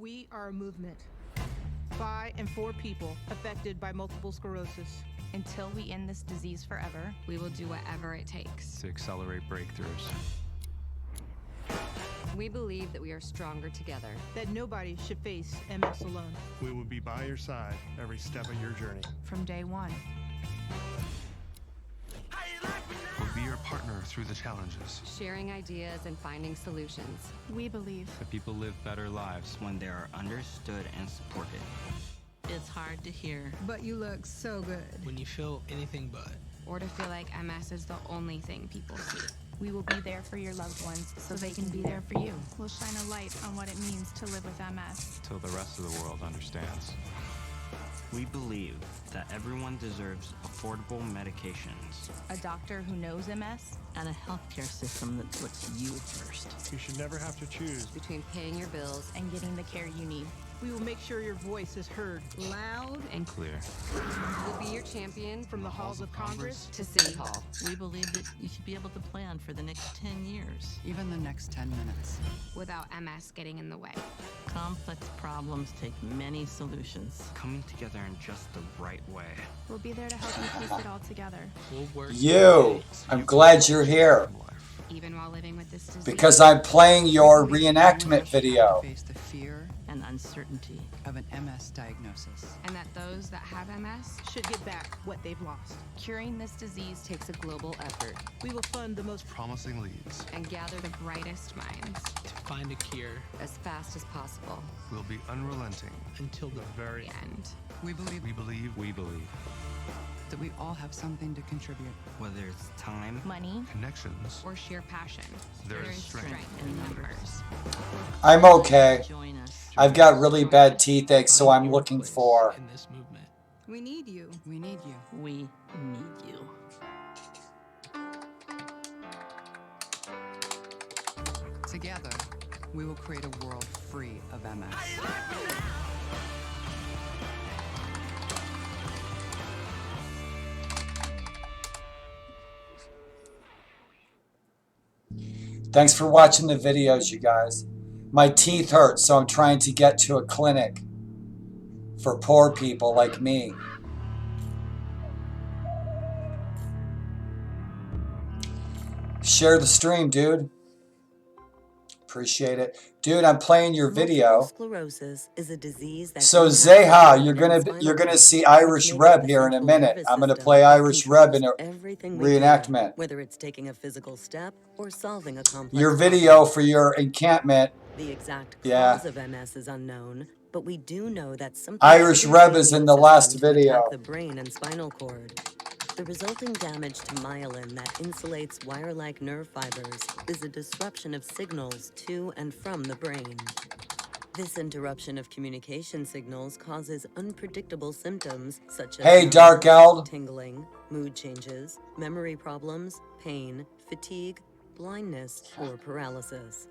We are a movement by and for people affected by multiple sclerosis. Until we end this disease forever, we will do whatever it takes to accelerate breakthroughs. We believe that we are stronger together. That nobody should face MS alone. We will be by your side every step of your journey. from day one. We'll be your partner through the challenges. Sharing ideas and finding solutions. We believe That people live better lives. when they are understood and supported. It's hard to hear But you look so good. when you feel anything but. or to feel like MS is the only thing people see. We will be there for your loved ones so they can be there for you. We'll shine a light on what it means to live with MS. Till the rest of the world understands. We believe that everyone deserves affordable medications. A doctor who knows MS And a healthcare system that puts you first. You should never have to choose. Between paying your bills and getting the care you need. We will make sure your voice is heard loud And clear. We'll be your champion from the halls of Congress. to City Hall. We believe that you should be able to plan for the next 10 years. Even the next 10 minutes. Without MS getting in the way. Complex problems take many solutions. Coming together in just the right way. We'll be there to help you piece it all together. We'll work You, I'm glad you're here Even while living with this disease. because I'm playing your reenactment video. Face the fear and uncertainty. of an MS diagnosis. And that those that have MS, Should get back what they've lost. curing this disease Takes a global effort We will fund the most Promising leads. and gather the brightest minds. To find a cure as fast as possible. We'll be unrelenting. until the Very. The end. We believe We believe. We believe. that we all have something to contribute. Whether it's time, Money Connections. or sheer passion. There is strength in numbers. I'm okay. join us. I've got really bad teethache, so I'm looking for. In this movement. We need you. We need you. We need you. Together, we will create a world free of MS. Thanks for watching the videos, you guys. My teeth hurt, so I'm trying to get to a clinic for poor people like me. Share the stream, dude. Appreciate it. Dude, I'm playing your video. Sclerosis is a disease that So Zeha, you're gonna see Irish Reb here in a minute. I'm gonna play Irish Reb in a reenactment. Whether it's taking a physical step or solving a complex Your video for your encampment. The exact Yeah. cause of MS is unknown, but we do know that something Irish Reb is in the last video. the brain and spinal cord. The resulting damage to myelin that insulates wire-like nerve fibers is a disruption of signals to and from the brain. This interruption of communication signals causes unpredictable symptoms such as Hey, Dark Eld. tingling, mood changes, memory problems, pain, fatigue, blindness, or paralysis.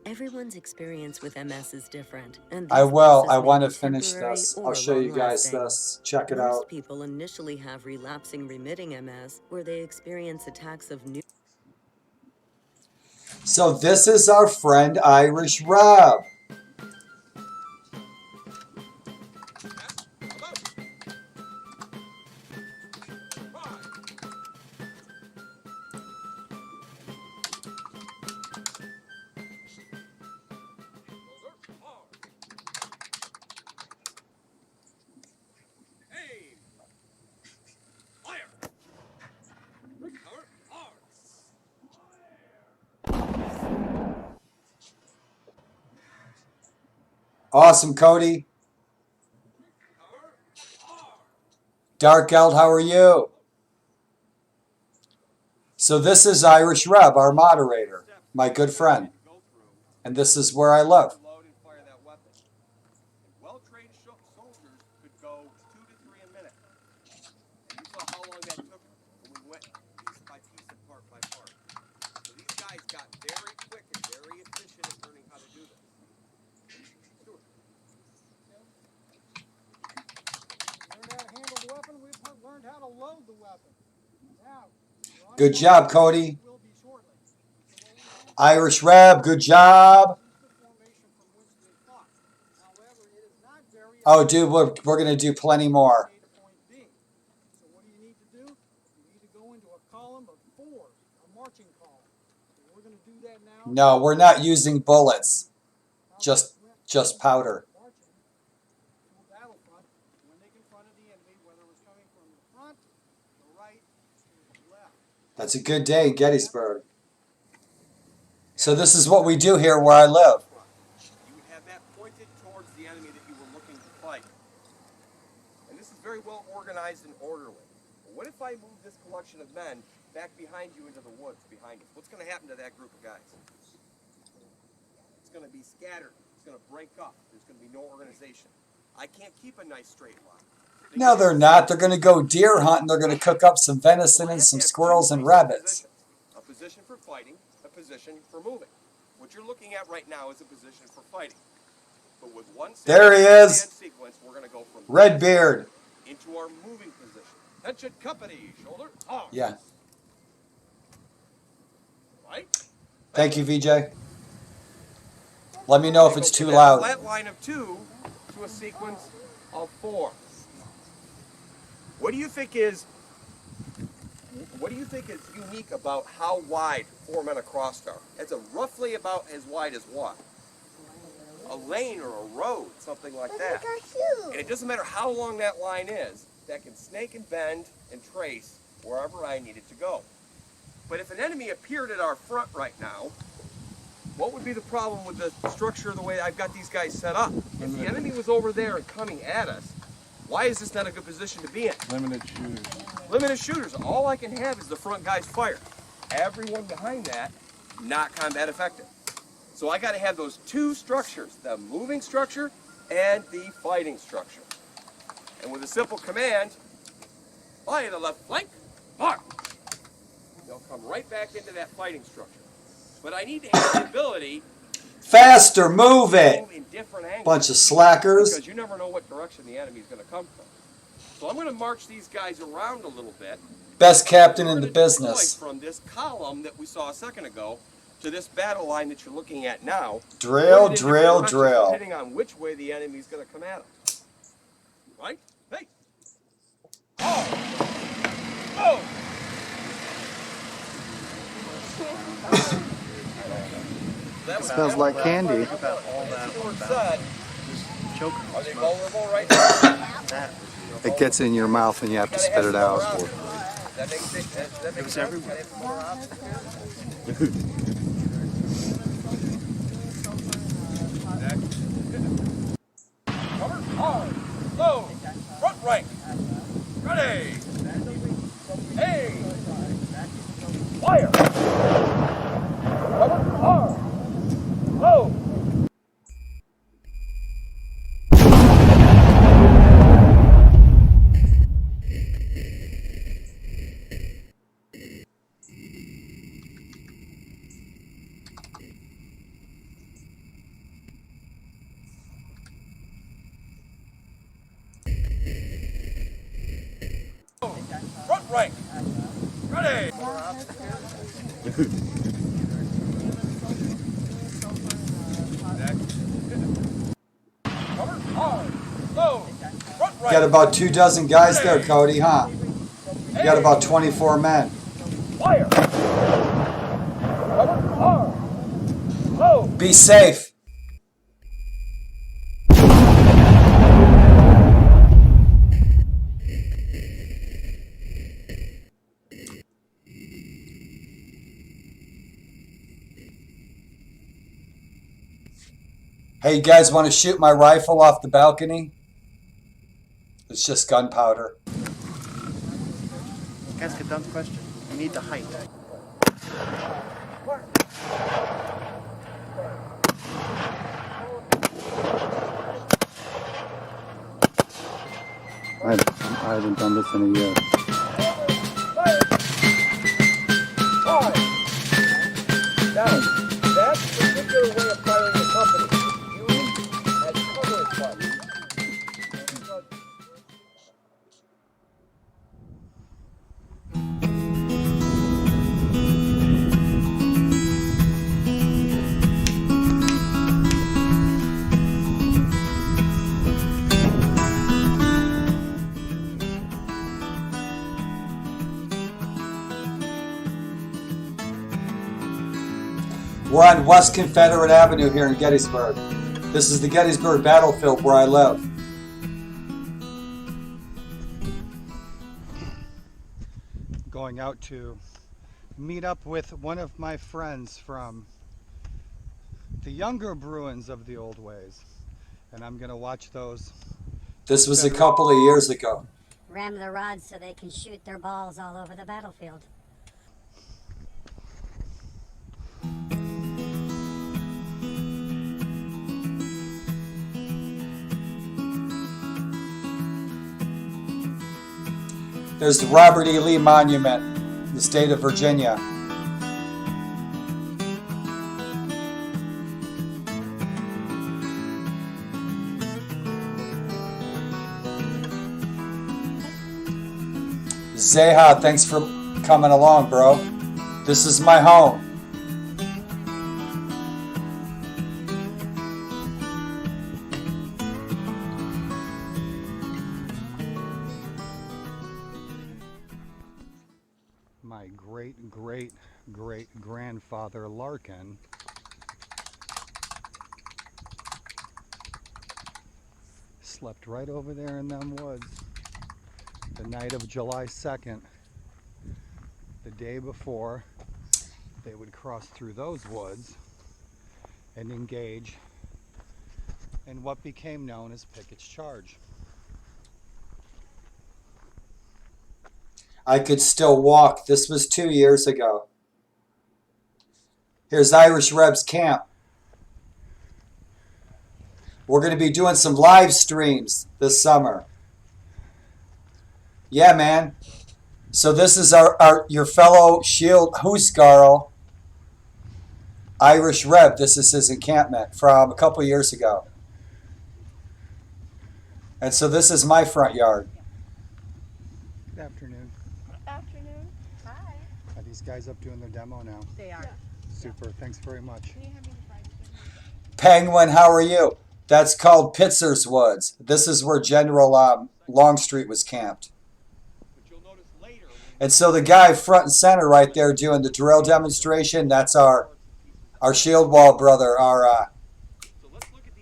Everyone's experience with MS is different, and I these will. cases I may want to be finish temporary this. or I'll show you guys long-lasting. this. Check it Most out. people initially have relapsing remitting MS, where they experience attacks of new. So this is our friend Irish Reb. Awesome, Cody. Dark Eld, how are you? So this is Irish Reb, our moderator, my good friend. And this is where I live. Well-trained soldiers could go 2 to 3 a minute. And you saw how long that took when we went piece by piece and part by part. So these guys got very quick and very efficient at learning how to do this. Learned how to handle the weapon, we've learned how to load the weapon. Now, Good job, Cody. Irish Reb, good job. Oh, dude, we're going to do plenty more. A to point B. So what do you need to do? You need to go into a column of 4, a marching column. So we're going to do that now. No, we're not using bullets. Just powder. Marching to a battlefront when they confronted the enemy, whether it was coming from the front, the right, or the left. That's a good day in Gettysburg. So this is what we do here where I live. You would have that pointed towards the enemy that you were looking to fight. And this is very well organized and orderly. But what if I move this collection of men back behind you into the woods behind us? What's going to happen to that group of guys? It's going to be scattered. It's going to break up. There's going to be no organization. I can't keep a nice straight line. No, they're not. They're going to go deer hunting. They're going to cook up some venison and some squirrels and rabbits. A position for fighting, a position for moving. What you're looking at right now is a position for fighting. But with one There he is. sequence, we're going to go from Redbeard. into our moving position. Attention company, shoulder arm. Yeah. Right? Thank you, VJ. Let me know if it's too From that loud. Flat line of 2 to a sequence of 4. What do you think is unique about how wide 4 men across are? It's roughly about as wide as what? A lane or a road, something like that. And it doesn't matter how long that line is, that can snake and bend and trace wherever I need it to go. But if an enemy appeared at our front right now, what would be the problem with the structure the way I've got these guys set up? If the enemy was over there and coming at us, why is this not a good position to be in? Limited shooters. Limited shooters. All I can have is the front guys fire. Everyone behind that, not combat effective. So I got to have those 2 structures, the moving structure and the fighting structure. And with a simple command, fire the left flank, mark. They'll come right back into that fighting structure. But I need to have the ability Faster, move it. move in different angles. Bunch of slackers. Because you never know what direction the enemy is going to come from. So I'm going to march these guys around a little bit. Best captain in We're the gonna business. deploy from this column that we saw a second ago to this battle line that you're looking at now. Drill, Put it in drill, different directions drill. Depending on which way the enemy is going to come at them. Right? Hey. Oh. It smells like candy. Are they vulnerable right now? It gets in your mouth and you have to spit it out. It was everywhere. Cover, hard, low, front rank, ready, aim, fire, cover, hard, low. Front rank, ready. Cover, hard, low, front rank. Got about 24 guys there, Cody, huh? You got about 24 men. Fire. Cover, hard, low. Be safe. Hey, you guys want to shoot my rifle off the balcony? It's just gunpowder. Ask a dumb question. You need the height. I haven't done this in a year. Now, that particular way of firing the company is used as coverage fire. We're on West Confederate Avenue here in Gettysburg. This is the Gettysburg battlefield where I live. Going out to meet up with one of my friends from the younger Bruins of the old ways. And I'm going to watch those. This was a couple of years ago. Ram the rods so they can shoot their balls all over the battlefield. There's the Robert E. Lee Monument in the state of Virginia. Zeha, thanks for coming along, bro. This is my home. My great-great-great-grandfather Larkin slept right over there in them woods the night of July 2nd, the day before they would cross through those woods and engage in what became known as Pickett's Charge. I could still walk. This was 2 years ago. Here's Irish Rebs Camp. We're going to be doing some live streams this summer. Yeah, man. So this is your fellow Shield Huskarl, Irish Reb. This is his encampment from a couple years ago. And so this is my front yard. Good afternoon. Afternoon. Hi. Are these guys up doing their demo now? They are. Super. Thanks very much. Penguin, how are you? That's called Pitzer's Woods. This is where General Longstreet was camped. And so the guy front and center right there doing the drill demonstration, that's our shield wall brother, our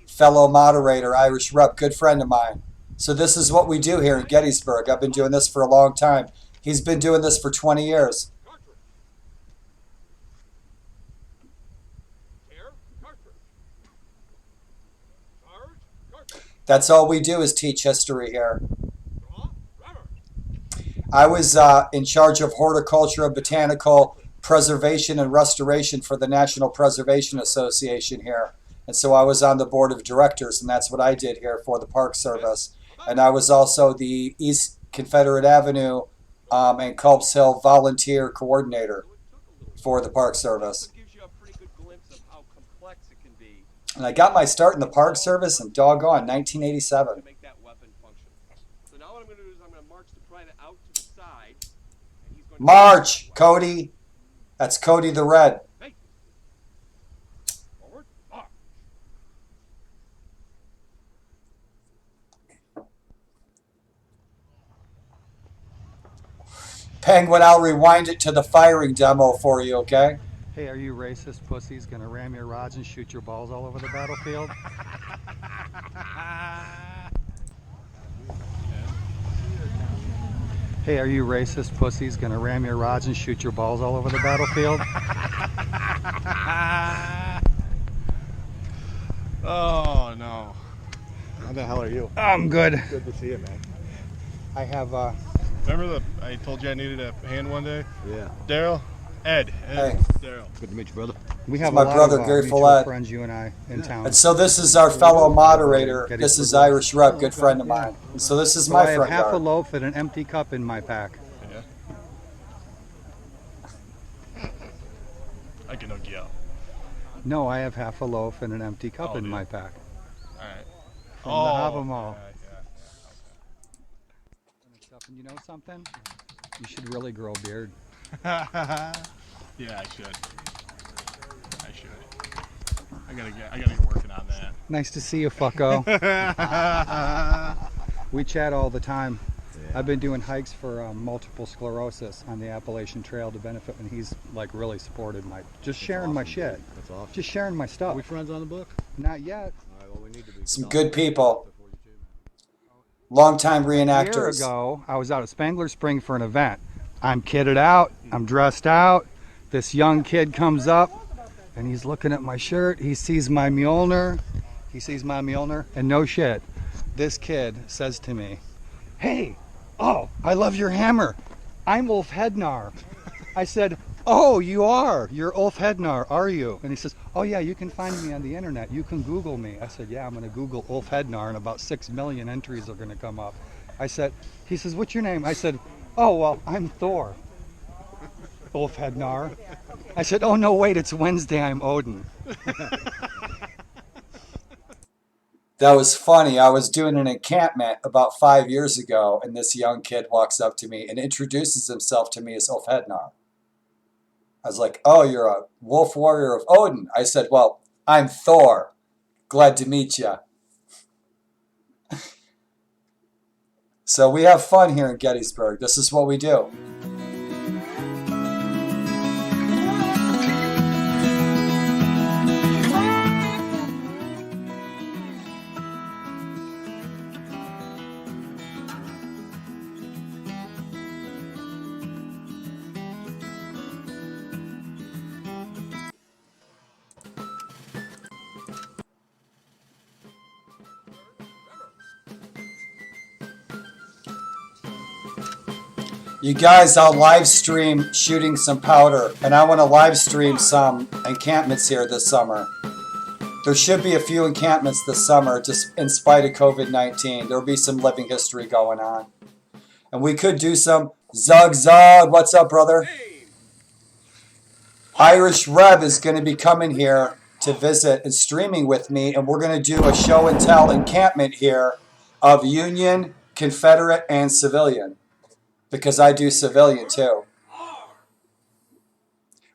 fellow moderator, Irish Rep, good friend of mine. So this is what we do here in Gettysburg. I've been doing this for a long time. He's been doing this for 20 years. That's all we do is teach history here. I was in charge of horticulture and botanical preservation and restoration for the National Preservation Association here. And so I was on the board of directors, and that's what I did here for the Park Service. And I was also the East Confederate Avenue and Culp's Hill volunteer coordinator for the Park Service. And I got my start in the Park Service in doggone 1987. March, Cody. That's Cody the Red. Penguin, I'll rewind it to the firing demo for you, okay? Hey, are you racist pussies gonna ram your rods and shoot your balls all over the battlefield? Hey, are you racist pussies gonna ram your rods and shoot your balls all over the battlefield? Oh no. How the hell are you? I'm good. Good to see you, man. I have Remember I told you I needed a hand one day? Yeah. Daryl? Ed. Hey. Daryl. Good to meet you, brother. We have my a lot brother, of Grateful mutual Ed. friends, you and I, in town. And so this is our fellow moderator. This is Irish Rep, good friend of mine. And so this is my I have front half yard. a loaf and an empty cup in my pack. Yeah. I can hook you up. No, I have half a loaf and an empty cup in my pack. Alright. From the Hava Mall. And you know something? You should really grow a beard. Yeah, I should. I gotta get working on that. Nice to see you, fucko. We chat all the time. I've been doing hikes for multiple sclerosis on the Appalachian Trail to benefit, and he's like really supported my, just sharing my shit. That's awesome. Just sharing my stuff. Are we friends on the book? Not yet. All right, well, we need to be. Some good people. Longtime A year reenactors. ago, I was out at Spangler Spring for an event. I'm kitted out. I'm dressed out. This young kid comes up, and he's looking at my shirt. He sees my Mjolnir. And no shit, this kid says to me, "Hey, oh, I love your hammer. I'm Ulf Hednar." I said, "Oh, you are? You're Ulf Hednar, are you?" And he says, "Oh yeah, you can find me on the internet. You can Google me." I said, "Yeah, I'm gonna Google Ulf Hednar and about 6 million entries are gonna come up." He says, "What's your name?" I said, "Oh, well, I'm Thor, Ulf Hednar." I said, "Oh no, wait, it's Wednesday, I'm Odin." That was funny. I was doing an encampment about 5 years ago, and this young kid walks up to me and introduces himself to me as Ulf Hednar. I was like, "Oh, you're a wolf warrior of Odin." I said, "Well, I'm Thor. Glad to meet you." So we have fun here in Gettysburg. This is what we do. You guys, I'll live stream shooting some powder, and I want to live stream some encampments here this summer. There should be a few encampments this summer, just in spite of COVID-19. There'll be some living history going on. And we could do some Zug Zug. What's up, brother? Irish Reb is going to be coming here to visit and streaming with me, and we're going to do a show and tell encampment here of Union, Confederate, and civilian. Because I do civilian too.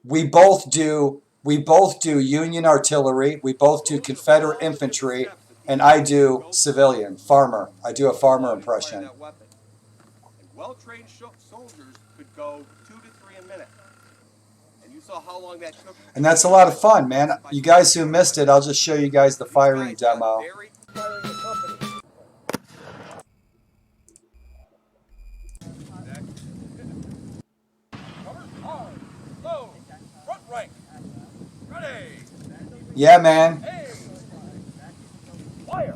We both do Union artillery, we both do Confederate infantry, and I do civilian, farmer. I do a farmer impression. Well-trained soldiers could go 2 to 3 a minute. And you saw how long that took. And that's a lot of fun, man. You guys who missed it, I'll just show you guys the firing demo. Yeah, man. I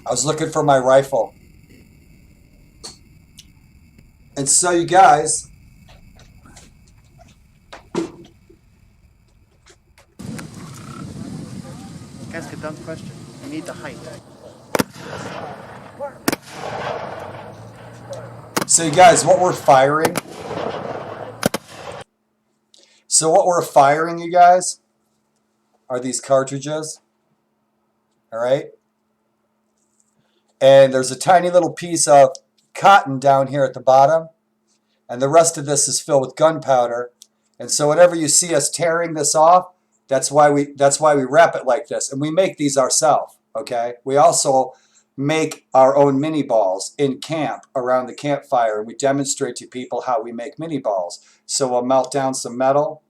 was looking for my rifle. And so you guys, Ask a dumb question. You need the height. So you guys, what we're firing. So what we're firing, you guys, are these cartridges. All right. And there's a tiny little piece of cotton down here at the bottom. And the rest of this is filled with gunpowder. And so whenever you see us tearing this off, that's why we wrap it like this. And we make these ourselves, okay? We also make our own mini balls in camp around the campfire. And we demonstrate to people how we make mini balls. So we'll melt down some metal,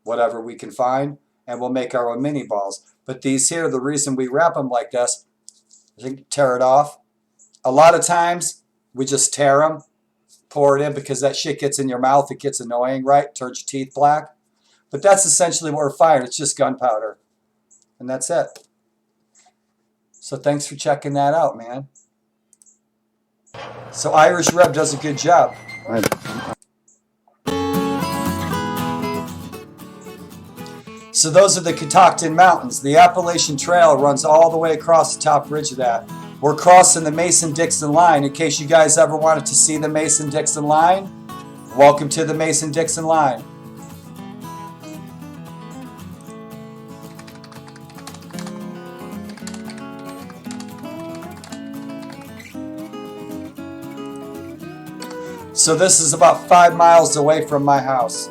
whatever we can find, and we'll make our own mini balls. But these here, the reason we wrap them like this, tear it off. A lot of times, we just tear them, pour it in, because that shit gets in your mouth. It gets annoying, right? Turns your teeth black. But that's essentially what we're firing. It's just gunpowder. And that's it. So thanks for checking that out, man. So Irish Reb does a good job. So those are the Catoctin Mountains. The Appalachian Trail runs all the way across the top ridge of that. We're crossing the Mason-Dixon line. In case you guys ever wanted to see the Mason-Dixon line, welcome to the Mason-Dixon line. So this is about 5 miles away from my house.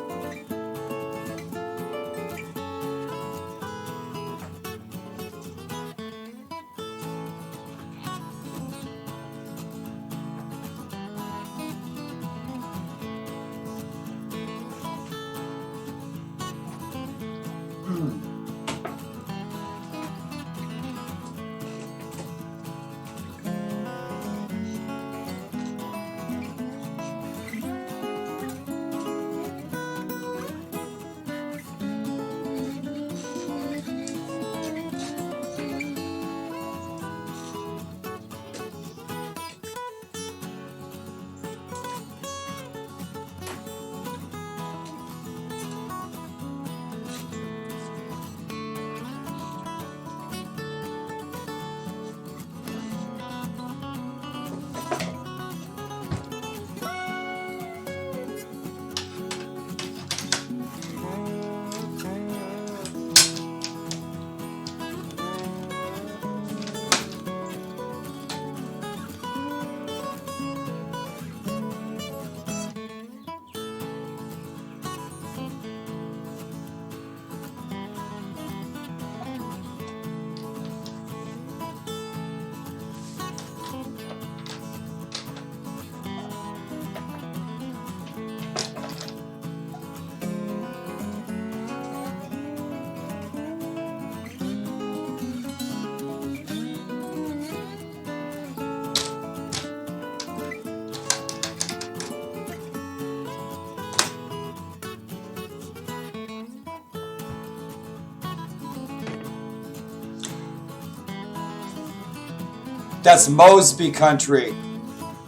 That's Mosby country,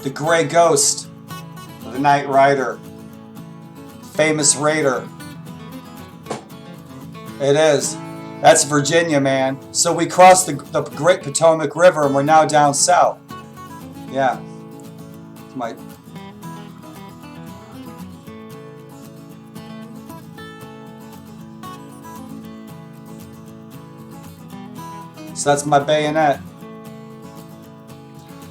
the gray ghost, the Night Rider, famous raider. It is. That's Virginia, man. So we crossed the Great Potomac River and we're now down south. Yeah. So that's my bayonet.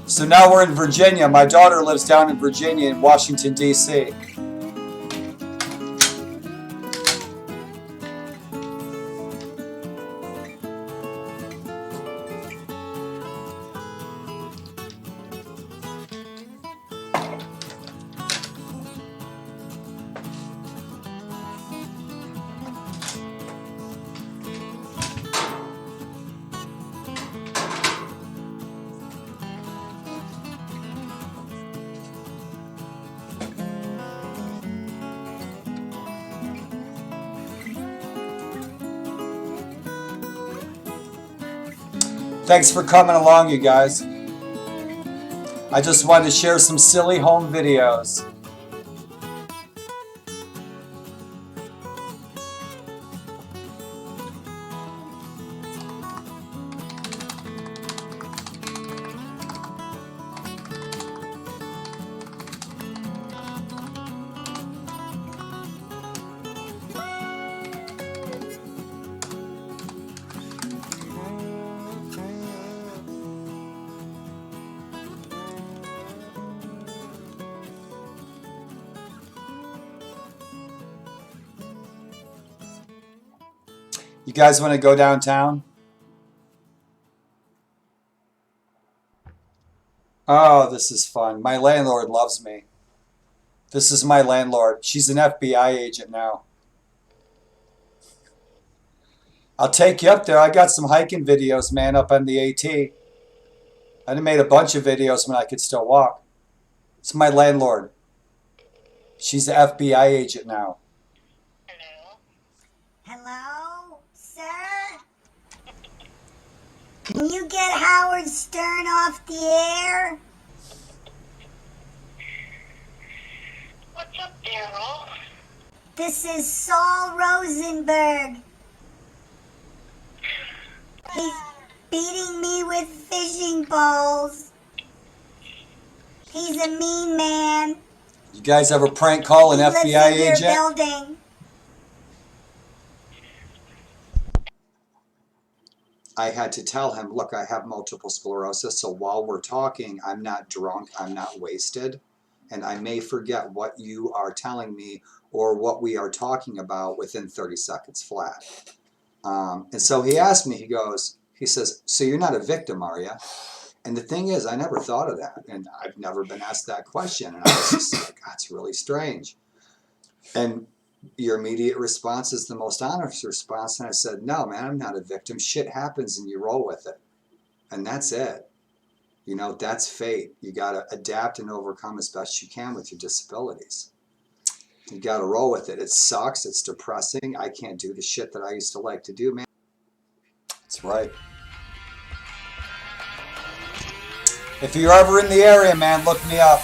So now we're in Virginia. My daughter lives down in Virginia in Washington, D.C. Thanks for coming along, you guys. I just wanted to share some silly home videos. You guys want to go downtown? Oh, this is fun. My landlord loves me. This is my landlord. She's an FBI agent now. I'll take you up there. I got some hiking videos, man, up on the AT. I made a bunch of videos when I could still walk. It's my landlord. She's an FBI agent now. Hello, sir? Can you get Howard Stern off the air? What's up, Daryl? This is Saul Rosenberg. He's beating me with fishing poles. He's a mean man. You guys ever prank call an FBI agent? Building. I had to tell him, look, I have multiple sclerosis, so while we're talking, I'm not drunk, I'm not wasted, and I may forget what you are telling me or what we are talking about within 30 seconds flat. And so he asked me, he says, so you're not a victim, are you? And the thing is, I never thought of that, and I've never been asked that question, and I was just like, that's really strange. And your immediate response is the most honest response, and I said, no, man, I'm not a victim. Shit happens, and you roll with it, and that's it. You know, that's fate. You got to adapt and overcome as best you can with your disabilities. You got to roll with it. It sucks. It's depressing. I can't do the shit that I used to like to do, man. That's right. If you're ever in the area, man, look me up.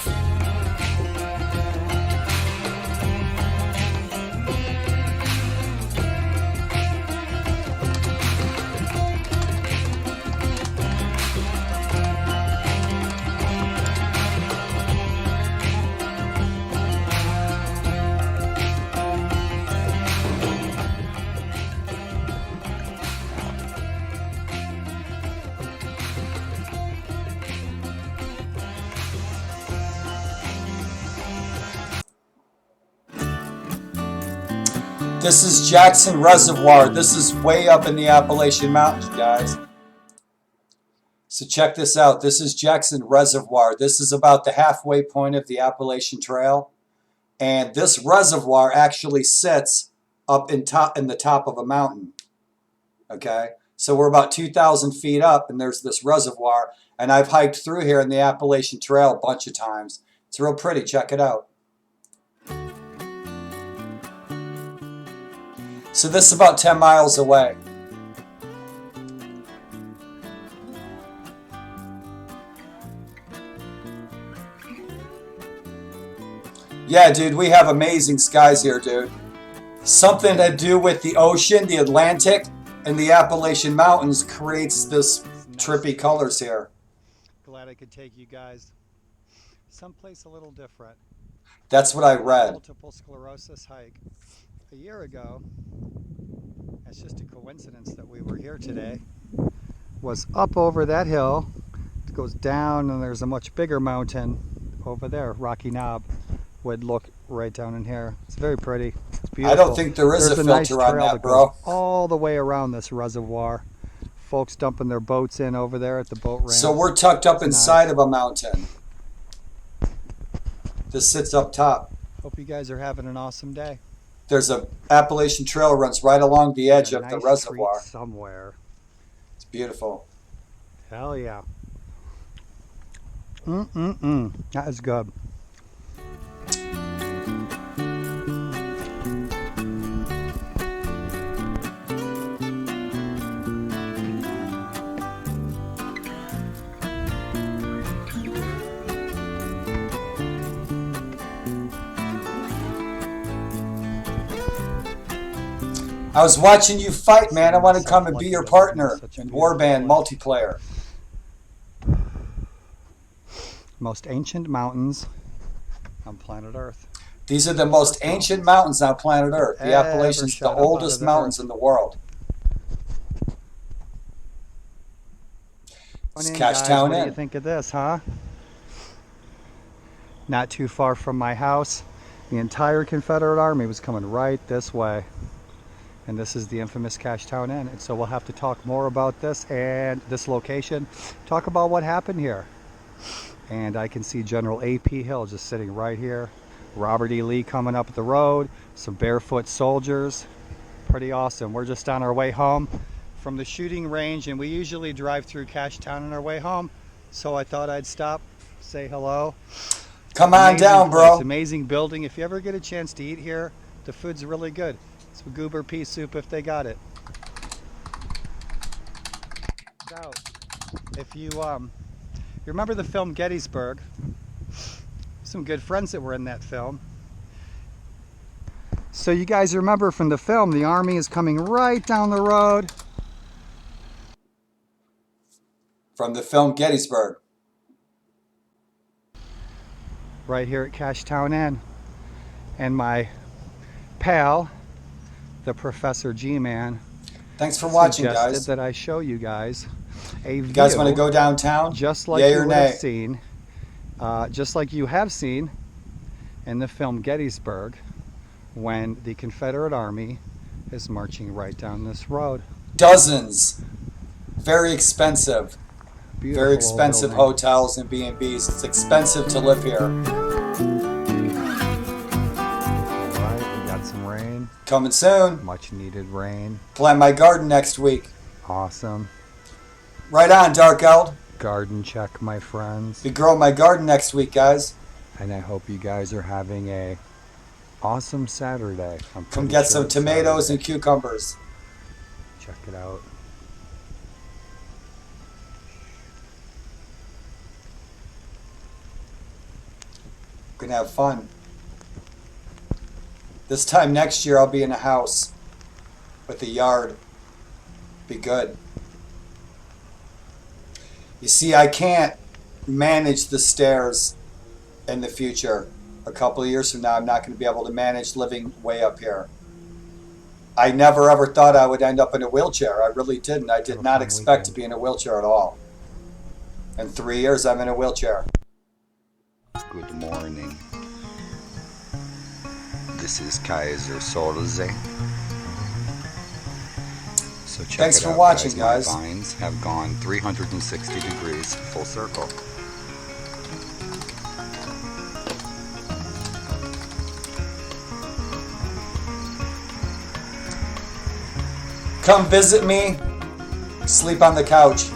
This is Jackson Reservoir. This is way up in the Appalachian Mountains, guys. So check this out. This is Jackson Reservoir. This is about the halfway point of the Appalachian Trail. And this reservoir actually sits up in the top of a mountain. Okay? So we're about 2,000 feet up, and there's this reservoir. And I've hiked through here in the Appalachian Trail a bunch of times. It's real pretty. Check it out. So this is about 10 miles away. Yeah, dude, we have amazing skies here, dude. Something to do with the ocean, the Atlantic, and the Appalachian Mountains creates this trippy colors here. Glad I could take you guys someplace a little different. That's what I read. Multiple sclerosis hike. A year ago, it's just a coincidence that we were here today, was up over that hill. It goes down and there's a much bigger mountain over there, Rocky Knob. Would look right down in here. It's very pretty. It's beautiful. I don't think there is There's a nice filter on trail that, bro. goes all the way around this reservoir. Folks dumping their boats in over there at the boat ramp. So we're tucked up inside of a mountain. This sits up top. Hope you guys are having an awesome day. There's a Appalachian Trail runs right along the edge of the Nice reservoir. treat somewhere. It's beautiful. Hell yeah. That is good. I was watching you fight, man. I want to come and be your partner in Warband multiplayer. Most ancient mountains on planet Earth. These are the most ancient mountains on planet Earth. The Appalachians, the oldest mountains in the world. It's Cashtown What do you Inn. think of this, huh? Not too far from my house. The entire Confederate Army was coming right this way. And this is the infamous Cashtown Inn. And so we'll have to talk more about this and this location. Talk about what happened here. And I can see General A.P. Hill just sitting right here. Robert E. Lee coming up the road. Some barefoot soldiers. Pretty awesome. We're just on our way home from the shooting range. And we usually drive through Cashtown on our way home. So I thought I'd stop, say hello. Come on down, bro. Place, amazing building. If you ever get a chance to eat here, the food's really good. Some goober pea soup if they got it. Now, if you remember the film Gettysburg, some good friends that were in that film. So you guys remember from the film, the army is coming right down the road. From the film Gettysburg. Right here at Cashtown Inn. And my pal, the Professor G-Man, thanks for watching, suggested guys. that I show you guys a view. You guys want to go downtown? Just like Yay you or would have nay? seen, just like you have seen in the film Gettysburg when the Confederate Army is marching right down this road. Dozens. Very expensive. Beautiful Very old expensive building. hotels and B&Bs. It's expensive to live here. Alright, we got some rain. Coming soon. Much needed rain. Plant my garden next week. Awesome. Right on, Dark Eld. Garden check, my friends. Be growing my garden next week, guys. And I hope you guys are having a awesome Saturday. Come get some tomatoes and cucumbers. Check it out. Gonna have fun. This time next year I'll be in a house with a yard. Be good. You see, I can't manage the stairs in the future. A couple of years from now, I'm not going to be able to manage living way up here. I never ever thought I would end up in a wheelchair. I really didn't. I did not expect to be in a wheelchair at all. In 3 years, I'm in a wheelchair. Good morning. This is Kaiser Solze. So check Thanks it for out, watching, My guys. vines have gone 360 degrees full circle. Come visit me. Sleep on the couch.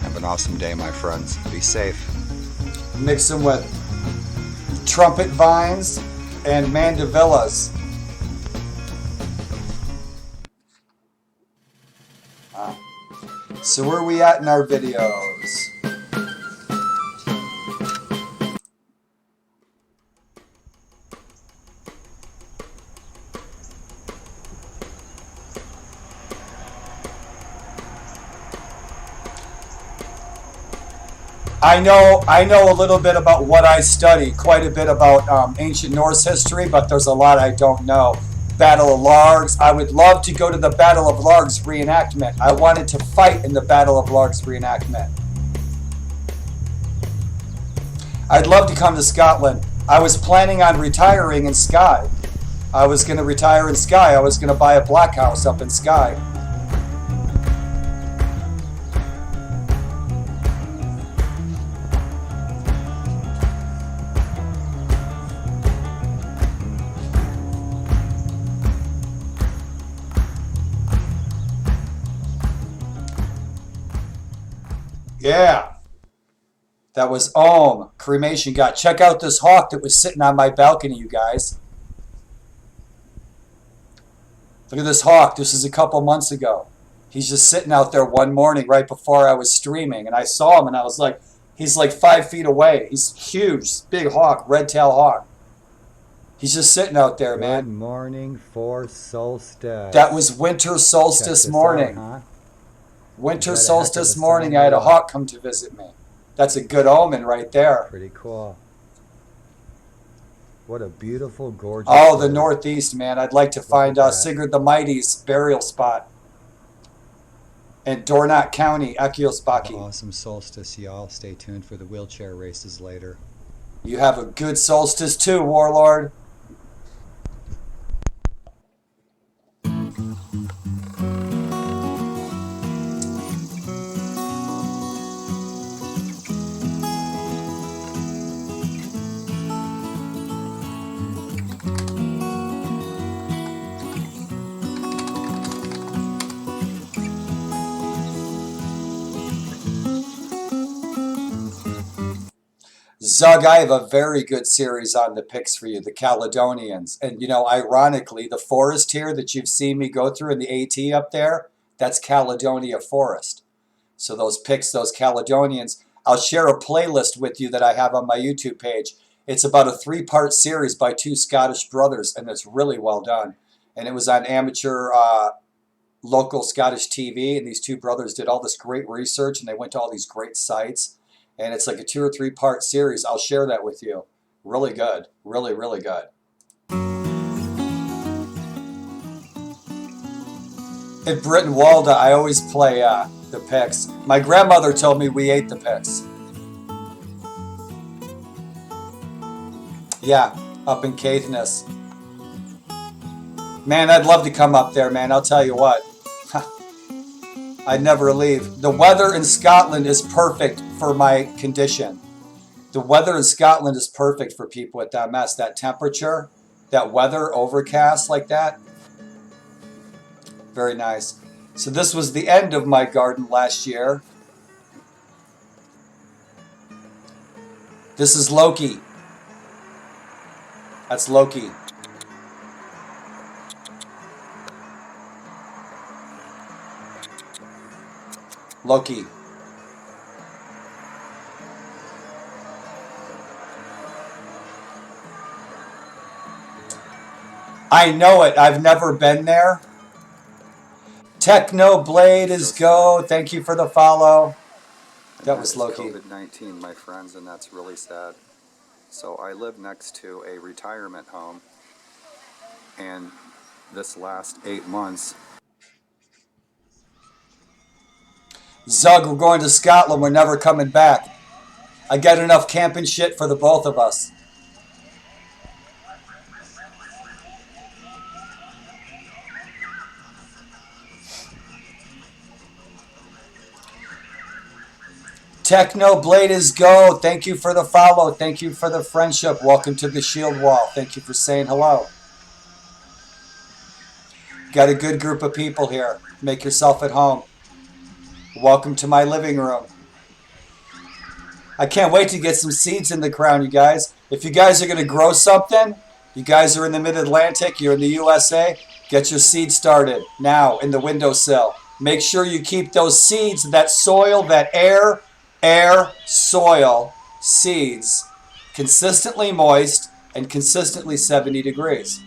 Have an awesome day, my friends. Be safe. Mix them with trumpet vines and mandevillas. So where are we at in our videos? I know a little bit about what I study, quite a bit about ancient Norse history, but there's a lot I don't know. Battle of Largs. I would love to go to the Battle of Largs reenactment. I wanted to fight in the Battle of Largs reenactment. I'd love to come to Scotland. I was planning on retiring in Skye. I was going to retire in Skye. I was going to buy a black house up in Skye. Yeah. That was Ohm, Cremation God. Check out this hawk that was sitting on my balcony, you guys. Look at this hawk. This is a couple months ago. He's just sitting out there one morning right before I was streaming, and I saw him, and I was like, he's like 5 feet away. He's huge, big hawk, red-tailed hawk. He's just sitting out there, man. Good morning for solstice. That was winter solstice morning. Out, huh? Winter solstice morning, I had a hawk come to visit me. That's a good omen right there. Pretty cool. What a beautiful, gorgeous... Oh, the Northeast, man. I'd like to find Sigurd the Mighty's burial spot in Dornach County, Ekiosbaki. Awesome solstice, y'all. Stay tuned for the wheelchair races later. You have a good solstice too, Warlord. Zug, I have a very good series on the picks for you, the Caledonians. And, you know, ironically, the forest here that you've seen me go through in the AT up there, that's Caledonia Forest. So those picks, those Caledonians, I'll share a playlist with you that I have on my YouTube page. It's about a 3-part series by 2 Scottish brothers, and it's really well done. And it was on amateur local Scottish TV, and these 2 brothers did all this great research, and they went to all these great sites. And it's like a 2 or 3-part series. I'll share that with you. Really good. Really, really good. At Brittenwalda, I always play the picks. My grandmother told me we ate the picks. Yeah, up in Caithness. Man, I'd love to come up there, man. I'll tell you what. I'd never leave. The weather in Scotland is perfect for my condition. The weather in Scotland is perfect for people with MS. That temperature, that weather, overcast like that. Very nice. So this was the end of my garden last year. This is Loki. That's Loki. Loki. I know it. I've never been there. Techno Blade is go. Thank you for the follow. That was Loki. COVID-19, my friends, and that's really sad. So I live next to a retirement home, and this last 8 months. Zug, we're going to Scotland. We're never coming back. I got enough camping shit for the both of us. Techno Blade is go. Thank you for the follow. Thank you for the friendship. Welcome to the Shield Wall. Thank you for saying hello. Got a good group of people here. Make yourself at home. Welcome to my living room. I can't wait to get some seeds in the ground, you guys. If you guys are going to grow something, you guys are in the Mid-Atlantic, you're in the USA, get your seeds started now in the windowsill. Make sure you keep those seeds, that soil, that air, soil, seeds, consistently moist and consistently 70 degrees.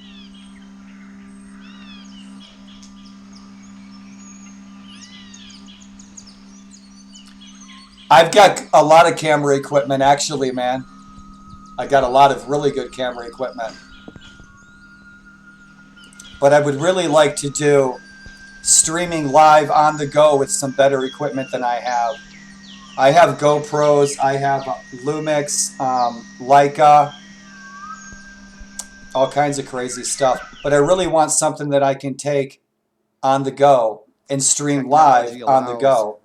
I've got a lot of camera equipment, actually, man. I got a lot of really good camera equipment. But I would really like to do streaming live on the go with some better equipment than I have. I have GoPros, I have Lumix, Leica, all kinds of crazy stuff. But I really want something that I can take on the go and stream live on the go.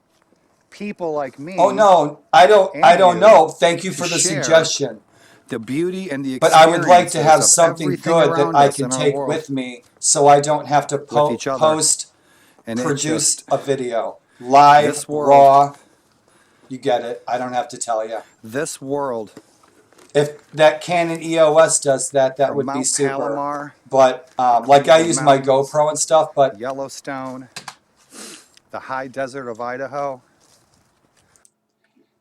People like me. Oh no, I don't know. Thank you for the suggestion. The beauty and the but I would like to have something good that I can take with me, so I don't have to post, produce a video live, raw. You get it. I don't have to tell you. This world. If that Canon EOS does that, that would be super. Palomar, but like I use my GoPro and stuff, but Yellowstone, the high desert of Idaho.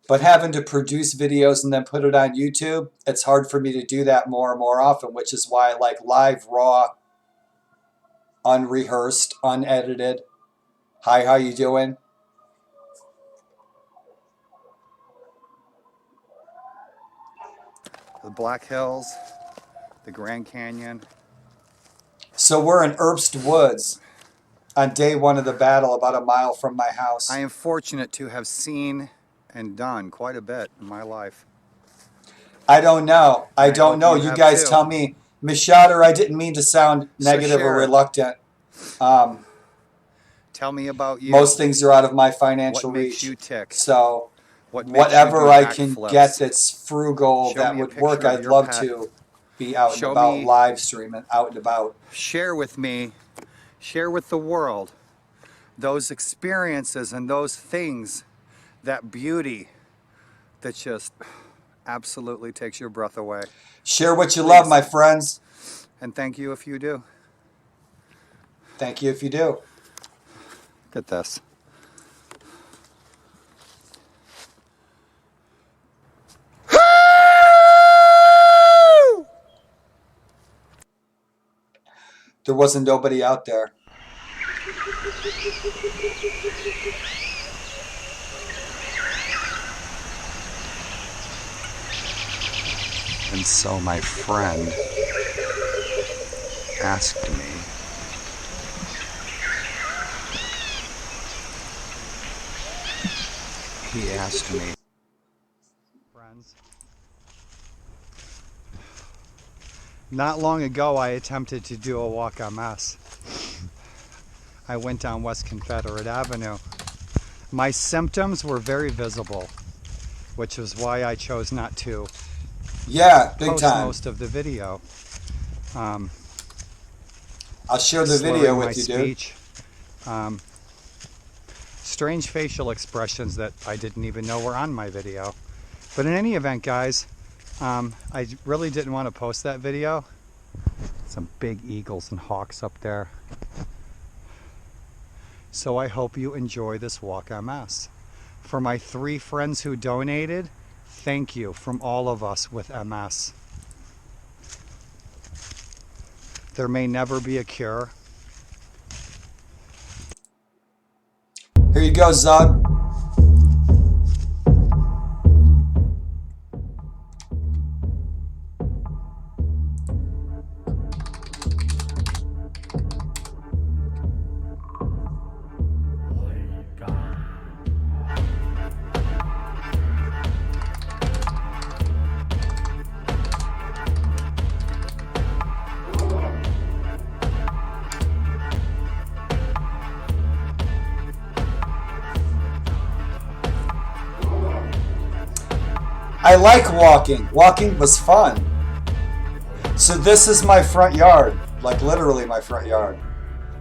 But having to produce videos and then put it on YouTube, it's hard for me to do that more and more often, which is why I like live, raw, unrehearsed, unedited. Hi, how you doing? The Black Hills, the Grand Canyon. So we're in Erbst Woods on day 1 of the battle, about a mile from my house. I am fortunate to have seen and done quite a bit in my life. I don't know. I don't know. You guys tell me. Ms. Shotter, I didn't mean to sound negative or reluctant. Tell me about you. Most things are out of my financial reach. What makes you tick? So whatever I can get that's frugal, that would work, I'd love to be out and about, live streaming, out and about. Share with me, share with the world those experiences and those things, that beauty that just absolutely takes your breath away. Share what you love, Please. my friends. And thank you if you do. Thank you if you do. Look at this. There wasn't nobody out there. And so my friend asked me, Friends. Not long ago, I attempted to do a walk MS. I went down West Confederate Avenue. My symptoms were very visible, which is why I chose not to Big post time. most of the video. I'll share the video with you, speech. Strange facial expressions that I didn't even know were on my video. But in any event, guys, I really didn't want to post that video. Some big eagles and hawks up there. So I hope you enjoy this walk MS. For my 3 friends who donated, thank you from all of us with MS. There may never be a cure. Here you go, Zug. I like walking. Walking was fun. So this is my front yard, like literally my front yard.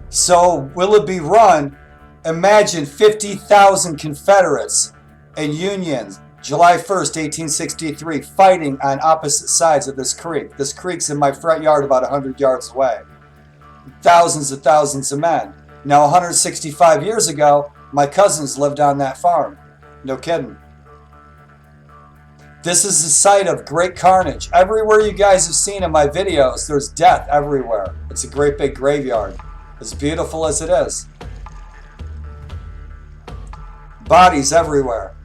So Willoughby Run, imagine 50,000 Confederates and Unions, July 1st, 1863, fighting on opposite sides of this creek. This creek's in my front yard about 100 yards away. Thousands and thousands of men. Now 165 years ago, my cousins lived on that farm. No kidding. This is the site of great carnage. Everywhere you guys have seen in my videos, there's death everywhere. It's a great big graveyard. As beautiful as it is. Bodies everywhere.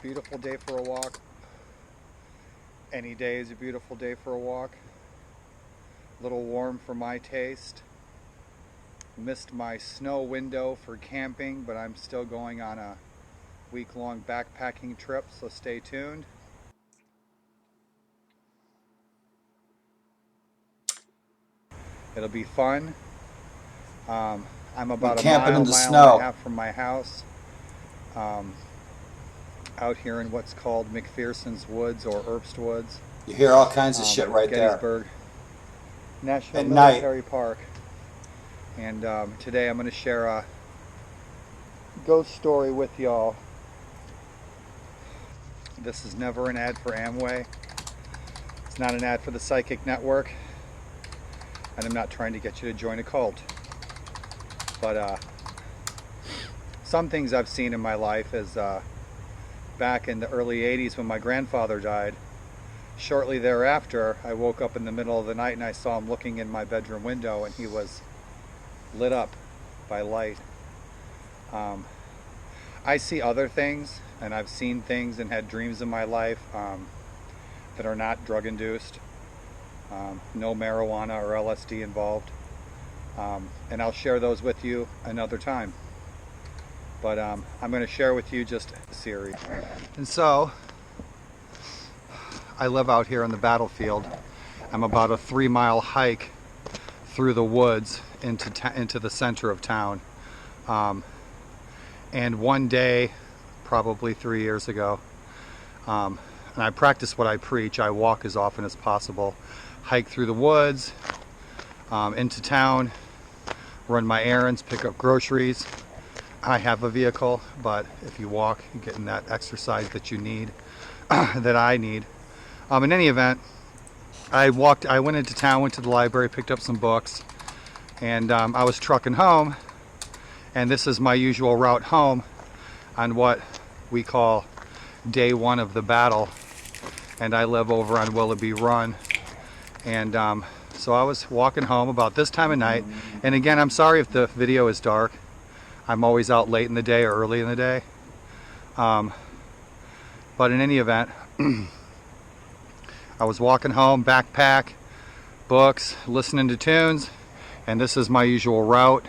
Beautiful day for a walk. Any day is a beautiful day for a walk. A little warm for my taste. Missed my snow window for camping, but I'm still going on a week-long backpacking trip, so stay tuned. It'll be fun. I'm about a mile and a half from my house. Out here in what's called McPherson's Woods or Erbst Woods. You hear all kinds of shit right Gettysburg there. National Military Park. And today I'm going to share a ghost story with y'all. This is never an ad for Amway. It's not an ad for the Psychic Network. And I'm not trying to get you to join a cult. But some things I've seen in my life is back in the early 80s when my grandfather died. Shortly thereafter, I woke up in the middle of the night and I saw him looking in my bedroom window and he was lit up by light. I see other things and I've seen things and had dreams in my life that are not drug induced. No marijuana or LSD involved. And I'll share those with you another time. But I'm going to share with you just a series. And so, I live out here on the battlefield. I'm about a 3-mile hike through the woods into the center of town. And one day, probably 3 years ago, and I practice what I preach. I walk as often as possible, hike through the woods, into town, run my errands, pick up groceries. I have a vehicle, but if you walk, you're getting that exercise that you need, that I need. In any event, I went into town, went to the library, picked up some books, and I was trucking home, and this is my usual route home on what we call day one of the battle, and I live over on Willoughby Run, and so I was walking home about this time of night, and again, I'm sorry if the video is dark. I'm always out late in the day or early in the day, but in any event, I was walking home, backpack, books, listening to tunes, and this is my usual route.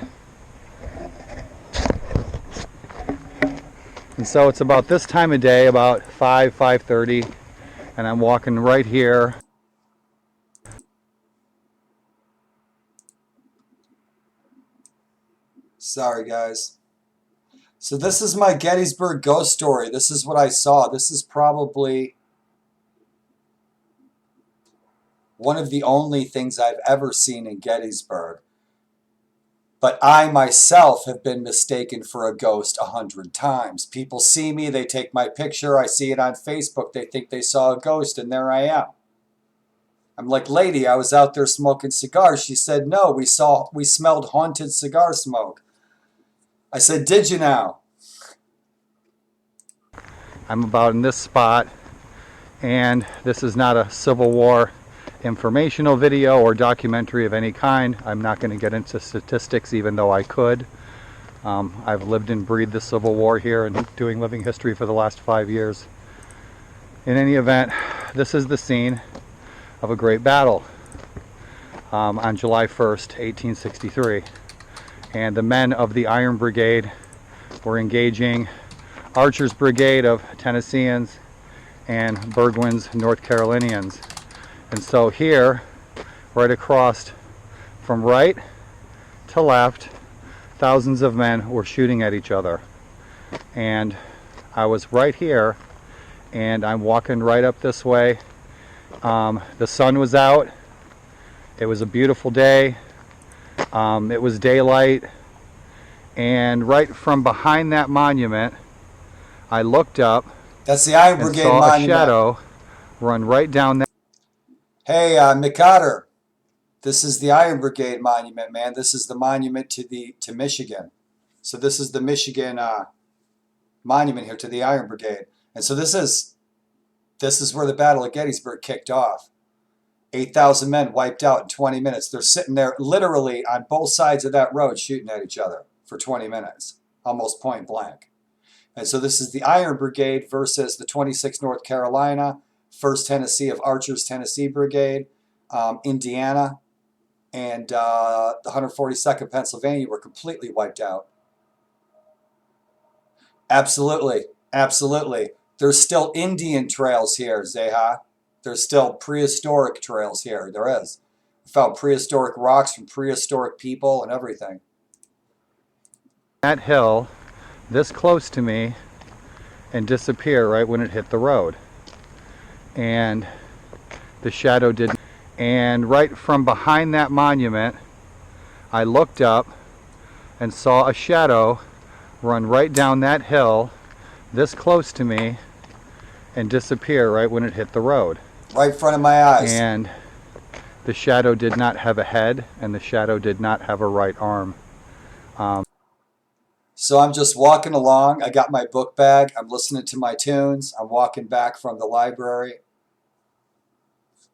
And so it's about this time of day, about 5:30, and I'm walking right here. Sorry, guys. So this is my Gettysburg ghost story. This is what I saw. This is probably one of the only things I've ever seen in Gettysburg. But I myself have been mistaken for a ghost 100 times. People see me, they take my picture, I see it on Facebook, they think they saw a ghost, and there I am. I'm like, lady, I was out there smoking cigars. She said, no, we smelled haunted cigar smoke. I said, did you now? I'm about in this spot, and this is not a Civil War informational video or documentary of any kind. I'm not going to get into statistics, even though I could. I've lived and breathed the Civil War here and doing living history for the last 5 years. In any event, this is the scene of a great battle on July 1st, 1863. And the men of the Iron Brigade were engaging Archer's Brigade of Tennesseans and Burgoyne's North Carolinians. And so here, right across from right to left, thousands of men were shooting at each other. And I was right here, and I'm walking right up this way. The sun was out. It was a beautiful day. It was daylight. And right from behind that monument, I looked up. That's the Iron Brigade saw monument. a shadow run right down there. Hey, McOtter, this is the Iron Brigade monument, man. This is the monument to Michigan. So this is the Michigan monument here to the Iron Brigade. And so this is where the Battle of Gettysburg kicked off. 8,000 men wiped out in 20 minutes. They're sitting there literally on both sides of that road shooting at each other for 20 minutes, almost point blank. And so this is the Iron Brigade versus the 26th North Carolina, 1st Tennessee of Archer's Tennessee Brigade, Indiana, and the 142nd Pennsylvania were completely wiped out. Absolutely, absolutely. There's still Indian trails here, Zeha. There's still prehistoric trails here. There is. We found prehistoric rocks from prehistoric people and everything. That hill this close to me and disappear right when it hit the road. And the shadow did. And right from behind that monument, I looked up and saw a shadow run right down that hill this close to me and disappear right when it hit the road. Right in front of my eyes. And the shadow did not have a head, and the shadow did not have a right arm. So I'm just walking along. I got my book bag. I'm listening to my tunes. I'm walking back from the library.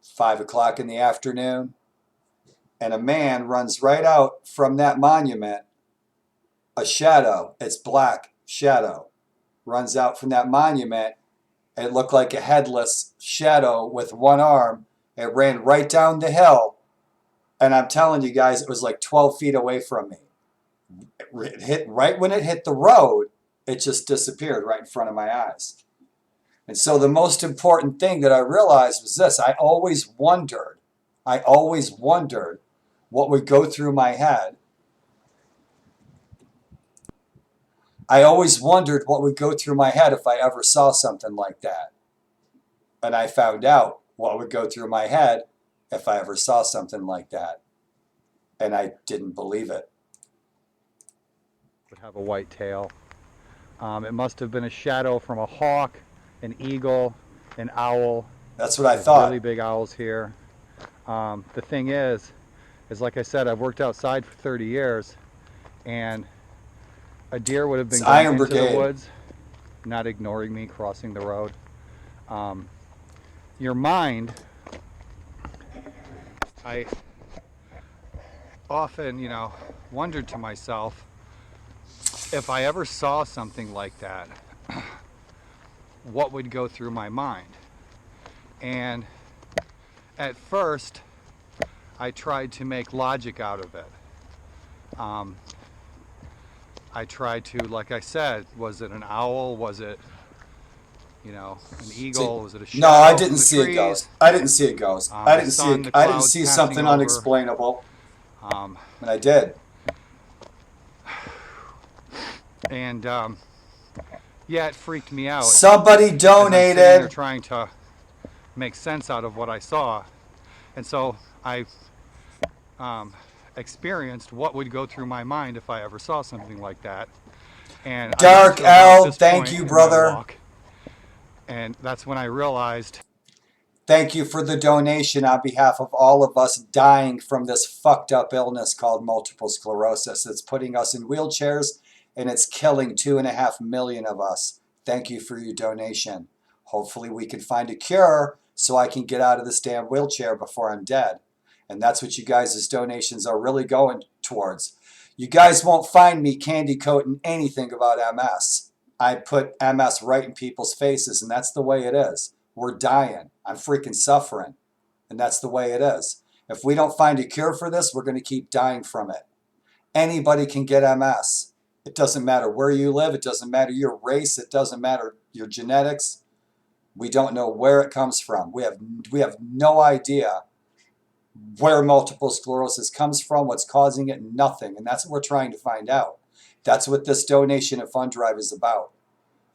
5 o'clock in the afternoon. And a man runs right out from that monument. A shadow, it's black shadow, runs out from that monument. It looked like a headless shadow with one arm. It ran right down the hill And I'm telling you guys, it was like 12 feet away from me. It hit right when it hit the road, it just disappeared right in front of my eyes. And so the most important thing that I realized was this. I always wondered what would go through my head. I always wondered what would go through my head if I ever saw something like that. And I found out what would go through my head if I ever saw something like that. And I didn't believe it. Would have a white tail. It must have been a shadow from a hawk, an eagle, an owl. That's what I There's thought. Really big owls here. The thing is like I said, I've worked outside for 30 years, and a deer would have been going Iron into Brigade. the woods, not ignoring me crossing the road. Your mind, I often, wondered to myself, if I ever saw something like that, what would go through my mind? And at first, I tried to make logic out of it. I tried to, like I said, was it an owl? Was it, an eagle? Was it a shadow? No, I didn't from the see trees? a ghost. I didn't see a ghost. I didn't see something over. unexplainable. And I did. And yeah, it freaked me out. Somebody As I'm sitting there donated. trying to make sense out of what I saw, and so I experienced what would go through my mind if I ever saw something like that. And Dark L, thank you, brother. Walk, and that's when I realized. Thank you for the donation on behalf of all of us dying from this fucked up illness called multiple sclerosis. It's putting us in wheelchairs and it's killing 2.5 million of us. Thank you for your donation. Hopefully we can find a cure so I can get out of this damn wheelchair before I'm dead. And that's what you guys' donations are really going towards. You guys won't find me candy coating anything about MS. I put MS right in people's faces, and that's the way it is. We're dying. I'm freaking suffering. And that's the way it is. If we don't find a cure for this, we're going to keep dying from it. Anybody can get MS. It doesn't matter where you live. It doesn't matter your race. It doesn't matter your genetics. We don't know where it comes from. We have no idea where multiple sclerosis comes from, what's causing it, nothing. And that's what we're trying to find out. That's what this donation and fund drive is about.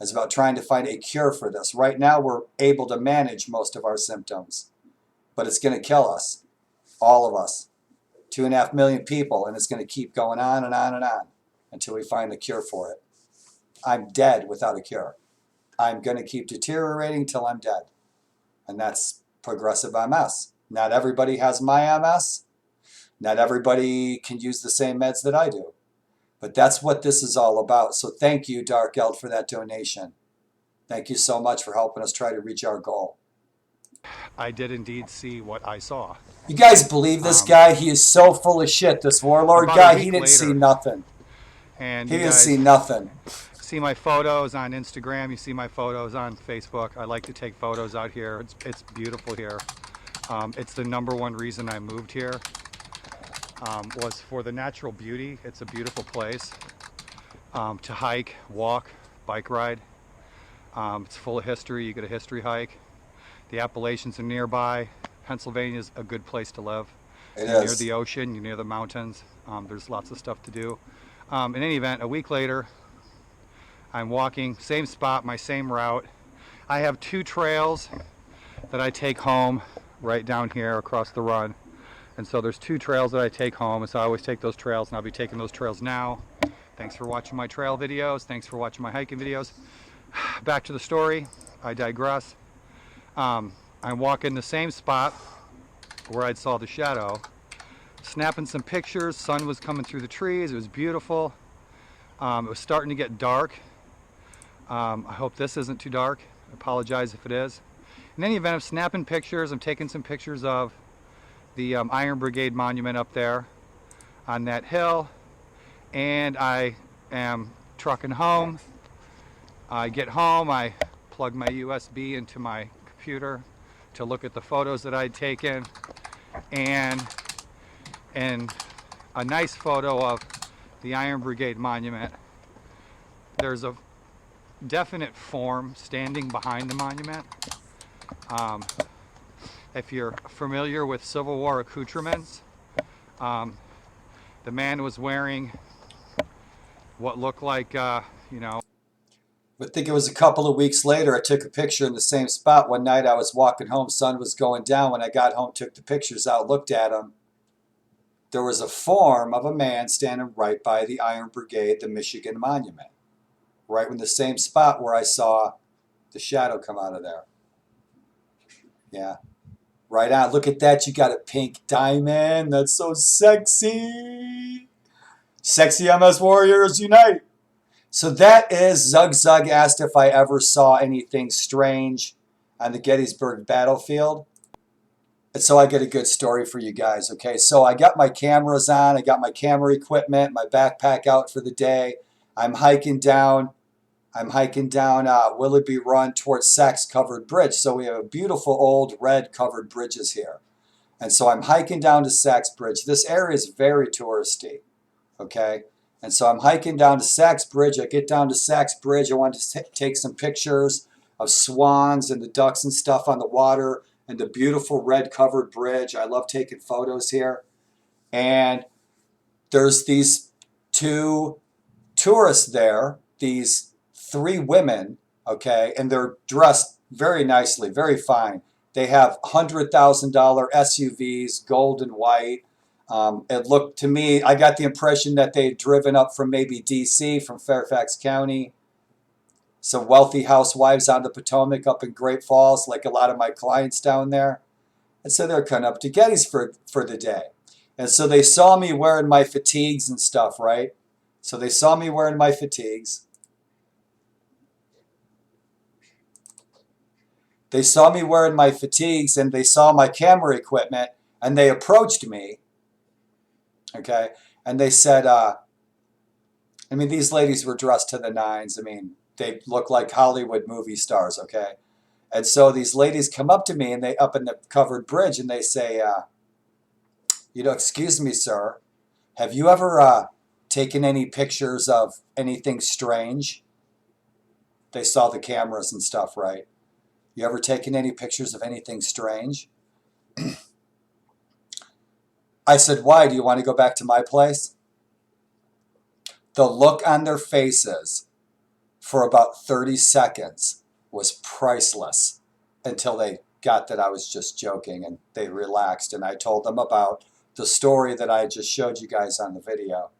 It's about trying to find a cure for this. Right now, we're able to manage most of our symptoms, but it's going to kill us, all of us, 2.5 million people, and it's going to keep going on and on and on until we find a cure for it. I'm dead without a cure. I'm going to keep deteriorating till I'm dead, and that's progressive MS. Not everybody has my MS. Not everybody can use the same meds that I do. But that's what this is all about. So thank you, Dark Eld, for that donation. Thank you so much for helping us try to reach our goal. I did indeed see what I saw. You guys believe this guy? He is so full of shit. This warlord guy, he didn't see nothing. And he didn't see nothing. See my photos on Instagram. You see my photos on Facebook. I like to take photos out here. It's beautiful here. It's the #1 reason I moved here. Was for the natural beauty. It's a beautiful place to hike, walk, bike ride. It's full of history. You get a history hike. The Appalachians are nearby. Pennsylvania is a good place to live. You're near the ocean, you're near the mountains. There's lots of stuff to do. In any event, a week later, I'm walking, same spot, my same route. I have 2 trails that I take home right down here across the run. And so there's 2 trails that I take home, and so I always take those trails, and I'll be taking those trails now. Thanks for watching my trail videos. Thanks for watching my hiking videos. Back to the story. I digress. I'm walking the same spot where I saw the shadow, snapping some pictures. Sun was coming through the trees. It was beautiful. It was starting to get dark. I hope this isn't too dark. I apologize if it is. In any event, I'm snapping pictures. I'm taking some pictures of the Iron Brigade monument up there on that hill, and I am trucking home. I get home, I plug my USB into my computer to look at the photos that I'd taken, and And a nice photo of the Iron Brigade Monument. There's a definite form standing behind the monument. If you're familiar with Civil War accoutrements, the man was wearing what looked like, you know. I think it was a couple of weeks later, I took a picture in the same spot. One night I was walking home, sun was going down. When I got home, took the pictures out, looked at them. There was a form of a man standing right by the Iron Brigade, the Michigan Monument. Right in the same spot where I saw the shadow come out of there. Yeah. Right on. Look at that. You got a pink diamond. That's so sexy. Sexy MS Warriors Unite. So that is Zug Zug asked if I ever saw anything strange on the Gettysburg battlefield. And so I get a good story for you guys. Okay, so I got my cameras on. I got my camera equipment, my backpack out for the day. I'm hiking down Willoughby Run towards Sachs Covered Bridge. So we have a beautiful old red covered bridges here. And so I'm hiking down to Sachs Bridge. This area is very touristy, okay? And so I'm hiking down to Sachs Bridge. I get down to Sachs Bridge. I want to take some pictures of swans and the ducks and stuff on the water and the beautiful red covered bridge. I love taking photos here. And there's these two tourists there, these 3 women, okay, and they're dressed very nicely, very fine. They have $100,000 SUVs, gold and white. It looked to me, I got the impression that they had driven up from maybe D.C., from Fairfax County. Some wealthy housewives on the Potomac up in Great Falls, like a lot of my clients down there. And so they're coming up to Gettysburg for the day. And so they saw me wearing my fatigues and stuff, right? So they saw me wearing my fatigues. They saw me wearing my fatigues and they saw my camera equipment and they approached me, okay? And they said, these ladies were dressed to the nines. They look like Hollywood movie stars, okay? And so these ladies come up to me and they up in the covered bridge and they say, excuse me, sir, have you ever taken any pictures of anything strange? They saw the cameras and stuff, right? You ever taken any pictures of anything strange? I said, why? Do you want to go back to my place? The look on their faces for about 30 seconds was priceless until they got that I was just joking and they relaxed and I told them about the story that I just showed you guys on the video.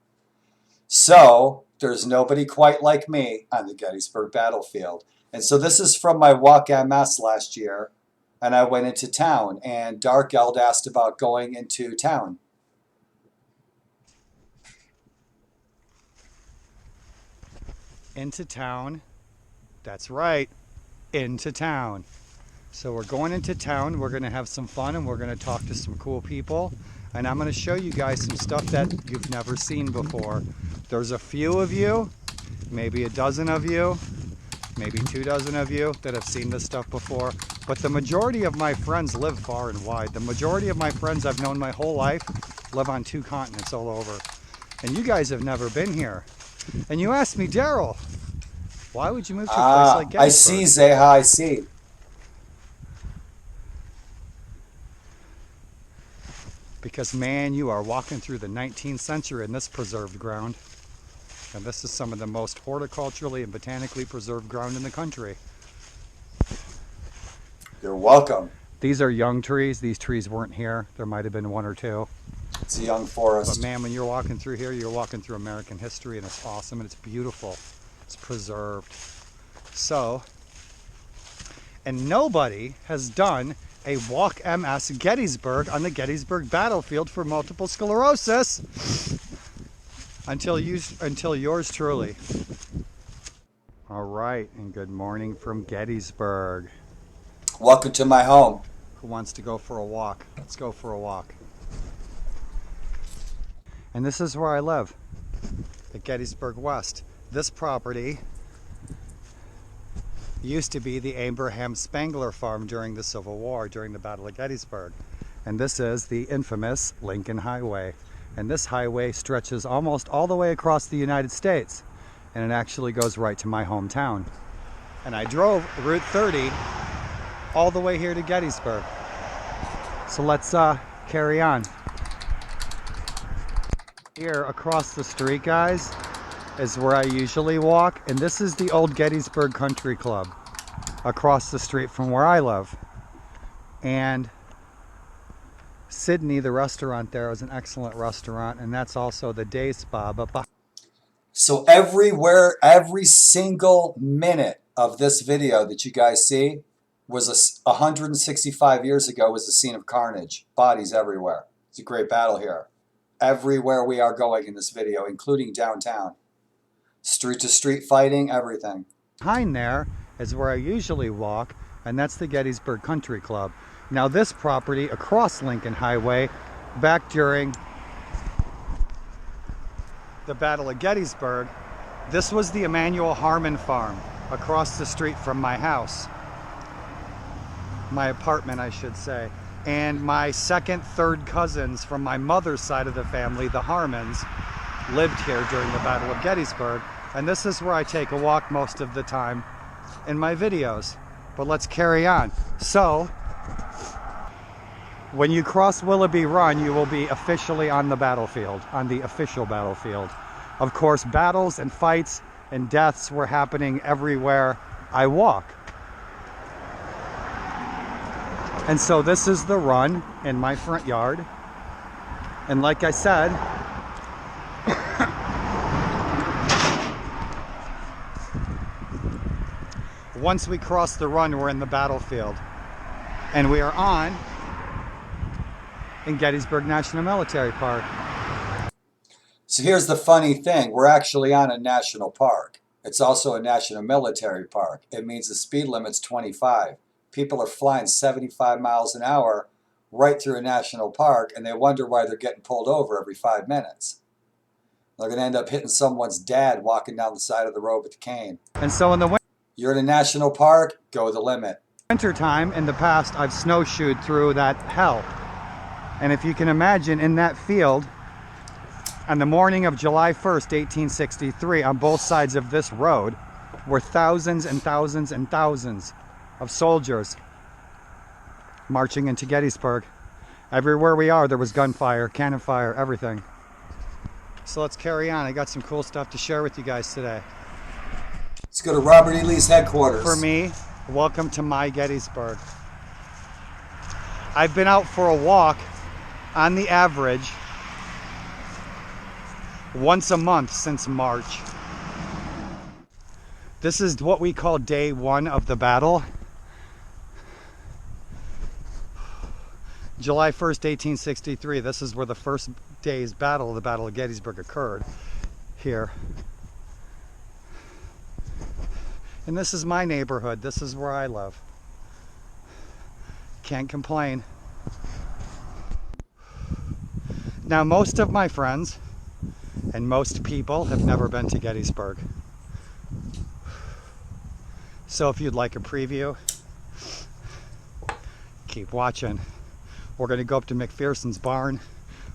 So there's nobody quite like me on the Gettysburg battlefield. And so this is from my Walk MS last year, and I went into town, and Dark Eld asked about going into town. Into town. That's right, into town. So we're going into town, we're gonna have some fun, and we're gonna talk to some cool people. And I'm gonna show you guys some stuff that you've never seen before. There's a few of you, maybe a dozen of you, maybe 24 of you that have seen this stuff before, but the majority of my friends live far and wide. The majority of my friends I've known my whole life live on 2 continents all over. And you guys have never been here. And you asked me, Daryl, why would you move to a place like Gettysburg? I see, Zeha, I see. Because, man, you are walking through the 19th century in this preserved ground. And this is some of the most horticulturally and botanically preserved ground in the country. You're welcome. These are young trees. These trees weren't here. There might have been 1 or 2. It's a young forest. But man, when you're walking through here, you're walking through American history, and it's awesome, and it's beautiful. It's preserved. So, and nobody has done a Walk MS Gettysburg on the Gettysburg battlefield for multiple sclerosis until yours truly. All right, and good morning from Gettysburg. Welcome to my home. Who wants to go for a walk? Let's go for a walk. And this is where I live, at Gettysburg West. This property used to be the Abraham Spangler farm during the Civil War, during the Battle of Gettysburg. And this is the infamous Lincoln Highway. And this highway stretches almost all the way across the United States. And it actually goes right to my hometown. And I drove Route 30 all the way here to Gettysburg. So let's carry on. Here across the street, guys, is where I usually walk. And this is the old Gettysburg Country Club across the street from where I live. And Sydney, the restaurant there, is an excellent restaurant, and that's also the day spa. But so everywhere, every single minute of this video that you guys see was 165 years ago was a scene of carnage. Bodies everywhere. It's a great battle here. Everywhere we are going in this video, including downtown. Street to street fighting, everything. behind there is where I usually walk, and that's the Gettysburg Country Club. Now this property across Lincoln Highway, back during the Battle of Gettysburg, this was the Emanuel Harmon farm across the street from my house. My apartment, I should say. And my second, third cousins from my mother's side of the family, the Harmons, lived here during the Battle of Gettysburg. And this is where I take a walk most of the time in my videos. But let's carry on. So, when you cross Willoughby Run, you will be officially on the battlefield, on the official battlefield. Of course, battles and fights and deaths were happening everywhere I walk. And so this is the run in my front yard. And like I said, once we cross the run, we're in the battlefield. And we are on in Gettysburg National Military Park. So here's the funny thing. We're actually on a national park. It's also a national military park. It means the speed limit's 25. People are flying 75 miles an hour right through a national park, and they wonder why they're getting pulled over every 5 minutes. They're going to end up hitting someone's dad walking down the side of the road with a cane. And so in the winter, you're in a national park, go the limit. Wintertime, in the past, I've snowshoed through that hell. And if you can imagine, in that field, on the morning of July 1st, 1863, on both sides of this road, were thousands and thousands and thousands of soldiers marching into Gettysburg. Everywhere we are, there was gunfire, cannon fire, everything. So let's carry on. I got some cool stuff to share with you guys today. Let's go to Robert E. Lee's headquarters. For me, welcome to my Gettysburg. I've been out for a walk on the average once a month since March. This is what we call day one of the battle. July 1st, 1863. This is where the first day's battle, the Battle of Gettysburg, occurred here. And this is my neighborhood. This is where I live. Can't complain. Now, most of my friends and most people have never been to Gettysburg. So if you'd like a preview, keep watching. We're going to go up to McPherson's barn,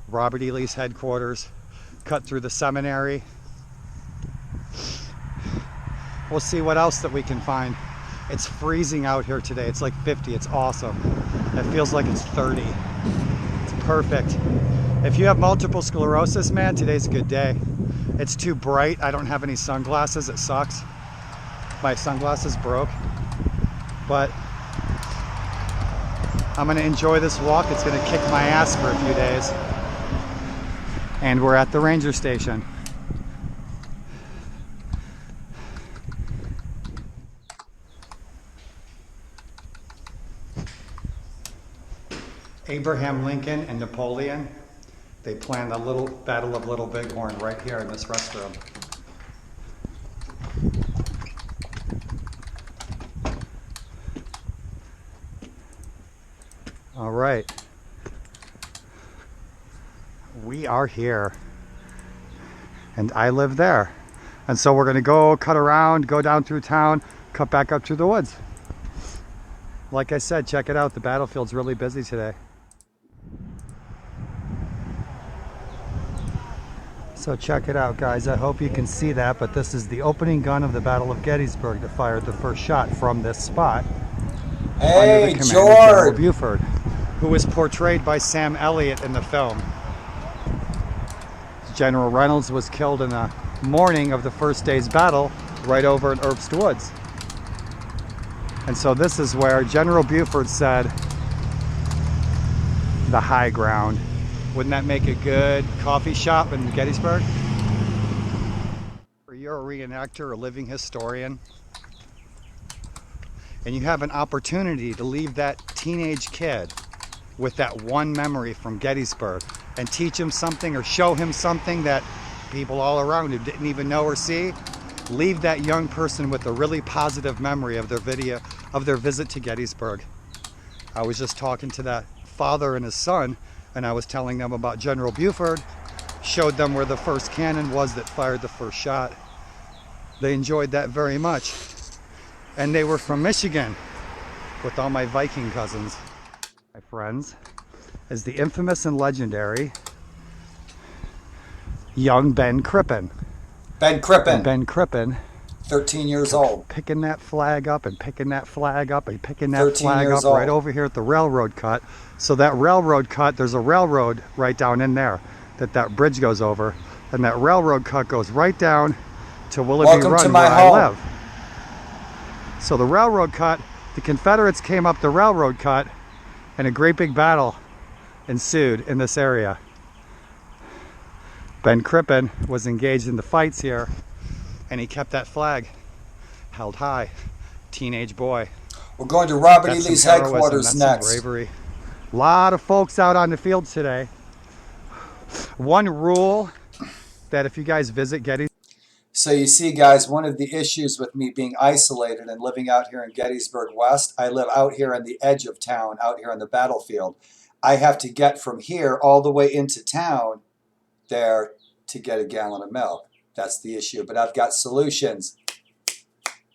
Robert E. Lee's headquarters, cut through the seminary. We'll see what else that we can find. It's freezing out here today. It's like 50. It's awesome. It feels like it's 30. It's perfect. If you have multiple sclerosis, man, today's a good day. It's too bright. I don't have any sunglasses. It sucks. My sunglasses broke. But I'm going to enjoy this walk. It's going to kick my ass for a few days. And we're at the ranger station. Abraham Lincoln and Napoleon, they planned the little Battle of Little Bighorn right here in this restroom. All right, we are here, and I live there. And so we're gonna go cut around, go down through town, cut back up through the woods. Like I said, check it out, the battlefield's really busy today. So check it out, guys. I hope you can see that, but this is the opening gun of the Battle of Gettysburg that fired the first shot from this spot. Hey, under the command of General George! Buford, who was portrayed by Sam Elliott in the film. General Reynolds was killed in the morning of the first day's battle right over in Erbst Woods. And so this is where General Buford said, the high ground. Wouldn't that make a good coffee shop in Gettysburg? Or you're a reenactor, a living historian, and you have an opportunity to leave that teenage kid with that one memory from Gettysburg and teach him something or show him something that people all around him didn't even know or see. Leave that young person with a really positive memory of their visit to Gettysburg. I was just talking to that father and his son, and I was telling them about General Buford, showed them where the first cannon was that fired the first shot. They enjoyed that very much. And they were from Michigan, with all my Viking cousins. My friends, is the infamous and legendary young Ben Crippen. Ben Crippen. And Ben Crippen, 13 years old. Picking that flag up and picking that flag up and picking that 13 flag years up right old. over here at the railroad cut. So that railroad cut, there's a railroad right down in there that bridge goes over. And that railroad cut goes right down to Willoughby Welcome Run to my where home. I live. So the railroad cut, the Confederates came up the railroad cut and a great big battle ensued in this area. Ben Crippen was engaged in the fights here and he kept that flag held high. Teenage boy. We're going to Robert E. That's Lee's some heroism, headquarters that's some next. bravery. A lot of folks out on the field today. One rule that if you guys visit Gettysburg. So you see, guys, one of the issues with me being isolated and living out here in Gettysburg West, I live out here on the edge of town, out here on the battlefield. I have to get from here all the way into town there to get a gallon of milk. That's the issue. But I've got solutions.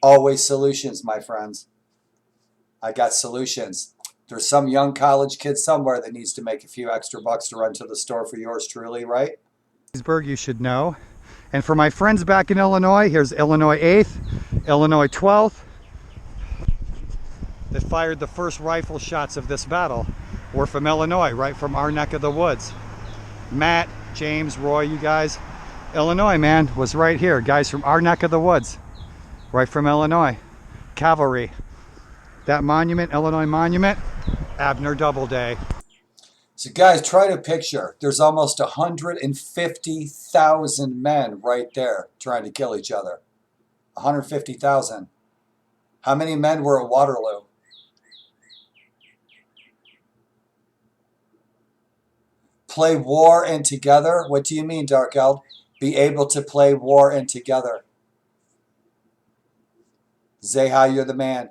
Always solutions, my friends. I got solutions. There's some young college kid somewhere that needs to make a few extra bucks to run to the store for yours truly, right? Gettysburg, you should know. And for my friends back in Illinois, here's Illinois 8th, Illinois 12th, that fired the first rifle shots of this battle. We're from Illinois, right from our neck of the woods. Matt, James, Roy, you guys, Illinois, man, was right here. Guys from our neck of the woods, right from Illinois. Cavalry. That monument, Illinois Monument, Abner Doubleday. So guys, try to picture, there's almost 150,000 men right there trying to kill each other. 150,000. How many men were at Waterloo? Play war and together? What do you mean, Dark Eld? Be able to play war and together. Zeha, you're the man.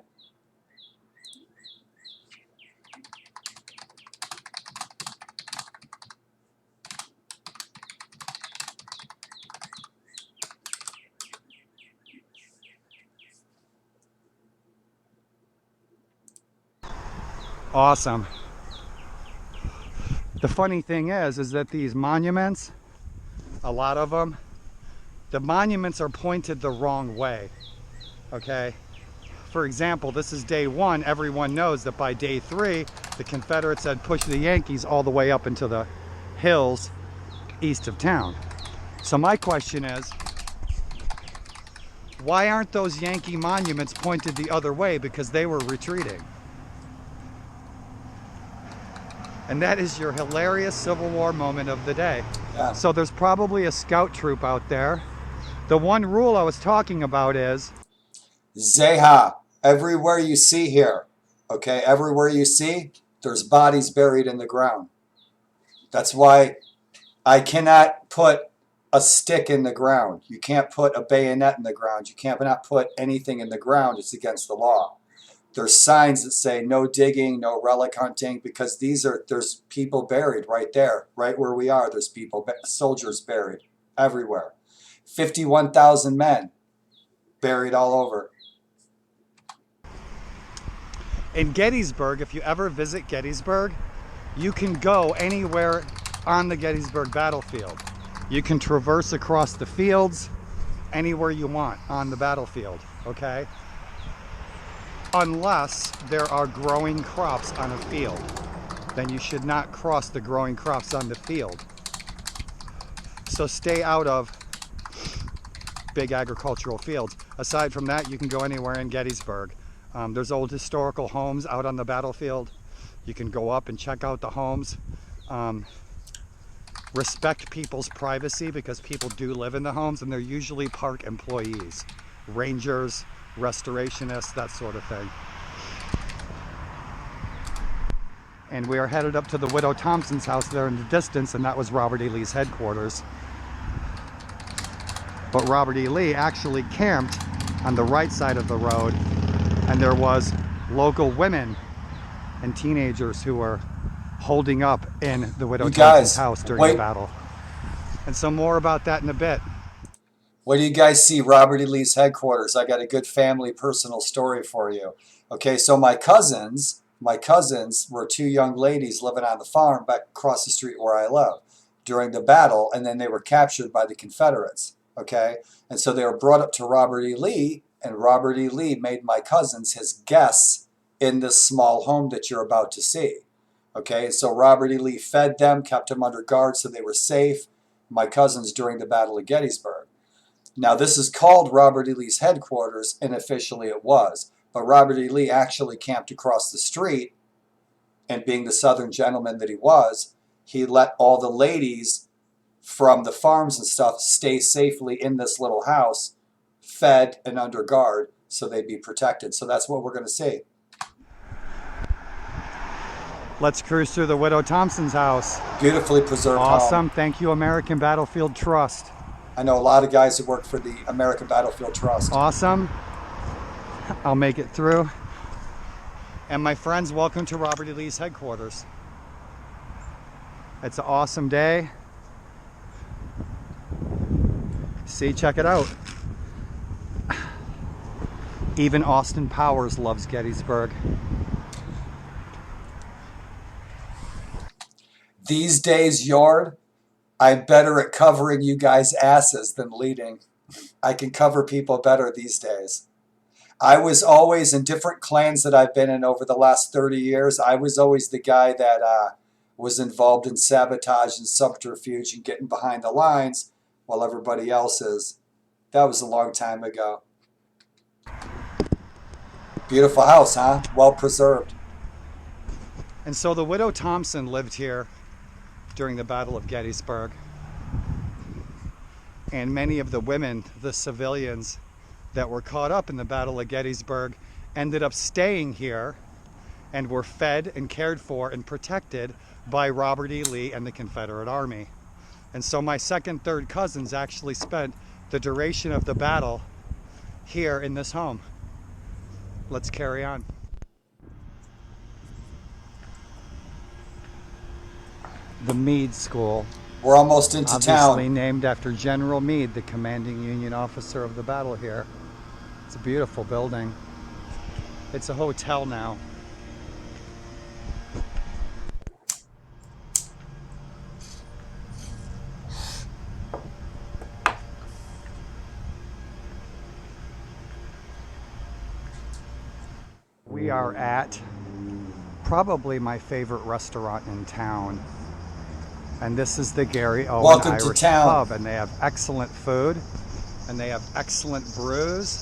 Awesome. The funny thing is that these monuments, a lot of them, the monuments are pointed the wrong way, okay? For example, this is day 1. Everyone knows that by day 3, the Confederates had pushed the Yankees all the way up into the hills east of town. So my question is, why aren't those Yankee monuments pointed the other way? Because they were retreating. And that is your hilarious Civil War moment of the day. Yeah. So there's probably a scout troop out there. The one rule I was talking about is Zeha, everywhere you see here, okay, everywhere you see, there's bodies buried in the ground. That's why I cannot put a stick in the ground. You can't put a bayonet in the ground. You can't not put anything in the ground. It's against the law. There's signs that say no digging, no relic hunting, because there's people buried right there, right where we are. There's people, soldiers buried everywhere. 51,000 men buried all over. in Gettysburg, if you ever visit Gettysburg, you can go anywhere on the Gettysburg battlefield. You can traverse across the fields anywhere you want on the battlefield, okay? Unless there are growing crops on a field. Then you should not cross the growing crops on the field. So stay out of big agricultural fields. Aside from that, you can go anywhere in Gettysburg. There's old historical homes out on the battlefield. You can go up and check out the homes. Respect people's privacy because people do live in the homes, and they're usually park employees, rangers, restorationists, that sort of thing. And we are headed up to the Widow Thompson's house there in the distance, and that was Robert E. Lee's headquarters. But Robert E. Lee actually camped on the right side of the road, and there was local women and teenagers who were holding up in the Widow Thompson's house during the battle. And some more about that in a bit. Where do you guys see Robert E. Lee's headquarters? I got a good family personal story for you. Okay, so my cousins were two young ladies living on the farm back across the street where I live during the battle, and then they were captured by the Confederates. Okay, and so they were brought up to Robert E. Lee, and Robert E. Lee made my cousins his guests in this small home that you're about to see. Okay, so Robert E. Lee fed them, kept them under guard so they were safe, my cousins, during the Battle of Gettysburg. Now, this is called Robert E. Lee's headquarters, and officially it was, but Robert E. Lee actually camped across the street, and being the Southern gentleman that he was, he let all the ladies from the farms and stuff stay safely in this little house, fed and under guard, so they'd be protected. So that's what we're going to see. Let's cruise through the Widow Thompson's house. Beautifully preserved Awesome. home. Thank you, American Battlefield Trust. I know a lot of guys who work for the American Battlefield Trust. Awesome. I'll make it through. And my friends, welcome to Robert E. Lee's headquarters. It's an awesome day. See, check it out. Even Austin Powers loves Gettysburg. These days, Yard, I'm better at covering you guys' asses than leading. I can cover people better these days. I was always in different clans that I've been in over the last 30 years. I was always the guy that was involved in sabotage and subterfuge and getting behind the lines while everybody else is. That was a long time ago. Beautiful house, huh? Well preserved. And so the Widow Thompson lived here during the Battle of Gettysburg. And many of the women, the civilians that were caught up in the Battle of Gettysburg, ended up staying here and were fed and cared for and protected by Robert E. Lee and the Confederate Army. And so my second, third cousins actually spent the duration of the battle here in this home. Let's carry on. The Meade School. We're almost into town. Obviously named after General Meade, the commanding Union officer of the battle here. It's a beautiful building. It's a hotel now. We are at probably my favorite restaurant in town. And this is the Gary Owen Irish Pub, and they have excellent food, and they have excellent brews,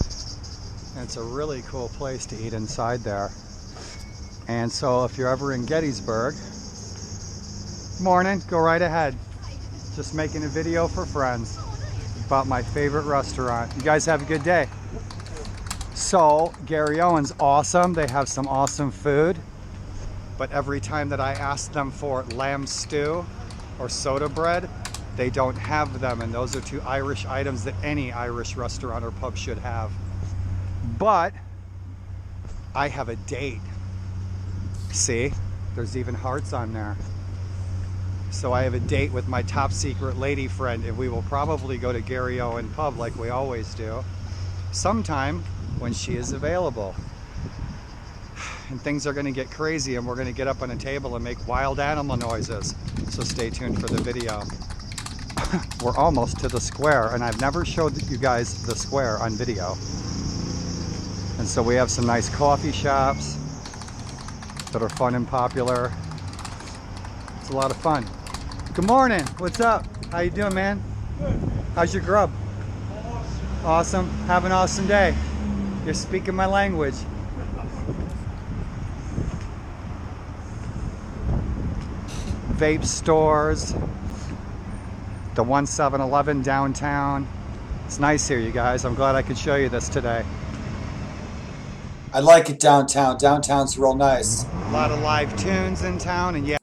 and it's a really cool place to eat inside there. And so if you're ever in Gettysburg, morning, go right ahead. Just making a video for friends about my favorite restaurant. You guys have a good day. So Gary Owen's awesome. They have some awesome food, but every time that I ask them for lamb stew or soda bread, they don't have them, and those are two Irish items that any Irish restaurant or pub should have. But I have a date. See, there's even hearts on there. So I have a date with my top secret lady friend, and we will probably go to Gary Owen Pub like we always do, sometime when she is available. And things are going to get crazy, and we're going to get up on a table and make wild animal noises. So stay tuned for the video. we're almost to the square, and I've never showed you guys the square on video. And so we have some nice coffee shops that are fun and popular. It's a lot of fun. Good morning. What's up? How you doing, man? Good. How's your grub? Awesome. Have an awesome day. You're speaking my language. Vape stores. The 7-Eleven downtown. It's nice here, you guys. I'm glad I could show you this today. I like it downtown. Downtown's real nice. A lot of live tunes in town, and yeah.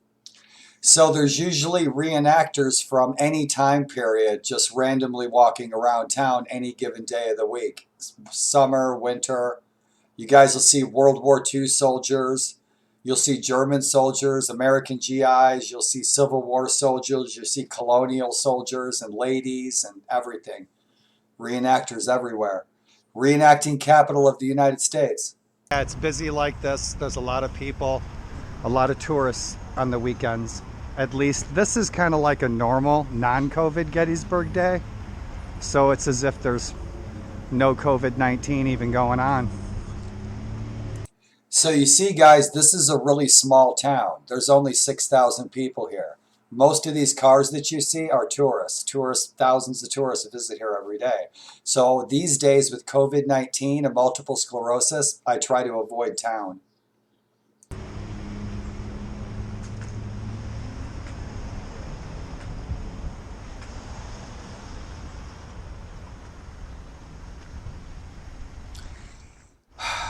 So there's usually reenactors from any time period just randomly walking around town any given day of the week. Summer, winter. You guys will see World War II soldiers. You'll see German soldiers, American GIs. You'll see Civil War soldiers. You'll see colonial soldiers and ladies and everything. Reenactors everywhere. Reenacting capital of the United States. Yeah, it's busy like this. There's a lot of people, a lot of tourists on the weekends. At least this is kind of like a normal non-COVID Gettysburg Day. So it's as if there's no COVID-19 even going on. So you see, guys, this is a really small town. There's only 6,000 people here. Most of these cars that you see are tourists. Thousands of tourists visit here every day. So these days with COVID-19 and multiple sclerosis, I try to avoid town.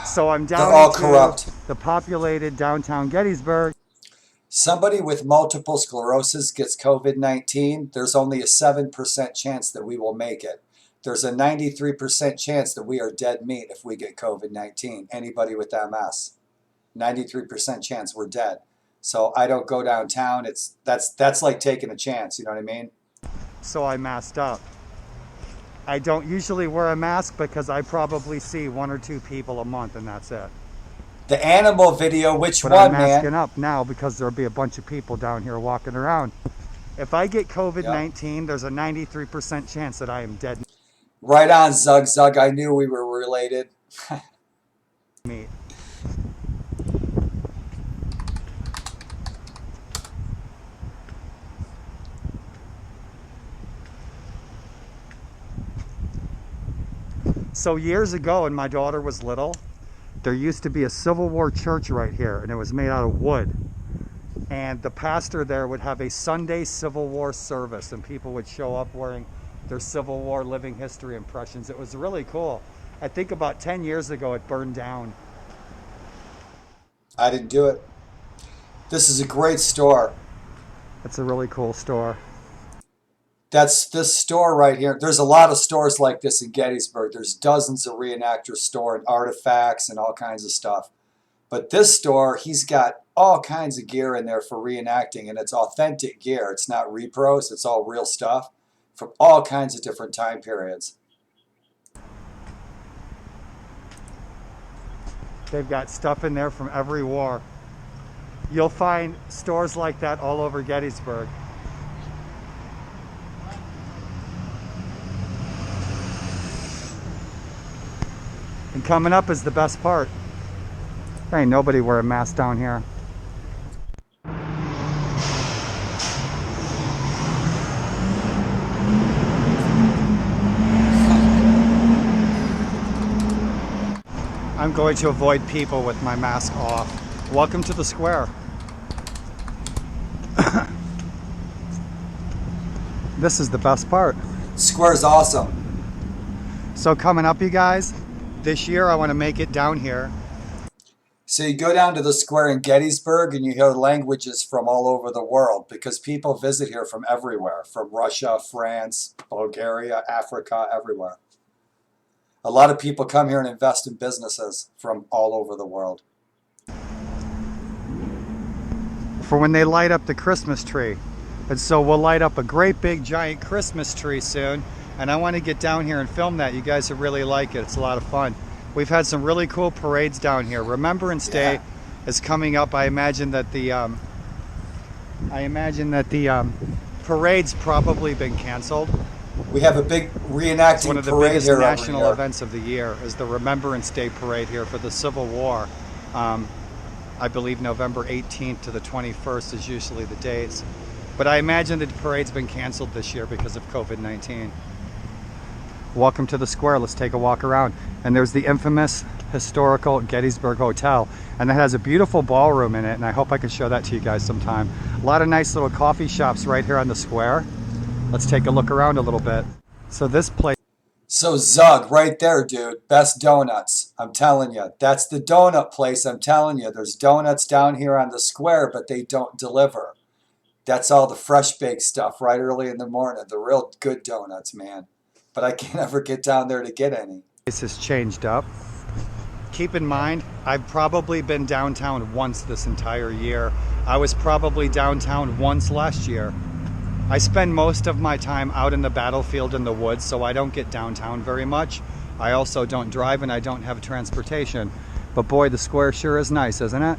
So I'm down They're all corrupt. the populated downtown Gettysburg. Somebody with multiple sclerosis gets COVID-19, there's only a 7% chance that we will make it. There's a 93% chance that we are dead meat if we get COVID-19. Anybody with MS, 93% chance we're dead. So I don't go downtown. That's like taking a chance, you know what I mean? So I masked up. I don't usually wear a mask because I probably see 1 or 2 people a month, and that's it. The animal video, which But one, I'm masking man? up now because there'll be a bunch of people down here walking around. If I get COVID-19, there's a 93% chance that I am dead Right on, Zug Zug. I knew we were related. meat. So years ago, when my daughter was little, there used to be a Civil War church right here, and it was made out of wood. And the pastor there would have a Sunday Civil War service, and people would show up wearing their Civil War living history impressions. It was really cool. I think about 10 years ago, it burned down. I didn't do it. This is a great store. It's a really cool store. That's this store right here. There's a lot of stores like this in Gettysburg. There's dozens of reenactors storing artifacts and all kinds of stuff. But this store, he's got all kinds of gear in there for reenacting, and it's authentic gear. It's not repros. It's all real stuff from all kinds of different time periods. They've got stuff in there from every war. You'll find stores like that all over Gettysburg. And coming up is the best part. There ain't nobody wearing masks down here. I'm going to avoid people with my mask off. Welcome to the square. This is the best part. Square's awesome. So coming up, you guys, this year I want to make it down here. So you go down to the square in Gettysburg and you hear languages from all over the world because people visit here from everywhere, from Russia, France, Bulgaria, Africa, everywhere. A lot of people come here and invest in businesses from all over the world. For when they light up the Christmas tree. And so we'll light up a great big giant Christmas tree soon. And I want to get down here and film that. You guys will really like it. It's a lot of fun. We've had some really cool parades down here. Remembrance Day parade's probably been canceled. We have a big reenacting One of the parade biggest here national every year. events of the year is the Remembrance Day parade here for the Civil War. I believe November 18th to the 21st is usually the dates. But I imagine the parade's been canceled this year because of COVID-19. Welcome to the square. Let's take a walk around. And there's the infamous historical Gettysburg Hotel. And that has a beautiful ballroom in it, and I hope I can show that to you guys sometime. A lot of nice little coffee shops right here on the square. Let's take a look around a little bit. So this place... So Zug, right there, dude. Best donuts. I'm telling you. That's the donut place. I'm telling you. There's donuts down here on the square, but they don't deliver. That's all the fresh baked stuff right early in the morning. The real good donuts, man. But I can't ever get down there to get any. This has changed up. Keep in mind, I've probably been downtown once this entire year. I was probably downtown once last year. I spend most of my time out in the battlefield in the woods, so I don't get downtown very much. I also don't drive and I don't have transportation. But boy, the square sure is nice, isn't it?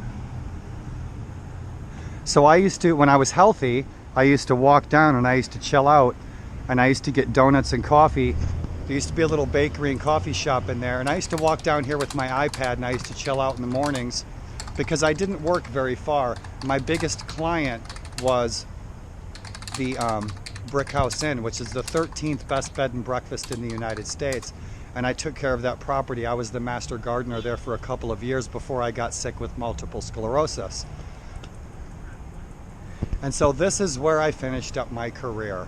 So I used to, when I was healthy, I used to walk down and I used to chill out and I used to get donuts and coffee. There used to be a little bakery and coffee shop in there, and I used to walk down here with my iPad and I used to chill out in the mornings because I didn't work very far. My biggest client was the Brick House Inn, which is the 13th best bed and breakfast in the United States. And I took care of that property. I was the master gardener there for a couple of years before I got sick with multiple sclerosis. And so this is where I finished up my career.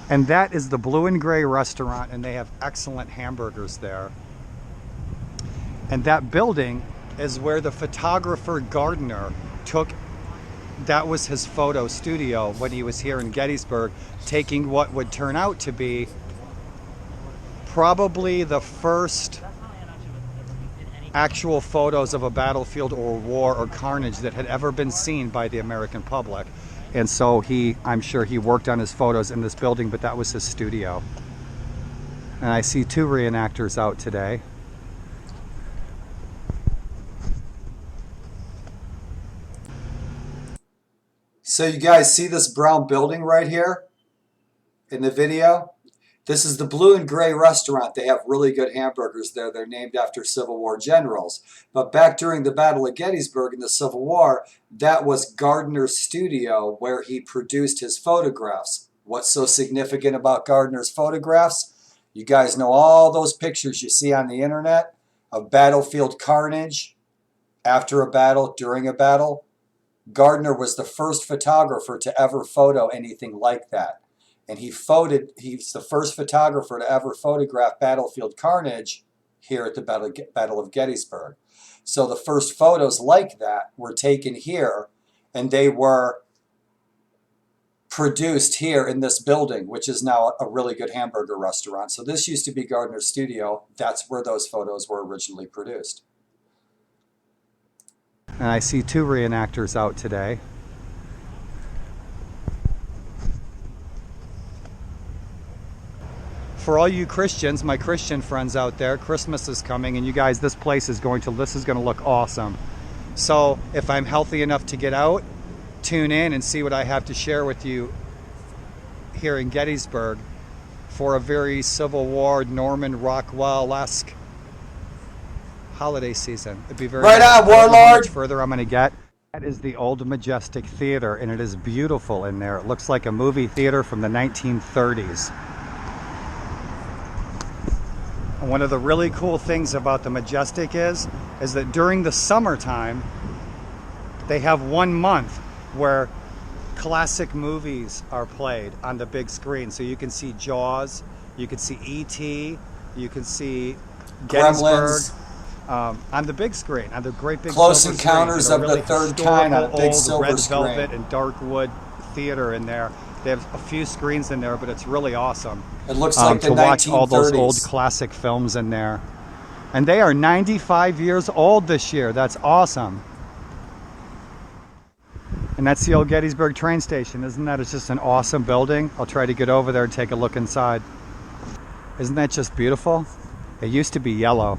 And that is the Blue and Gray restaurant, and they have excellent hamburgers there. And that building is where the photographer Gardner took, that was his photo studio when he was here in Gettysburg, taking what would turn out to be probably the first actual photos of a battlefield or war or carnage that had ever been seen by the American public. And so I'm sure he worked on his photos in this building, but that was his studio. And I see two reenactors out today. So you guys see this brown building right here in the video? This is the Blue and Gray restaurant. They have really good hamburgers there. They're named after Civil War generals. But back during the Battle of Gettysburg in the Civil War, that was Gardner's studio where he produced his photographs. What's so significant about Gardner's photographs? You guys know all those pictures you see on the internet of battlefield carnage after a battle, during a battle. Gardner was the first photographer to ever photo anything like that. And he's the first photographer to ever photograph battlefield carnage here at the Battle of Gettysburg. So the first photos like that were taken here, and they were produced here in this building, which is now a really good hamburger restaurant. So this used to be Gardner's studio. That's where those photos were originally produced. And I see two reenactors out today. For all you Christians, my Christian friends out there, Christmas is coming, and you guys, this is going to look awesome. So if I'm healthy enough to get out, tune in and see what I have to share with you here in Gettysburg for a very Civil War, Norman Rockwell-esque holiday season. It'd be very right nice. on, Warlord. How much further I'm going to get. That is the Old Majestic Theater, and it is beautiful in there. It looks like a movie theater from the 1930s. And one of the really cool things about the Majestic is that during the summertime, they have 1 month where classic movies are played on the big screen. So you can see Jaws, you can see E.T., you can see Gettysburg on the big screen, on the great big Close silver Encounters screen. of the Third Kind on a big silver red screen. velvet and dark wood theater in there. They have a few screens in there, but it's really awesome. It looks like the 1930s. To watch all those old classic films in there. And they are 95 years old this year. That's awesome. And that's the old Gettysburg train station. Isn't that just an awesome building? I'll try to get over there and take a look inside. Isn't that just beautiful? It used to be yellow.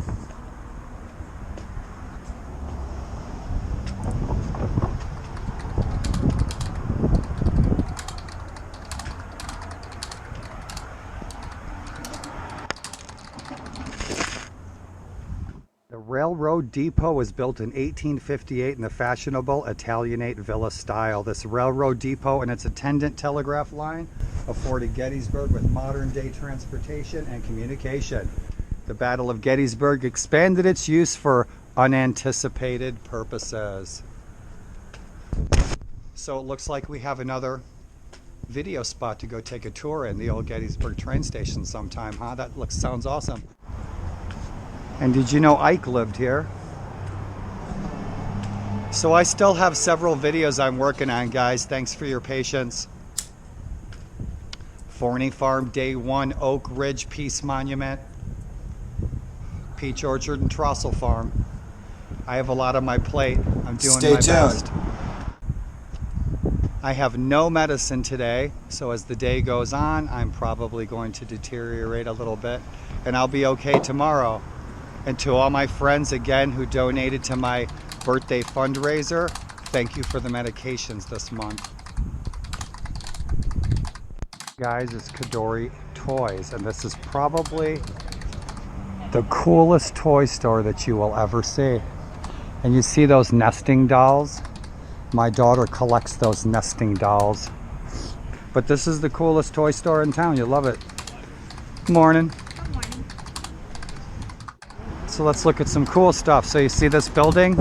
railroad depot was built in 1858 in the fashionable Italianate villa style. This railroad depot and its attendant telegraph line afforded Gettysburg with modern-day transportation and communication. The Battle of Gettysburg expanded its use for unanticipated purposes. So it looks like we have another video spot to go take a tour in, the old Gettysburg train station sometime, huh? That sounds awesome. And did you know Ike lived here? So I still have several videos I'm working on, guys. Thanks for your patience. Forney Farm Day 1, Oak Ridge Peace Monument, Peach Orchard and Trossel Farm. I have a lot on my plate. I'm doing my best. I have no medicine today, so as the day goes on, I'm probably going to deteriorate a little bit, and I'll be okay tomorrow. And to all my friends, again, who donated to my birthday fundraiser, thank you for the medications this month. Guys, it's Kadori Toys, and this is probably the coolest toy store that you will ever see. And you see those nesting dolls? My daughter collects those nesting dolls. But this is the coolest toy store in town. You love it. Morning. Good morning. So let's look at some cool stuff. So you see this building?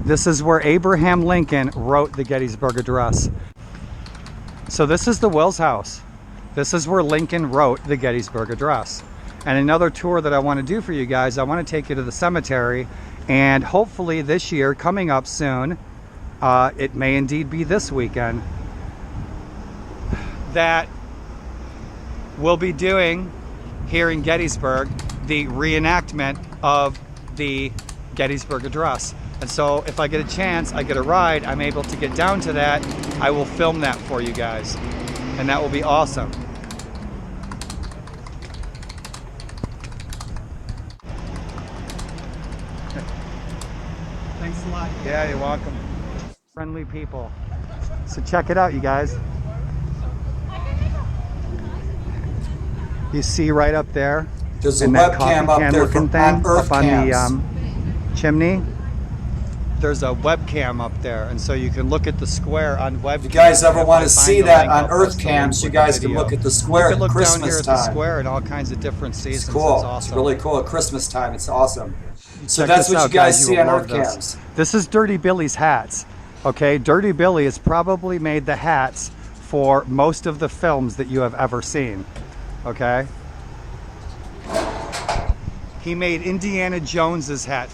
This is where Abraham Lincoln wrote the Gettysburg Address. So this is the Wills House. This is where Lincoln wrote the Gettysburg Address. And another tour that I want to do for you guys, I want to take you to the cemetery, and hopefully this year, coming up soon, it may indeed be this weekend, that we'll be doing here in Gettysburg the reenactment of the Gettysburg Address. And so if I get a chance, I get a ride, I'm able to get down to that, I will film that for you guys. And that will be awesome. Thanks a lot. Yeah, you're welcome. Friendly people. So check it out, you guys. You see right up there? There's a webcam up there looking thing up on the chimney. There's a webcam up there, and so you can look at the square on webcam. If you guys ever want to see that on Earth cams, you guys can look at the square at Christmas down here time. At the square in all kinds of different seasons. It's cool. It's awesome. It's really cool at Christmas time. It's awesome. So Check that's this what out, you guys you see will on love Earth this. cams. This is Dirty Billy's hats. Okay, Dirty Billy has probably made the hats for most of the films that you have ever seen. Okay. He made Indiana Jones's hats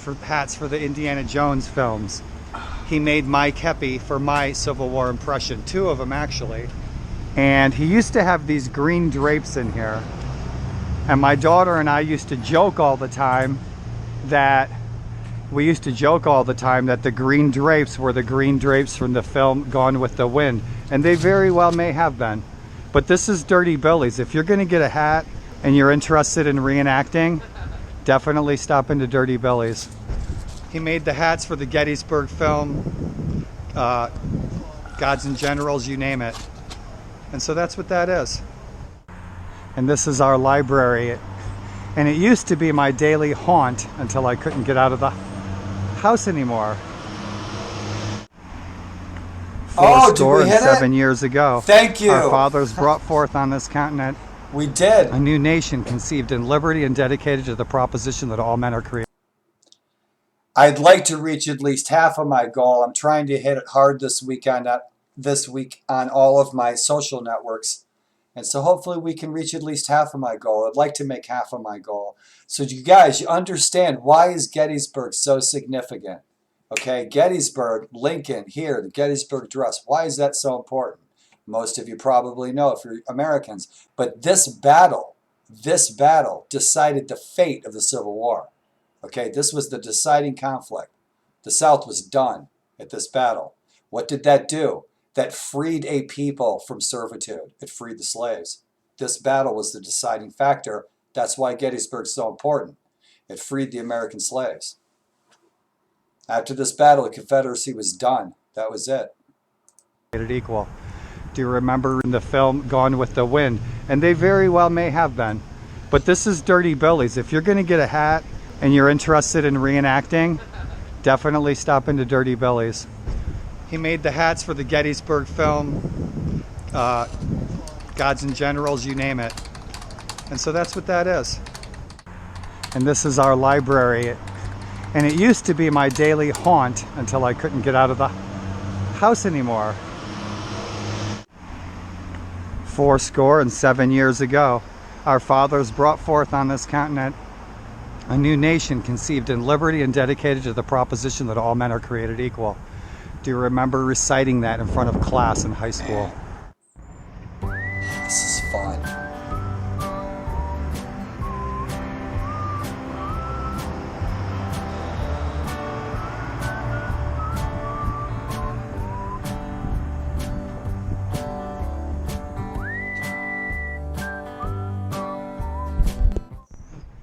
for the Indiana Jones films. He made my kepi for my Civil War impression, 2 of them actually. And he used to have these green drapes in here. And my daughter and I used to joke all the time that the green drapes were the green drapes from the film Gone with the Wind. And they very well may have been. But this is Dirty Billy's. If you're gonna get a hat and you're interested in reenacting, definitely stop into Dirty Billy's. He made the hats for the Gettysburg film, Gods and Generals, you name it. And so that's what that is. And this is our library. And it used to be my daily haunt until I couldn't get out of the house anymore. Oh, did we hit it? 7 years ago. Thank you. Our fathers brought forth on this continent. We did. A new nation conceived in liberty and dedicated to the proposition that all men are created. I'd like to reach at least half of my goal. I'm trying to hit it hard this week on all of my social networks. And so hopefully we can reach at least half of my goal. I'd like to make half of my goal. So you guys, you understand, why is Gettysburg so significant? Okay, Gettysburg, Lincoln, here, the Gettysburg Address. Why is that so important? Most of you probably know if you're Americans. But this battle decided the fate of the Civil War. Okay, this was the deciding conflict. The South was done at this battle. What did that do? That freed a people from servitude. It freed the slaves. This battle was the deciding factor. That's why Gettysburg's so important. It freed the American slaves. After this battle, the Confederacy was done. That was it. Equal. Do you remember in the film Gone with the Wind? And they very well may have been. But this is Dirty Billy's. If you're going to get a hat and you're interested in reenacting, definitely stop into Dirty Billy's. He made the hats for the Gettysburg film, Gods and Generals, you name it. And so that's what that is. And this is our library. And it used to be my daily haunt until I couldn't get out of the house anymore. 77 years ago, our fathers brought forth on this continent a new nation conceived in liberty and dedicated to the proposition that all men are created equal. Do you remember reciting that in front of class in high school? This is fun.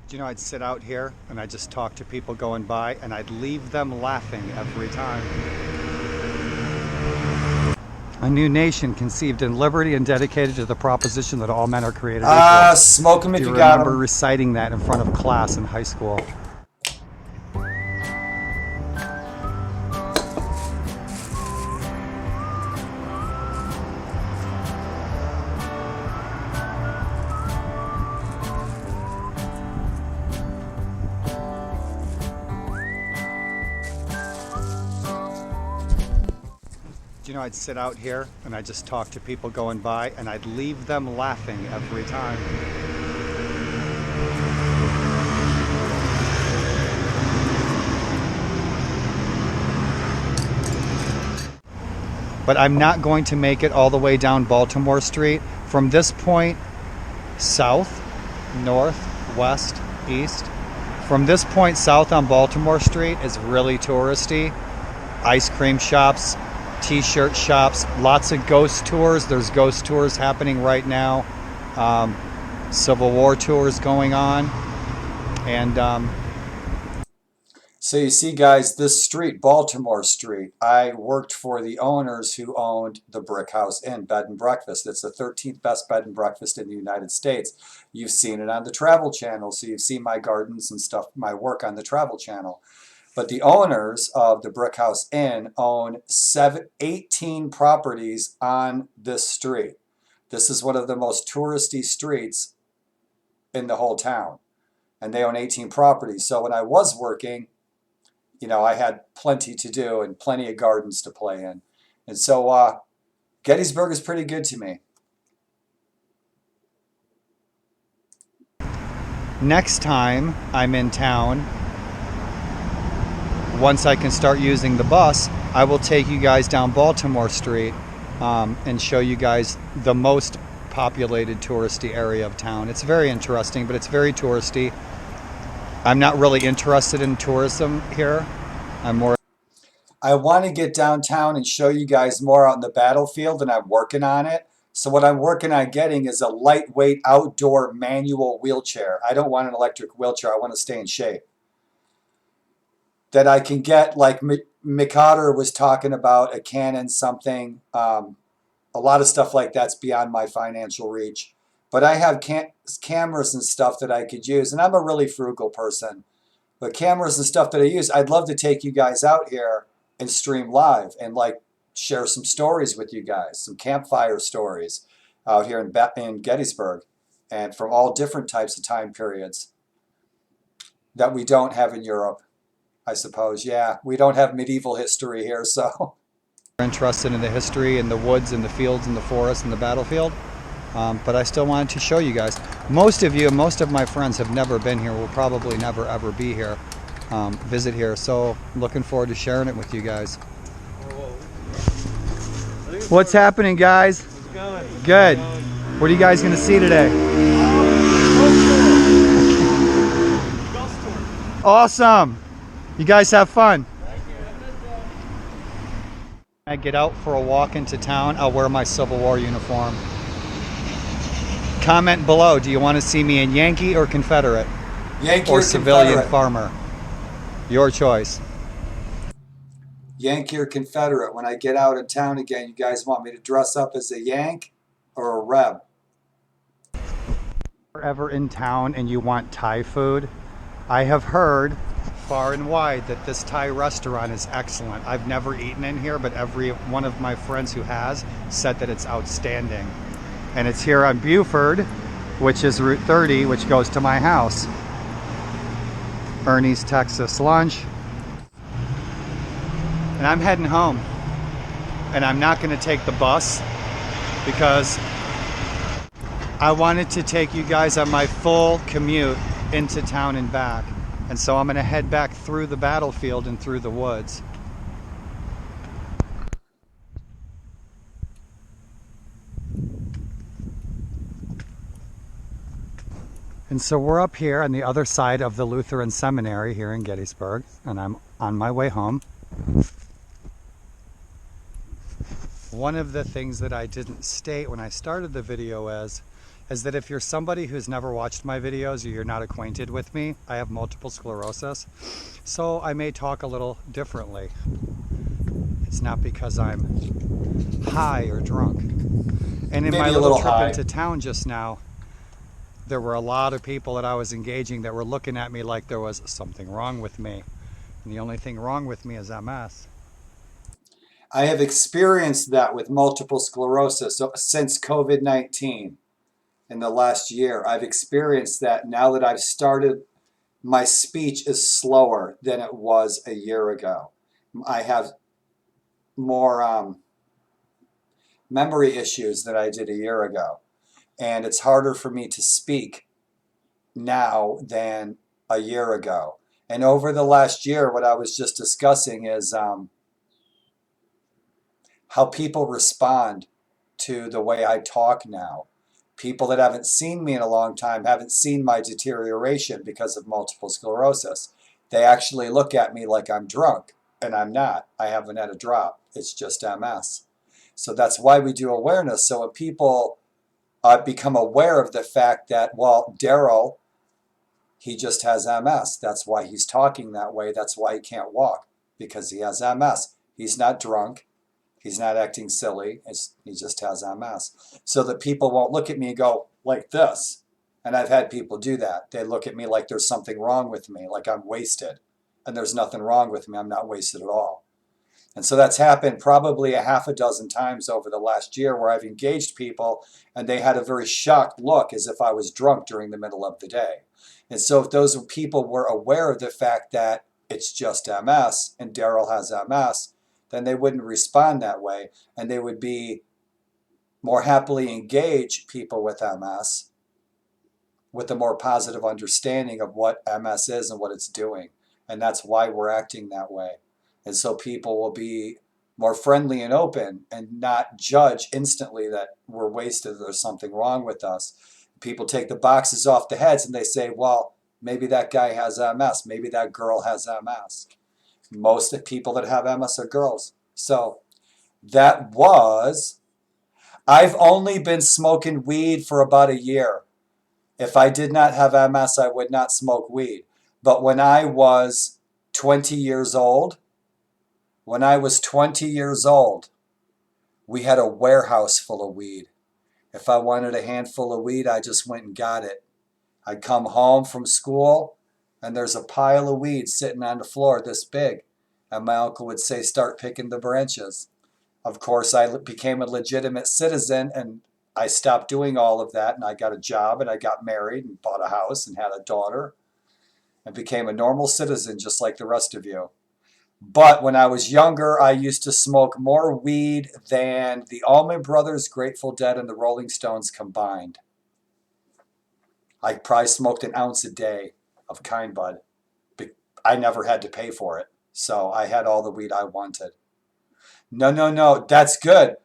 Do you know, I'd sit out here and I'd just talk to people going by and I'd leave them laughing every time. A new nation conceived in liberty and dedicated to the proposition that all men are created equal. Smoke them if you got them. Do you remember reciting that in front of class in high school? You know, I'd sit out here and I'd just talk to people going by and I'd leave them laughing every time. But I'm not going to make it all the way down Baltimore Street. From this point south, north, west, east, from this point south on Baltimore Street is really touristy. Ice cream shops, t-shirt shops, lots of ghost tours. There's ghost tours happening right now. Civil War tours going on. And so you see, guys, this street, Baltimore Street, I worked for the owners who owned the Brick House Inn Bed and Breakfast. It's the 13th best bed and breakfast in the United States. You've seen it on the Travel Channel, so you've seen my gardens and stuff, my work on the Travel Channel. But the owners of the Brick House Inn own 18 properties on this street. This is one of the most touristy streets in the whole town. And they own 18 properties. So when I was working, you know, I had plenty to do and plenty of gardens to play in. And so Gettysburg is pretty good to me. next time I'm in town, once I can start using the bus, I will take you guys down Baltimore Street and show you guys the most populated touristy area of town. It's very interesting, but it's very touristy. I'm not really interested in tourism here. I want to get downtown and show you guys more out in the battlefield, and I'm working on it. So what I'm working on getting is a lightweight outdoor manual wheelchair. I don't want an electric wheelchair. I want to stay in shape. That I can get, like McOtter was talking about, a Canon something. A lot of stuff like that's beyond my financial reach. But I have cameras and stuff that I could use. And I'm a really frugal person. But cameras and stuff that I use, I'd love to take you guys out here and stream live and like share some stories with you guys, some campfire stories out here in Gettysburg, and from all different types of time periods that we don't have in Europe, I suppose. Yeah, we don't have medieval history here, so. Interested in the history and the woods and the fields and the forest and the battlefield, but I still wanted to show you guys. Most of my friends have never been here, will probably never ever be here, visit here, so I'm looking forward to sharing it with you guys. What's happening, guys? Good. What are you guys going to see today? Awesome. You guys have fun. I get out for a walk into town, I'll wear my Civil War uniform. Comment below, do you want to see me in Yankee or Confederate? Yankee or or civilian Confederate? farmer? Your choice. Yankee or Confederate? When I get out in town again, you guys want me to dress up as a Yank or a Reb? If you're ever in town and you want Thai food, I have heard far and wide that this Thai restaurant is excellent. I've never eaten in here, but every one of my friends who has said that it's outstanding. And it's here on Buford, which is Route 30, which goes to my house. Ernie's Texas Lunch. And I'm heading home. And I'm not going to take the bus because I wanted to take you guys on my full commute into town and back. And so I'm going to head back through the battlefield and through the woods. And so we're up here on the other side of the Lutheran Seminary here in Gettysburg, and I'm on my way home. One of the things that I didn't state when I started the video is that if you're somebody who's never watched my videos or you're not acquainted with me, I have multiple sclerosis, so I may talk a little differently. It's not because I'm high or drunk. And in my little trip into town just now, there were a lot of people that I was engaging that were looking at me like there was something wrong with me. And the only thing wrong with me is MS. I have experienced that with multiple sclerosis since COVID-19 in the last year. I've experienced that now that I've started, my speech is slower than it was a year ago. I have more memory issues than I did a year ago. And it's harder for me to speak now than a year ago. And over the last year, what I was just discussing is how people respond to the way I talk now. People that haven't seen me in a long time haven't seen my deterioration because of multiple sclerosis. They actually look at me like I'm drunk, and I'm not. I haven't had a drop. It's just MS. So that's why we do awareness. So when people become aware of the fact that, well, Daryl, he just has MS. That's why he's talking that way. That's why he can't walk, because he has MS. He's not drunk. He's not acting silly. He just has MS. So that people won't look at me and go like this. And I've had people do that. They look at me like there's something wrong with me, like I'm wasted. And there's nothing wrong with me. I'm not wasted at all. And so that's happened probably a half a dozen times over the last year where I've engaged people and they had a very shocked look as if I was drunk during the middle of the day. And so if those people were aware of the fact that it's just MS and Daryl has MS, then they wouldn't respond that way and they would be more happily engage people with MS with a more positive understanding of what MS is and what it's doing. And that's why we're acting that way. And so people will be more friendly and open and not judge instantly that we're wasted, there's something wrong with us. People take the boxes off the heads and they say, well, maybe that guy has MS. Maybe that girl has MS. Most of the people that have MS are girls. So that was, I've only been smoking weed for about a year. If I did not have MS, I would not smoke weed. But when I was 20 years old, we had a warehouse full of weed. If I wanted a handful of weed, I just went and got it. I'd come home from school, and there's a pile of weed sitting on the floor this big. And my uncle would say, start picking the branches. Of course, I became a legitimate citizen, and I stopped doing all of that, and I got a job, and I got married, and bought a house, and had a daughter, and became a normal citizen just like the rest of you. But when I was younger, I used to smoke more weed than the Allman Brothers, Grateful Dead, and the Rolling Stones combined. I probably smoked an ounce a day of Kind Bud. I never had to pay for it, so I had all the weed I wanted. No, that's good.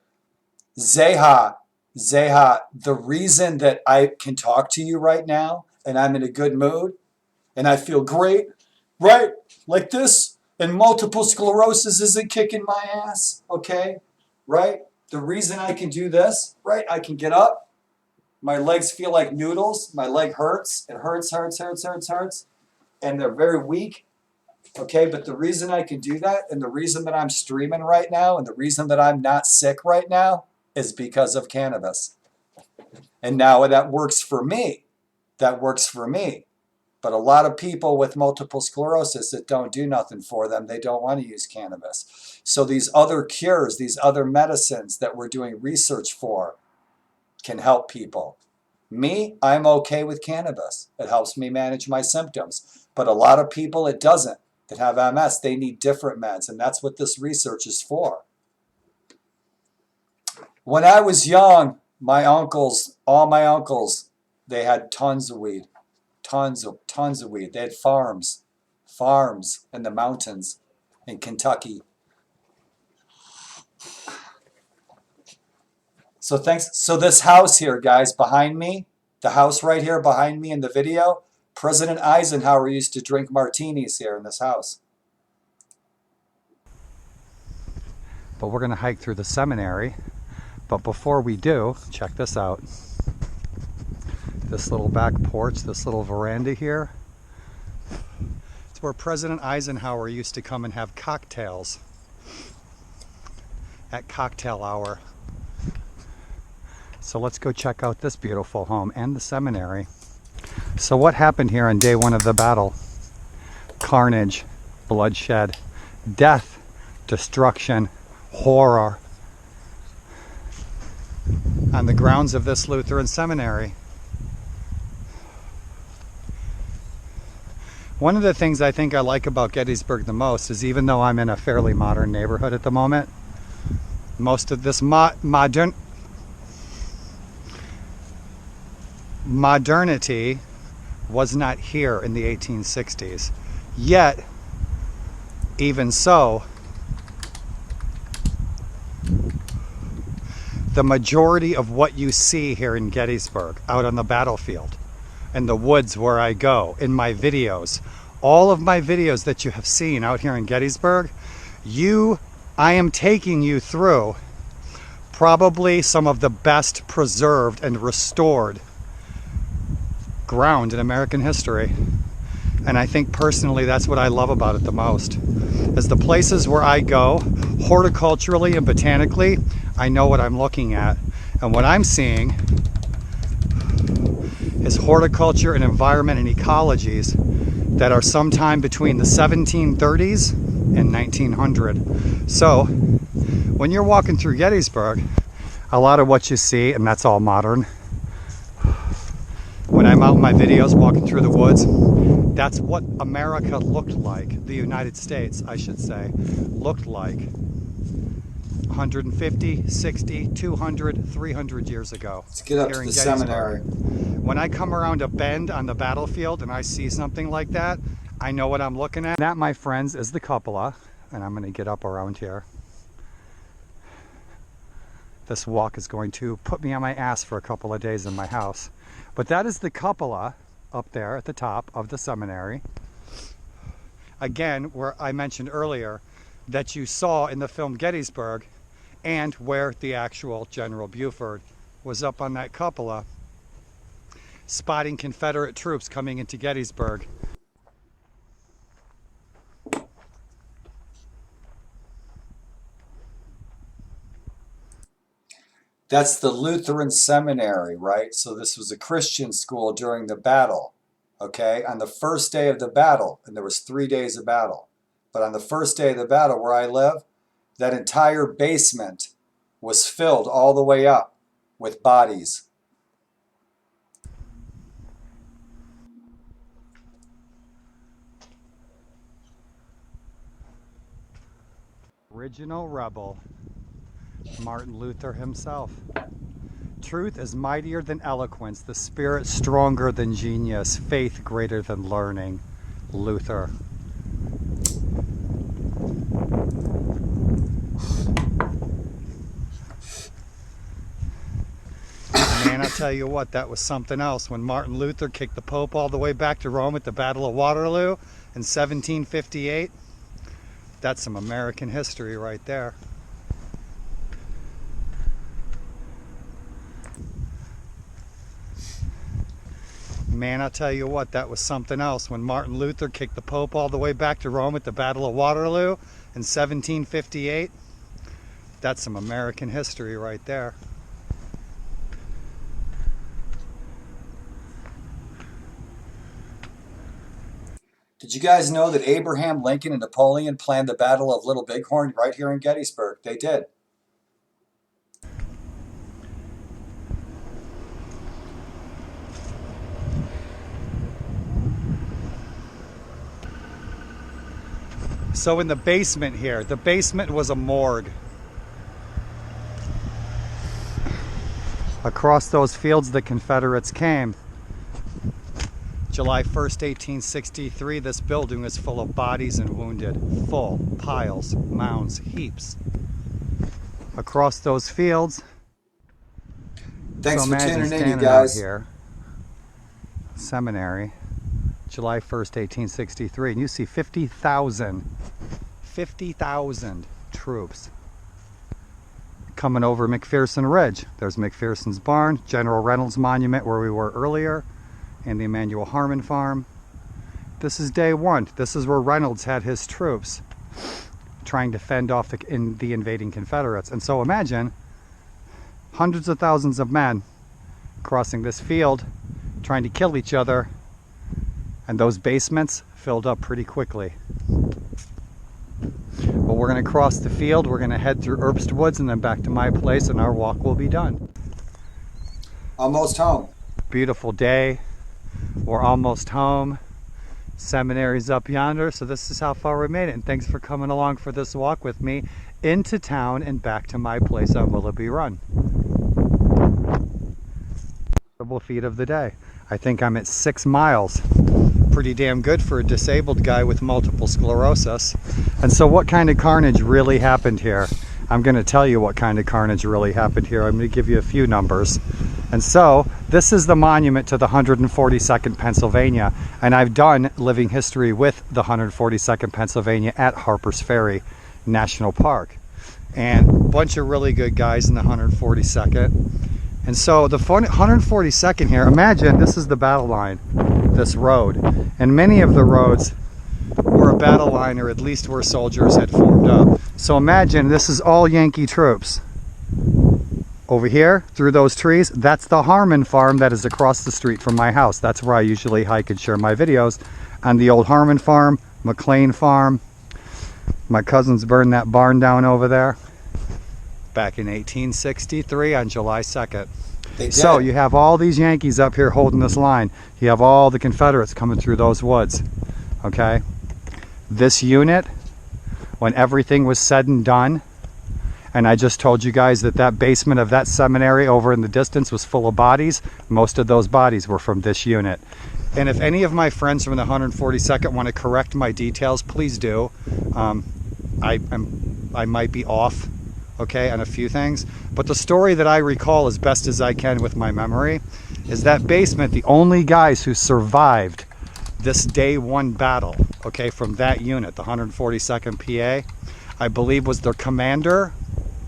Zeha, the reason that I can talk to you right now, and I'm in a good mood, and I feel great, right, like this, and multiple sclerosis isn't kicking my ass, okay, right? The reason I can do this, right, I can get up, my legs feel like noodles, my leg hurts, it hurts, and they're very weak, okay, but the reason I can do that, and the reason that I'm streaming right now, and the reason that I'm not sick right now, is because of cannabis. And now that works for me. But But a lot of people with multiple sclerosis, it don't do nothing for them. They don't want to use cannabis. So these other cures, these other medicines that we're doing research for can help people. Me, I'm okay with cannabis. It helps me manage my symptoms. But a lot of people, it doesn't, that have MS. They need different meds, and that's what this research is for. When I was young, my uncles, all my uncles, they had tons of weed. Tons of weed. They had farms in the mountains in Kentucky. So this house here, guys, behind me, the house right here behind me in the video, President Eisenhower used to drink martinis here in this house. But we're going to hike through the seminary. But before we do, check this out. This little back porch, this little veranda here, it's where President Eisenhower used to come and have cocktails at cocktail hour. So let's go check out this beautiful home and the seminary. So what happened here on day one of the battle? Carnage, bloodshed, death, destruction, horror on the grounds of this Lutheran seminary. One of the things I think I like about Gettysburg the most is, even though I'm in a fairly modern neighborhood at the moment, most of this modernity was not here in the 1860s. Yet, even so, the majority of what you see here in Gettysburg, out on the battlefield, in the woods where I go, in my videos, all of my videos that you have seen out here in Gettysburg, I am taking you through probably some of the best preserved and restored ground in American history. And I think personally that's what I love about it the most, is the places where I go, horticulturally and botanically, I know what I'm looking at. And what I'm seeing is horticulture and environment and ecologies that are sometime between the 1730s and 1900. So when you're walking through Gettysburg, a lot of what you see, and that's all modern, when I'm out in my videos walking through the woods, that's what America looked like, the United States, I should say, looked like 150, 60, 200, 300 years ago. Let's get up to the seminary. When I come around a bend on the battlefield and I see something like that, I know what I'm looking at. That, my friends, is the cupola, and I'm going to get up around here. This walk is going to put me on my ass for a couple of days in my house. But that is the cupola up there at the top of the seminary. Again, where I mentioned earlier that you saw in the film Gettysburg, and where the actual General Buford was up on that cupola, spotting Confederate troops coming into Gettysburg. That's the Lutheran seminary, right? So this was a Christian school during the battle, okay? On the first day of the battle, and there was 3 days of battle, but on the first day of the battle where I live, that entire basement was filled all the way up with bodies. Original rebel, Martin Luther himself. Truth is mightier than eloquence, the spirit stronger than genius, faith greater than learning, Luther. Man, I'll tell you what, that was something else. When Martin Luther kicked the Pope all the way back to Rome at the Battle of Waterloo in 1758, that's some American history right there. Man, I'll tell you what, that was something else. When Martin Luther kicked the Pope all the way back to Rome at the Battle of Waterloo in 1758, that's some American history right there. Did you guys know that Abraham Lincoln and Napoleon planned the Battle of Little Bighorn right here in Gettysburg? They did. So in the basement here, the basement was a morgue. Across those fields the Confederates came. July 1st, 1863, this building was full of bodies and wounded. Full. Piles, mounds, heaps. Across those fields. Thanks so for imagine tuning in, you standing guys. out here, seminary, July 1st, 1863, and you see 50,000 troops coming over McPherson Ridge. There's McPherson's barn, General Reynolds Monument where we were earlier, and the Emmanuel Harmon Farm. This is day one. This is where Reynolds had his troops trying to fend off the invading Confederates. And so imagine hundreds of thousands of men crossing this field, trying to kill each other, and those basements filled up pretty quickly. But we're going to cross the field, we're going to head through Erbst Woods and then back to my place, and our walk will be done. Almost home. Beautiful day. We're almost home. Seminary's up yonder, so this is how far we made it. And thanks for coming along for this walk with me into town and back to my place on Willoughby Run. Feet of the day. I think I'm at 6 miles. Pretty damn good for a disabled guy with multiple sclerosis. And so what kind of carnage really happened here? I'm going to tell you what kind of carnage really happened here. I'm going to give you a few numbers. And so this is the monument to the 142nd Pennsylvania, and I've done living history with the 142nd Pennsylvania at Harper's Ferry National Park, and a bunch of really good guys in the 142nd. And so the 142nd here, imagine this is the battle line, this road, and many of the roads were a battle line, or at least where soldiers had formed up. So imagine this is all Yankee troops. Over here, through those trees, that's the Harmon Farm that is across the street from my house. That's where I usually hike and share my videos. On the old Harmon Farm, McLean Farm. My cousins burned that barn down over there back in 1863 on July 2nd. So you have all these Yankees up here holding this line. You have all the Confederates coming through those woods. Okay? This unit, when everything was said and done, and I just told you guys that that basement of that seminary over in the distance was full of bodies. Most of those bodies were from this unit. And if any of my friends from the 142nd want to correct my details, please do. I might be off, okay, on a few things. But the story that I recall as best as I can with my memory is that basement, the only guys who survived this day one battle, okay, from that unit, the 142nd PA, I believe was their commander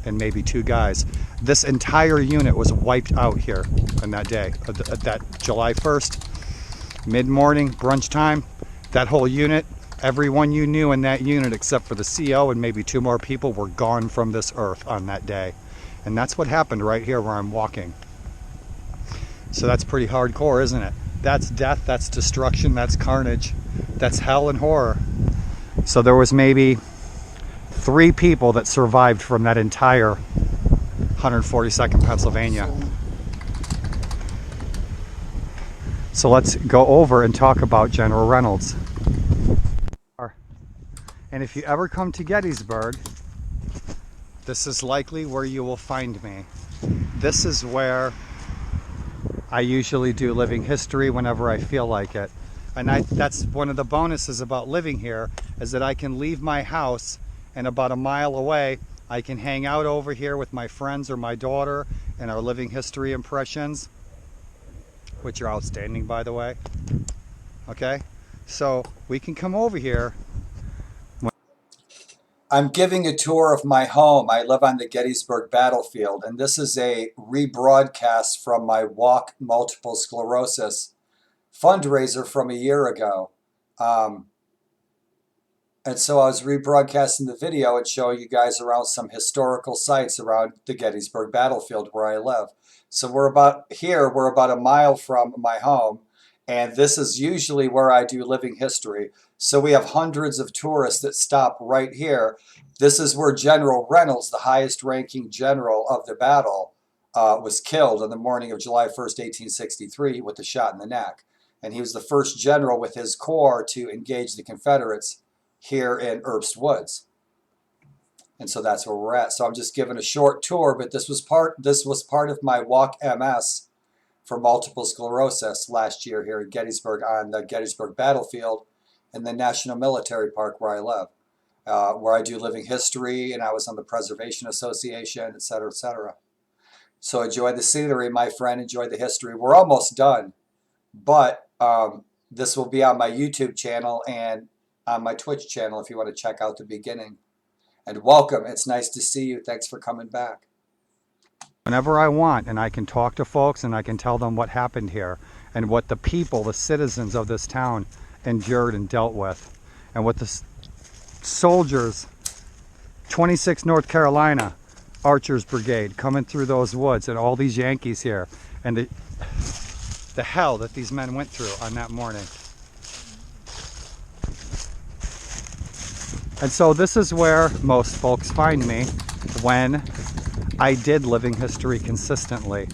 and maybe 2 guys. This entire unit was wiped out here on that day, that July 1st, mid-morning, brunch time. That whole unit, everyone you knew in that unit except for the CO and maybe 2 more people were gone from this earth on that day. And that's what happened right here where I'm walking. So that's pretty hardcore, isn't it? That's death, that's destruction, that's carnage, that's hell and horror. So there was maybe 3 people that survived from that entire 142nd Pennsylvania. So let's go over and talk about General Reynolds. And if you ever come to Gettysburg, this is likely where you will find me. This is where I usually do living history whenever I feel like it. And that's one of the bonuses about living here, is that I can leave my house and about a mile away, I can hang out over here with my friends or my daughter and our living history impressions, which are outstanding, by the way. Okay, so we can come over here. I'm giving a tour of my home. I live on the Gettysburg battlefield, and this is a rebroadcast from my Walk Multiple Sclerosis fundraiser from a year ago. And so I was rebroadcasting the video and showing you guys around some historical sites around the Gettysburg battlefield where I live. So we're about a mile from my home, And this is usually where I do living history. So we have hundreds of tourists that stop right here. This is where General Reynolds, the highest ranking general of the battle, was killed on the morning of July 1st, 1863 with a shot in the neck. And he was the first general with his corps to engage the Confederates here in Erbst Woods. And so that's where we're at. So I'm just giving a short tour, but this was part of my Walk MS for multiple sclerosis last year here in Gettysburg on the Gettysburg battlefield in the National Military Park where I live, where I do living history, and I was on the Preservation Association, et cetera, et cetera. So enjoy the scenery, my friend. Enjoy the history. We're almost done, but this will be on my YouTube channel and on my Twitch channel if you want to check out the beginning. And welcome. It's nice to see you. Thanks for coming back. Whenever I want, and I can talk to folks and I can tell them what happened here and what the people, the citizens of this town endured and dealt with, and what the soldiers, 26 North Carolina Archers Brigade coming through those woods, and all these Yankees here, and the hell that these men went through on that morning. And so this is where most folks find me when I did living history consistently.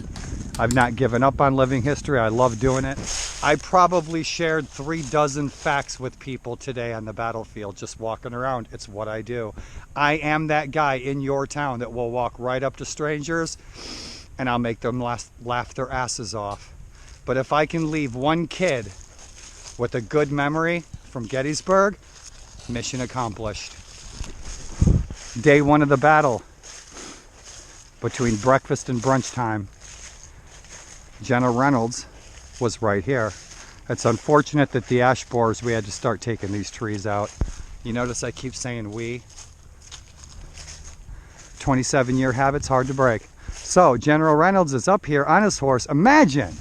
I've not given up on living history. I love doing it. I probably shared 36 facts with people today on the battlefield, just walking around. It's what I do. I am that guy in your town that will walk right up to strangers and I'll make them laugh their asses off. But if I can leave one kid with a good memory from Gettysburg, mission accomplished. Day one of the battle, between breakfast and brunch time, General Reynolds was right here. It's unfortunate that the ash borers, we had to start taking these trees out. You notice I keep saying we. 27-year habit's hard to break. So General Reynolds is up here on his horse. Imagine.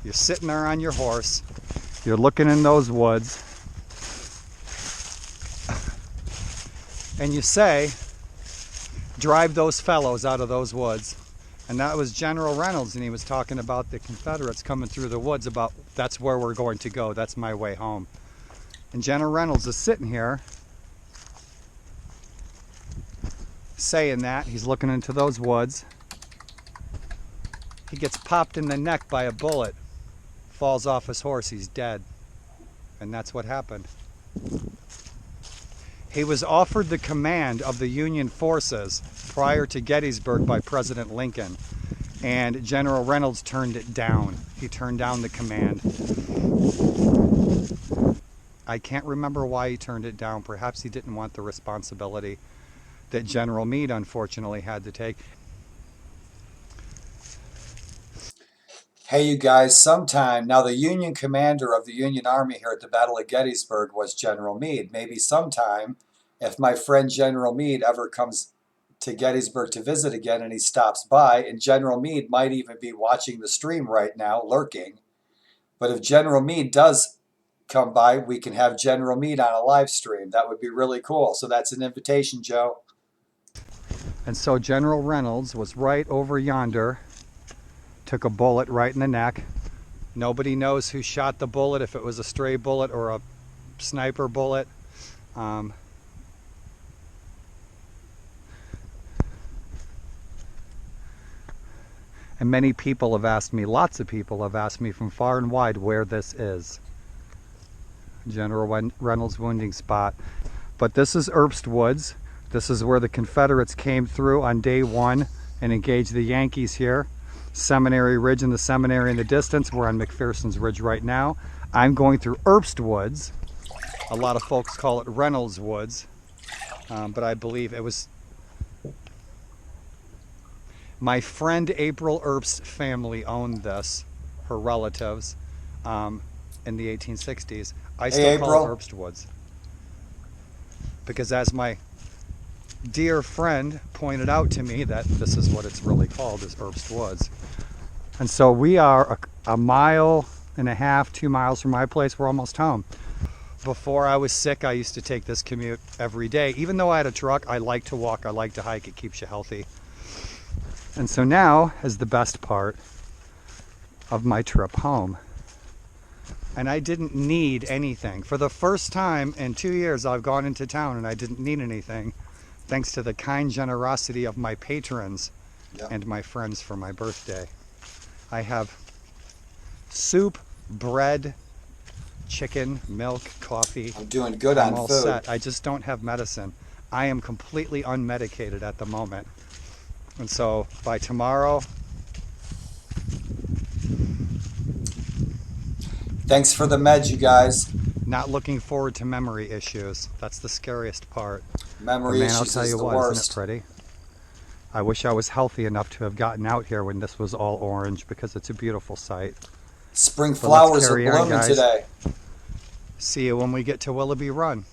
You're sitting there on your horse. You're looking in those woods. And you say, drive those fellows out of those woods. And that was General Reynolds, and he was talking about the Confederates coming through the woods, about that's where we're going to go, that's my way home. And General Reynolds is sitting here saying that. He's looking into those woods. He gets popped in the neck by a bullet, falls off his horse, he's dead. And that's what happened. He was offered the command of the Union forces prior to Gettysburg by President Lincoln, and General Reynolds turned it down. He turned down the command. I can't remember why he turned it down. Perhaps he didn't want the responsibility that General Meade unfortunately had to take. Hey, you guys, sometime, now the Union commander of the Union Army here at the Battle of Gettysburg was General Meade. Maybe sometime, if my friend General Meade ever comes to Gettysburg to visit again and he stops by, and General Meade might even be watching the stream right now, lurking. But if General Meade does come by, we can have General Meade on a live stream. That would be really cool. So that's an invitation, Joe. And so General Reynolds was right over yonder, took a bullet right in the neck. Nobody knows who shot the bullet, if it was a stray bullet or a sniper bullet. And many people have asked me, lots of people have asked me from far and wide where this is. General Reynolds' wounding spot. But this is Erbst Woods. This is where the Confederates came through on day one and engaged the Yankees here. Seminary Ridge and the seminary in the distance. We're on McPherson's Ridge right now. I'm going through Erbst Woods. A lot of folks call it Reynolds Woods, but I believe it was my friend April Erbst's family owned this, her relatives, in the 1860s. I still call it Erbst Woods, because as my dear friend pointed out to me, that this is what it's really called, is Erbst Woods. And so we are a mile and a half, 2 miles from my place. We're almost home. Before I was sick, I used to take this commute every day. Even though I had a truck, I like to walk, I like to hike, it keeps you healthy. And so now is the best part. of my trip home. And I didn't need anything. For the first time in 2 years, I've gone into town and I didn't need anything, thanks to the kind generosity of my patrons and my friends for my birthday. I have soup, bread, chicken, milk, coffee. I'm doing good I'm on all food. set. I just don't have medicine. I am completely unmedicated at the moment. And so by tomorrow, thanks for the meds, you guys. not looking forward to memory issues. That's the scariest part. Memory But man, I'll issues tell is you the what, worst. isn't it pretty? I wish I was healthy enough to have gotten out here when this was all orange, because it's a beautiful sight. Spring But flowers are let's carry on, blooming guys. today. See you when we get to Willoughby Run.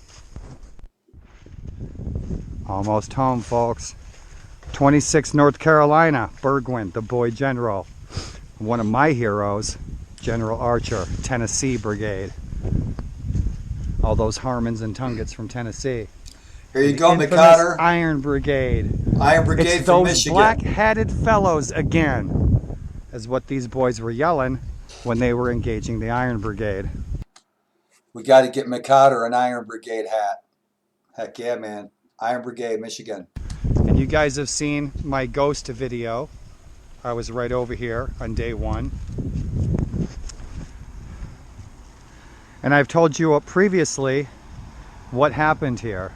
Almost home, folks. 26 North Carolina, Burgwin, the boy general. One of my heroes, General Archer, Tennessee Brigade. All those Harmons and Tungats from Tennessee. Here you The go, infamous McConnor. Iron Brigade. Iron Brigade it's from those Michigan. black-hatted fellows again, is what these boys were yelling when they were engaging the Iron Brigade. We got to get McConnor an Iron Brigade hat. Heck yeah, man. Iron Brigade, Michigan. And you guys have seen my ghost video. I was right over here on day one. And I've told you previously what happened here.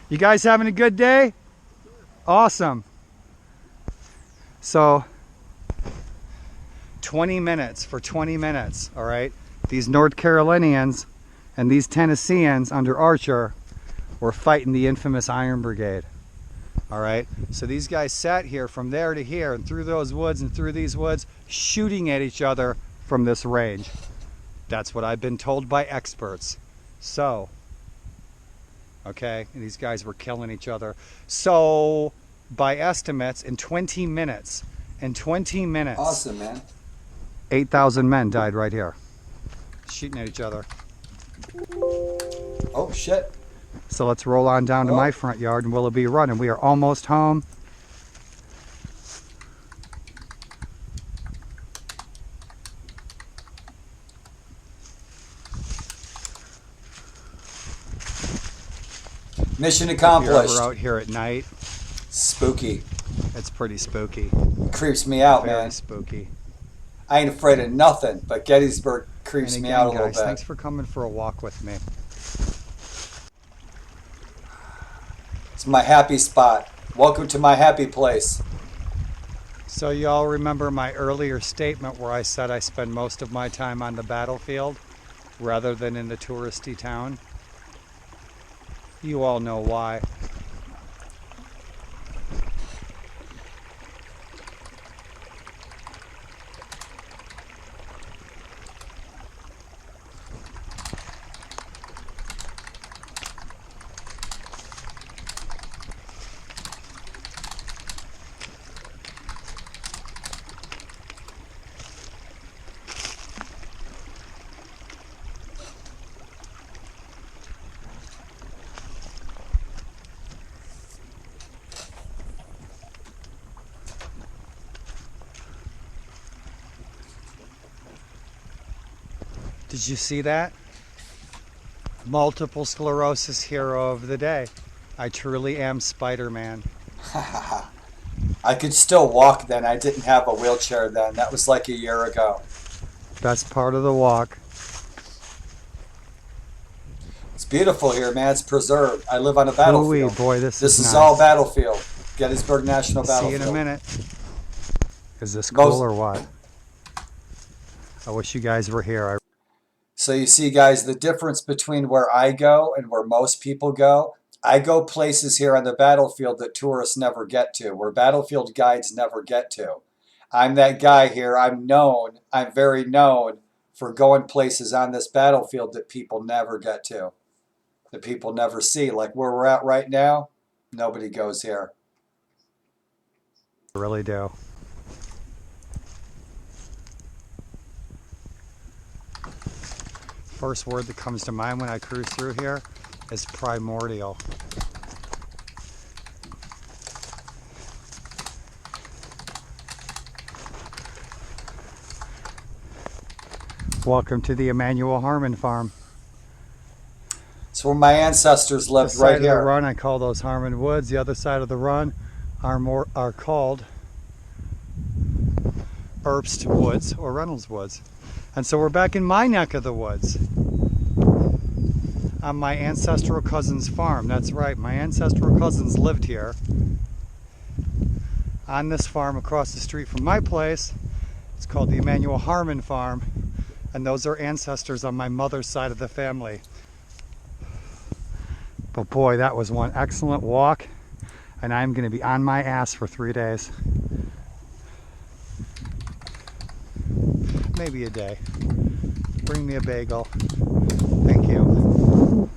You guys having a good day? Awesome. So 20 minutes for 20 minutes, all right? These North Carolinians and these Tennesseans under Archer were fighting the infamous Iron Brigade, all right? So these guys sat here from there to here and through those woods and through these woods, shooting at each other from this range. That's what I've been told by experts. So, okay, and these guys were killing each other. So, by estimates, in 20 minutes, Awesome, man. 8,000 men died right here, shooting at each other. Oh, shit. So let's roll on down to my front yard in Willoughby Run, and we are almost home. Mission If accomplished. you're ever out here at night, spooky. It's pretty spooky. Creeps me out, Very man. spooky. I ain't afraid of nothing, but Gettysburg creeps And me again, out a little guys, bit. thanks for coming for a walk with me. It's my happy spot. Welcome to my happy place. So you all remember my earlier statement where I said I spend most of my time on the battlefield rather than in the touristy town? You all know why. Did you see that? Multiple sclerosis hero of the day. I truly am Spider-Man. I could still walk then. I didn't have a wheelchair then. That was like a year ago. Best part of the walk. It's beautiful here, man. It's preserved. I live on a battlefield. Ooh-wee, boy, this is nice. all battlefield. Gettysburg National See Battlefield. you in a minute. Is this cool or what? I wish you guys were here. So you see, guys, the difference between where I go and where most people go. I go places here on the battlefield that tourists never get to, where battlefield guides never get to. I'm that guy here. I'm very known for going places on this battlefield that people never get to, that people never see. Like where we're at right now, nobody goes here. I really do. First word that comes to mind when I cruise through here is primordial. Welcome to the Emmanuel Harmon Farm. It's where my ancestors lived, The right side of the here. run I call those Harmon Woods. The other side of the run are called Erbst Woods or Reynolds Woods. And so we're back in my neck of the woods on my ancestral cousin's farm. That's right, my ancestral cousins lived here on this farm across the street from my place. It's called the Emmanuel Harmon Farm, and those are ancestors on my mother's side of the family. But boy, that was one excellent walk, and I'm going to be on my ass for 3 days. Maybe a day. Bring me a bagel. Thank you.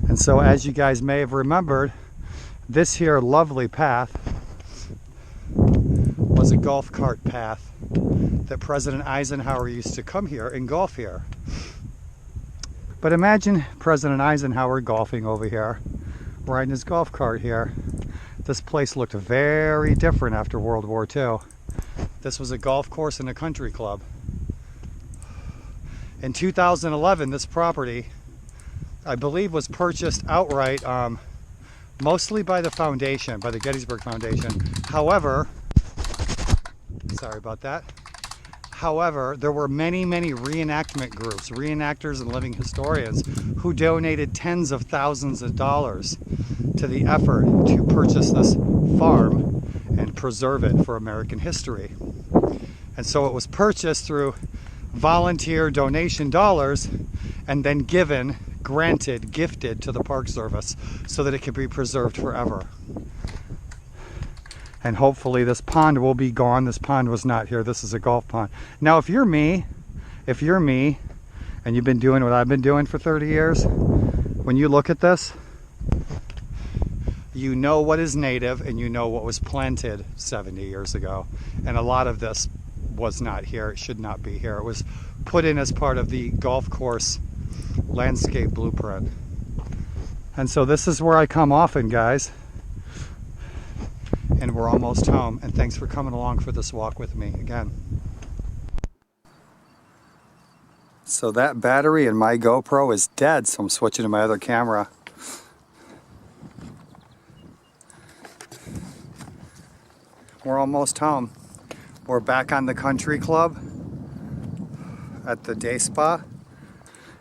And so, as you guys may have remembered, this here lovely path was a golf cart path that President Eisenhower used to come here and golf here. But imagine President Eisenhower golfing over here, riding his golf cart here. This place looked very different after World War II. This was a golf course and a country club. In 2011, this property, I believe, was purchased outright, mostly by the foundation, by the Gettysburg Foundation. However, sorry about that. However, there were many, many reenactment groups, reenactors and living historians, who donated tens of thousands of dollars to the effort to purchase this farm and preserve it for American history. And so it was purchased through volunteer donation dollars and then given, granted, gifted to the Park Service so that it could be preserved forever. And hopefully this pond will be gone. This pond was not here. This is a golf pond. Now, if you're me and you've been doing what I've been doing for 30 years, when you look at this, you know what is native and you know what was planted 70 years ago. And a lot of this was not here. It should not be here. It was put in as part of the golf course landscape blueprint. And so this is where I come often, guys. And we're almost home. And thanks for coming along for this walk with me again. So that battery in my GoPro is dead, so I'm switching to my other camera. We're almost home. We're back on the country club at the day spa.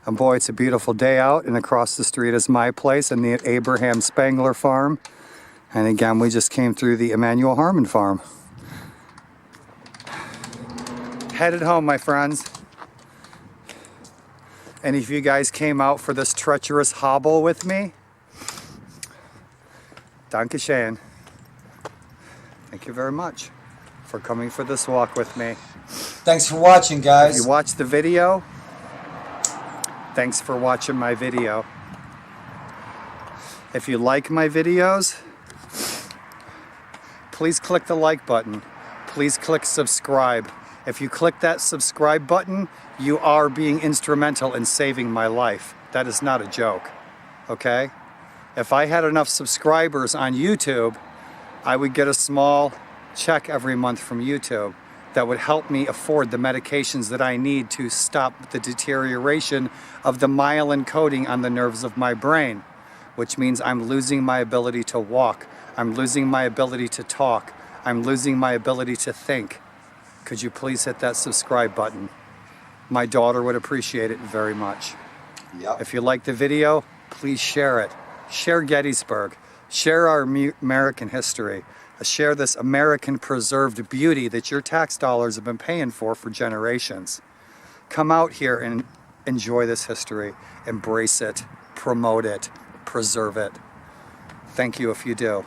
And boy, it's a beautiful day out, and across the street is my place and the Abraham Spangler farm. And again, we just came through the Emmanuel Harmon farm. Headed home, my friends. And if you guys came out for this treacherous hobble with me, danke schön. Thank you very much for coming for this walk with me. Thanks for watching, guys. If you watched the video, thanks for watching my video. If you like my videos, please click the like button. Please click subscribe. If you click that subscribe button, you are being instrumental in saving my life. That is not a joke, okay? If I had enough subscribers on YouTube, I would get a small check every month from YouTube that would help me afford the medications that I need to stop the deterioration of the myelin coating on the nerves of my brain, which means I'm losing my ability to walk. I'm losing my ability to talk. I'm losing my ability to think. Could you please hit that subscribe button? My daughter would appreciate it very much. Yep. If you like the video, please share it. Share Gettysburg. Share our American history. Share this American preserved beauty that your tax dollars have been paying for generations. Come out here and enjoy this history. Embrace it. Promote it. Preserve it. Thank you if you do.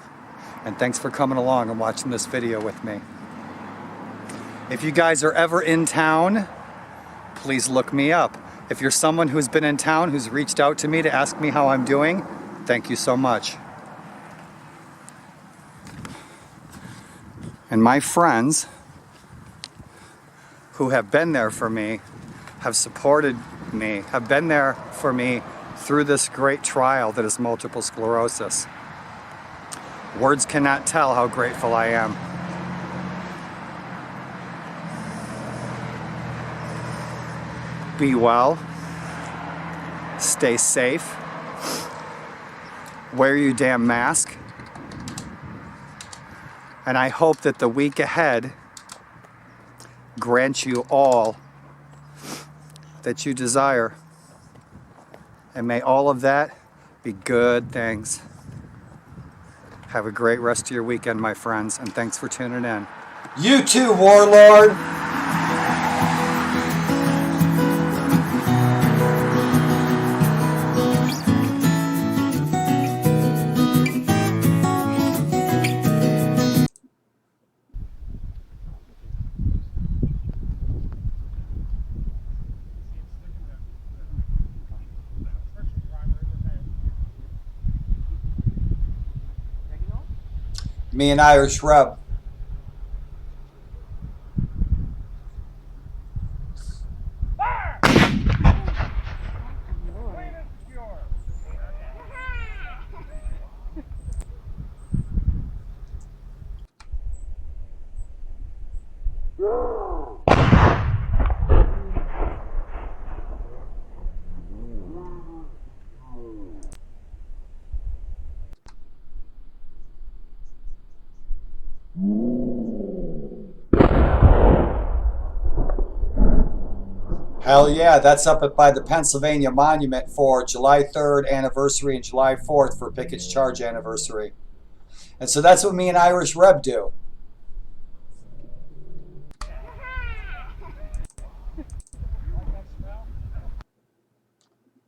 And thanks for coming along and watching this video with me. If you guys are ever in town, please look me up. If you're someone who's been in town, who's reached out to me to ask me how I'm doing, thank you so much. And my friends who have been there for me, have supported me, have been there for me through this great trial that is multiple sclerosis. Words cannot tell how grateful I am. Be well. Stay safe. Wear your damn mask. And I hope that the week ahead grants you all that you desire. And may all of that be good things. Have a great rest of your weekend, my friends, and thanks for tuning in. You too, Warlord. Me and Irish Reb. Hell yeah, that's up by the Pennsylvania Monument for July 3rd anniversary and July 4th for Pickett's Charge anniversary. And so that's what me and Irish Reb do.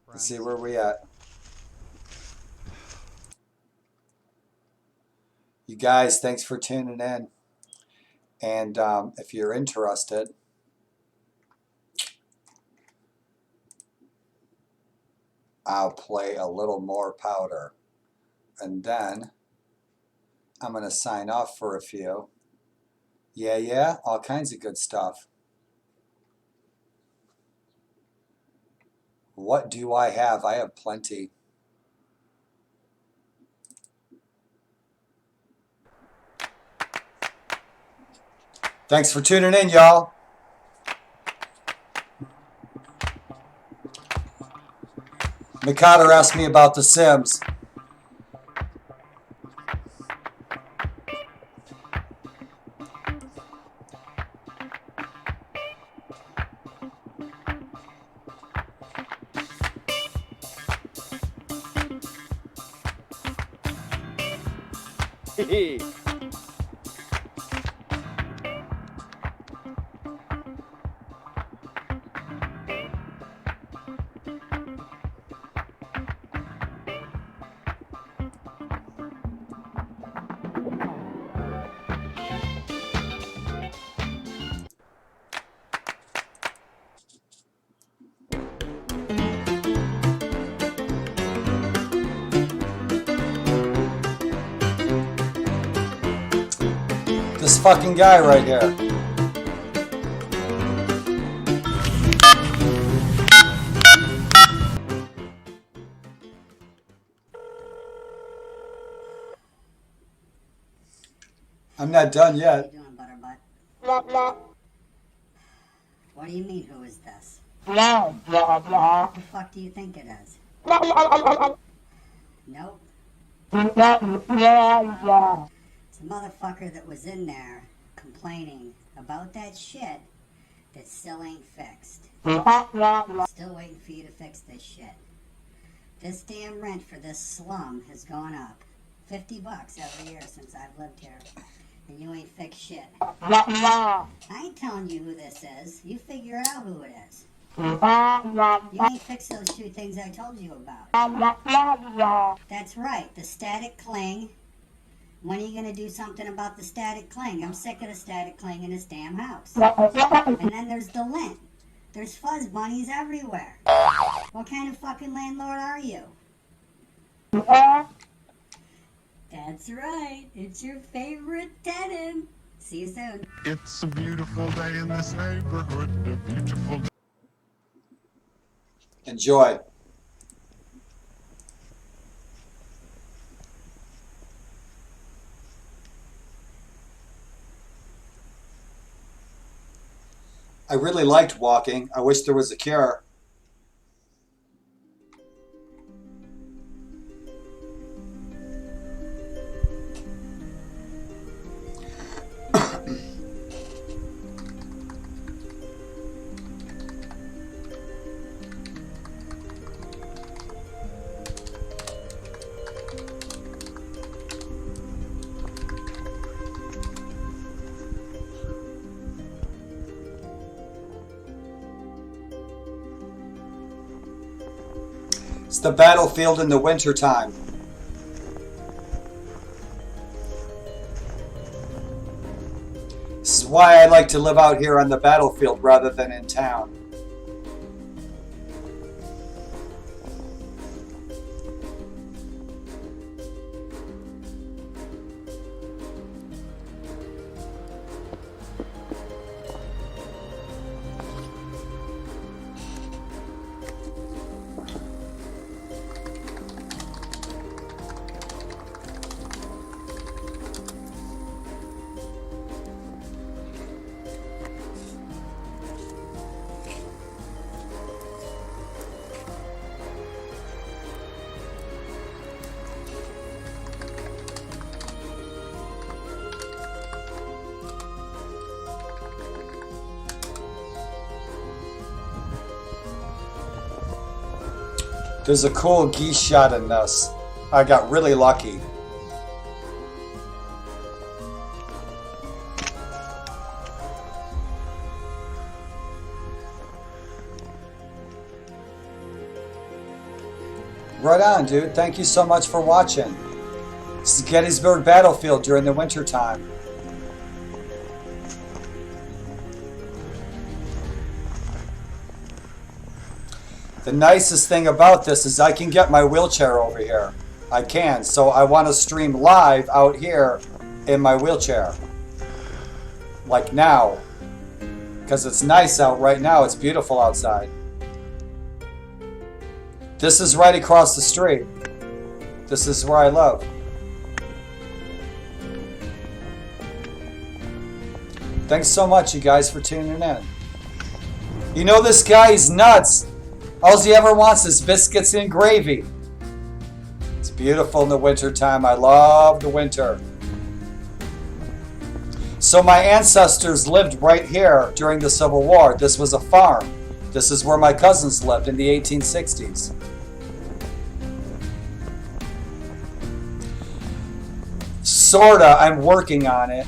Let's see where we at. You guys, thanks for tuning in. And if you're interested, I'll play a little more powder. And then I'm going to sign off for a few. Yeah, all kinds of good stuff. What do I have? I have plenty. Thanks for tuning in, y'all. Mikado asked me about The Sims. This fucking guy right here. I'm not done yet. What are you doing, Butterbutt? What do you mean, who is this? What the fuck do you think it is? Nope. It's a motherfucker that was in there complaining about that shit that still ain't fixed. Still waiting for you to fix this shit. This damn rent for this slum has gone up $50 every year since I've lived here. And you ain't fixed shit. I ain't telling you who this is. You figure out who it is. You ain't fixed those two things I told you about. That's right, the static cling. When are you going to do something about the static cling? I'm sick of the static cling in this damn house. And then there's the lint. There's fuzz bunnies everywhere. What kind of fucking landlord are you? That's right. It's your favorite tenant. See you soon. It's a beautiful day in this neighborhood. A beautiful day. Enjoy. I really liked walking. I wish there was a cure. It's the battlefield in the wintertime. This is why I like to live out here on the battlefield rather than in town. There's a cool geese shot in this. I got really lucky. Right on, dude. Thank you so much for watching. This is Gettysburg Battlefield during the winter time. The nicest thing about this is I can get my wheelchair over here. I can. So I want to stream live out here in my wheelchair. Like now. Because it's nice out right now. It's beautiful outside. This is right across the street. This is where I live. Thanks so much, you guys, for tuning in. You know this guy, he's nuts. All he ever wants is biscuits and gravy. It's beautiful in the winter time. I love the winter. So my ancestors lived right here during the Civil War. This was a farm. This is where my cousins lived in the 1860s. Sorta, I'm working on it.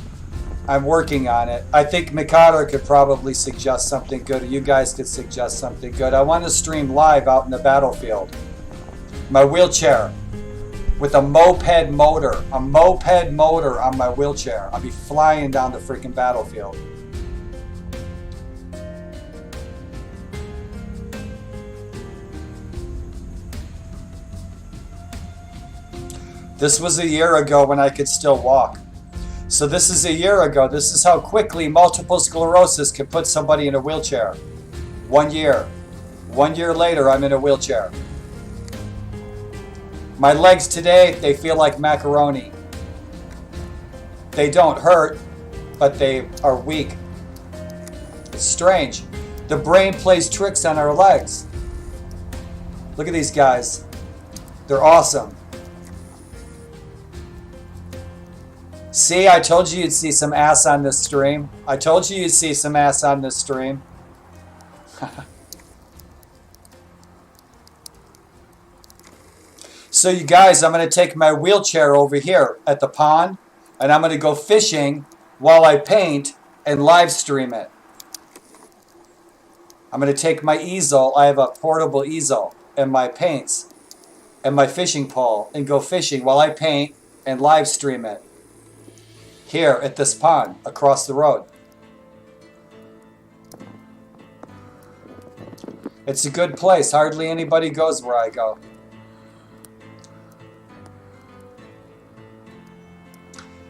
I'm working on it. I think Mikado could probably suggest something good. Or you guys could suggest something good. I want to stream live out in the battlefield. My wheelchair with a moped motor. A moped motor on my wheelchair. I'll be flying down the freaking battlefield. This was a year ago when I could still walk. So this is a year ago. This is how quickly multiple sclerosis can put somebody in a wheelchair. 1 year. 1 year later, I'm in a wheelchair. My legs today, they feel like macaroni. They don't hurt, but they are weak. It's strange. The brain plays tricks on our legs. Look at these guys. They're awesome. See, I told you you'd see some ass on this stream. I told you you'd see some ass on this stream. So you guys, I'm going to take my wheelchair over here at the pond, and I'm going to go fishing while I paint and live stream it. I'm going to take my easel. I have a portable easel and my paints and my fishing pole and go fishing while I paint and live stream it. Here at this pond across the road. It's a good place. Hardly anybody goes where I go.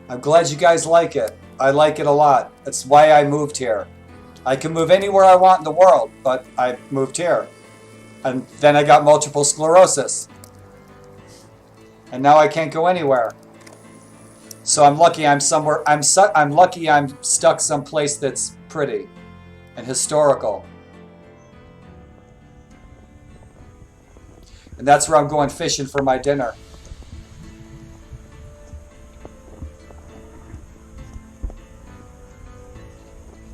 I'm glad you guys like it. I like it a lot. That's why I moved here. I can move anywhere I want in the world, but I moved here. And then I got multiple sclerosis. And now I can't go anywhere. So I'm lucky I'm somewhere. I'm lucky I'm stuck someplace that's pretty and historical. And that's where I'm going fishing for my dinner.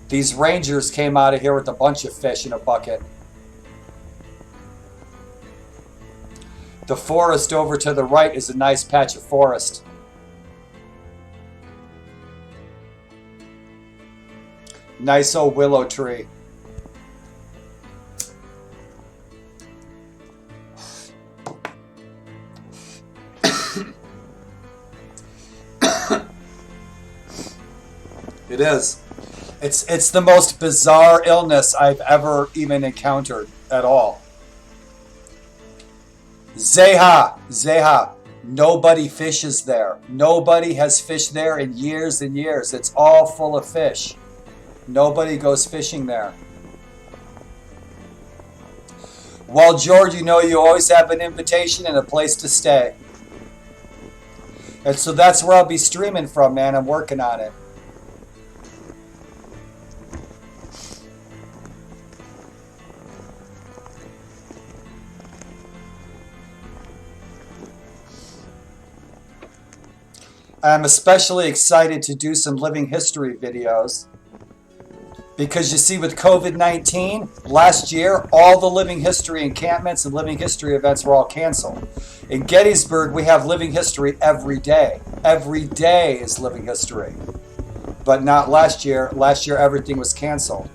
These rangers came out of here with a bunch of fish in a bucket. The forest over to the right is a nice patch of forest. Nice old willow tree. It is. It's the most bizarre illness I've ever even encountered at all. Zeha. Nobody fishes there. Nobody has fished there in years and years. It's all full of fish. Nobody goes fishing there. Well, George, you know you always have an invitation and a place to stay. And so that's where I'll be streaming from, man. I'm working on it. I'm especially excited to do some living history videos because you see with COVID-19, last year, all the living history encampments and living history events were all canceled. In Gettysburg, we have living history every day. Every day is living history. But not last year. Last year, everything was canceled.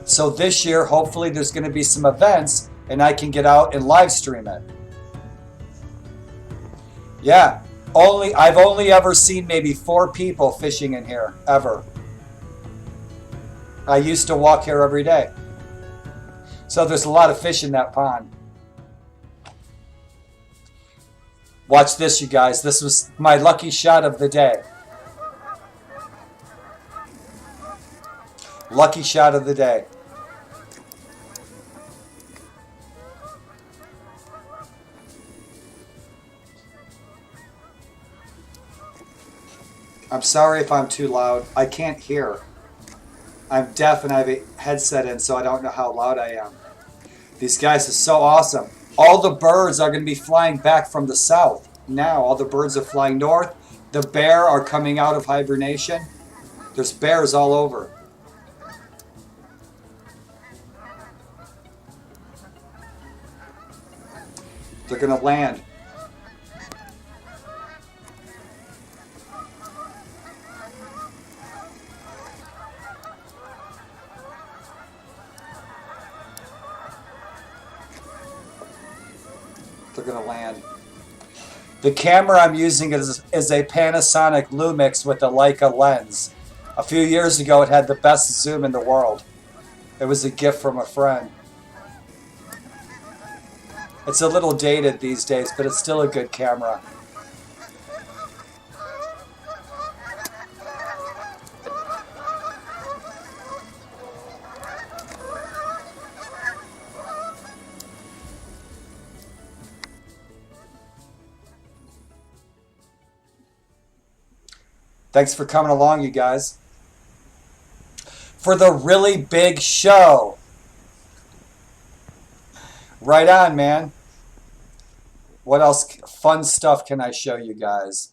So this year, hopefully there's going to be some events and I can get out and live stream it. Yeah. I've only ever seen maybe 4 people fishing in here, ever. I used to walk here every day. So there's a lot of fish in that pond. Watch this, you guys. This was my lucky shot of the day. Lucky shot of the day. I'm sorry if I'm too loud. I can't hear. I'm deaf and I have a headset in, so I don't know how loud I am. These guys are so awesome. All the birds are going to be flying back from the south. Now, all the birds are flying north. The bear are coming out of hibernation. There's bears all over. They're going to land. They're going to land. The camera I'm using is a Panasonic Lumix with a Leica lens. A few years ago, it had the best zoom in the world. It was a gift from a friend. It's a little dated these days, but it's still a good camera. Thanks for coming along, you guys. For the really big show. Right on, man. What else fun stuff can I show you guys?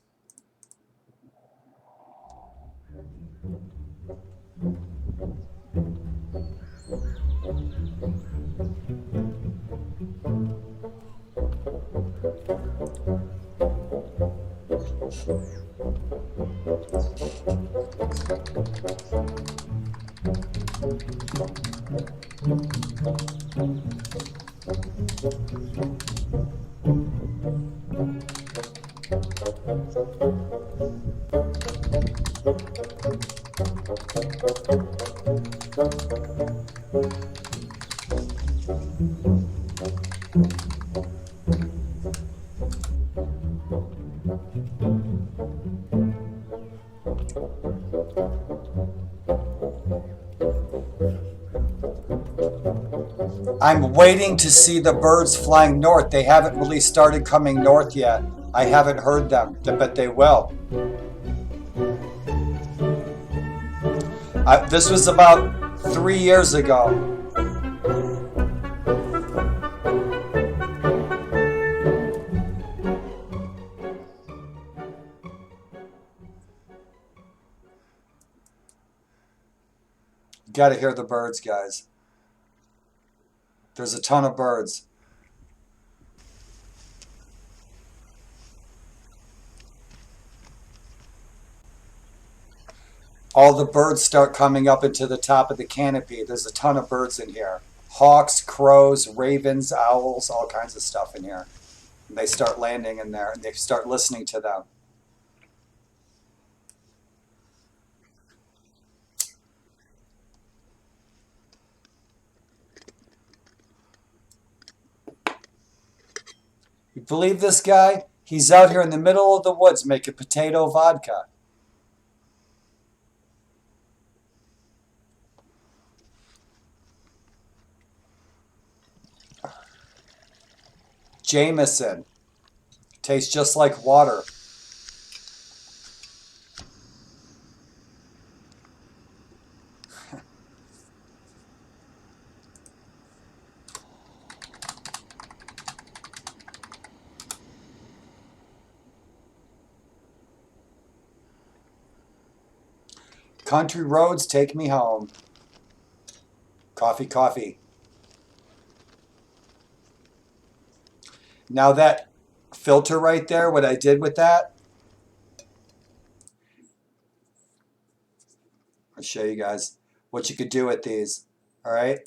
I'm waiting to see the birds flying north. They haven't really started coming north yet. I haven't heard them, but they will. This was about 3 years ago. Got to hear the birds, guys. There's a ton of birds. All the birds start coming up into the top of the canopy. There's a ton of birds in here. Hawks, crows, ravens, owls, all kinds of stuff in here. And they start landing in there and they start listening to them. You believe this guy? He's out here in the middle of the woods making potato vodka. Jameson. Tastes just like water. Country roads take me home. Coffee, coffee. Now that filter right there, what I did with that, I'll show you guys what you could do with these. All right.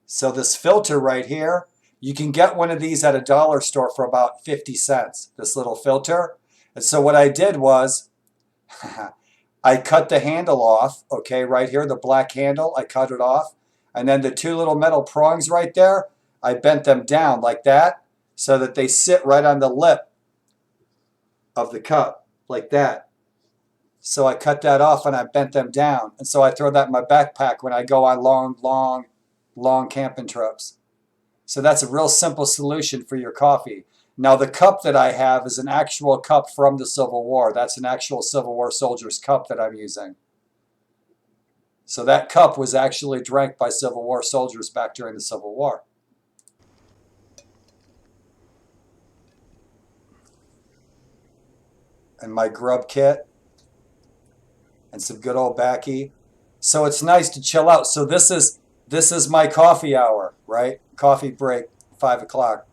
So this filter right here, you can get one of these at a dollar store for about 50 cents, this little filter. And so what I did was, I cut the handle off, okay, right here, the black handle, I cut it off. And then the two little metal prongs right there, I bent them down like that so that they sit right on the lip of the cup, like that. So I cut that off and I bent them down. And so I throw that in my backpack when I go on long camping trips. So that's a real simple solution for your coffee. Now the cup that I have is an actual cup from the Civil War. That's an actual Civil War soldier's cup that I'm using. So that cup was actually drank by Civil War soldiers back during the Civil War. And my grub kit. And some good old backy. So it's nice to chill out. So this is my coffee hour, right? Coffee break, 5 o'clock.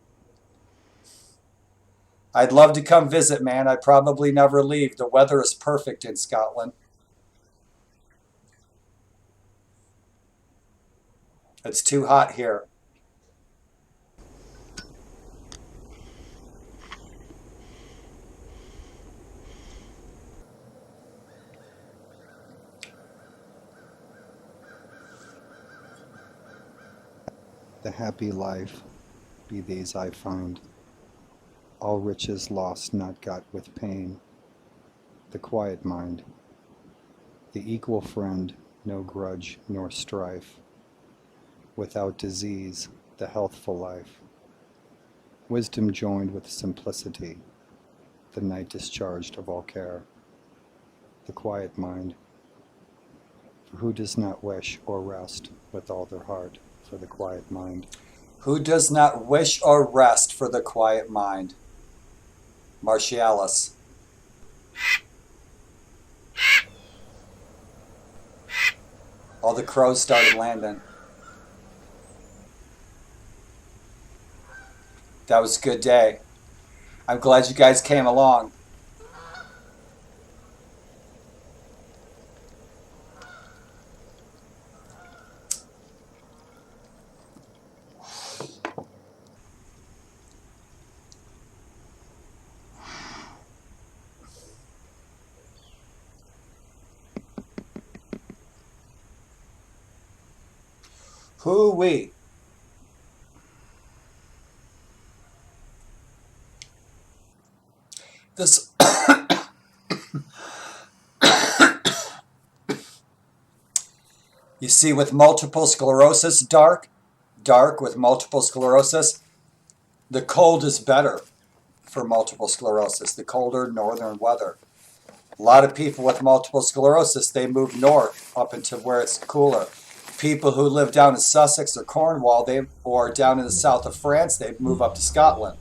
I'd love to come visit, man. I'd probably never leave. The weather is perfect in Scotland. It's too hot here. The happy life be these I find, all riches lost not got with pain, the quiet mind, the equal friend, no grudge nor strife, without disease, the healthful life, wisdom joined with simplicity, the night discharged of all care, the quiet mind, for who does not wish or rest with all their heart for the quiet mind? Who does not wish or rest for the quiet mind? Martialis. All the crows started landing. That was a good day. I'm glad you guys came along. Hoo-wee. This you see, with multiple sclerosis, dark with multiple sclerosis, the cold is better for multiple sclerosis, the colder northern weather. A lot of people with multiple sclerosis, they move north up into where it's cooler. people who live down in Sussex or Cornwall, or down in the south of France, they move up to Scotland.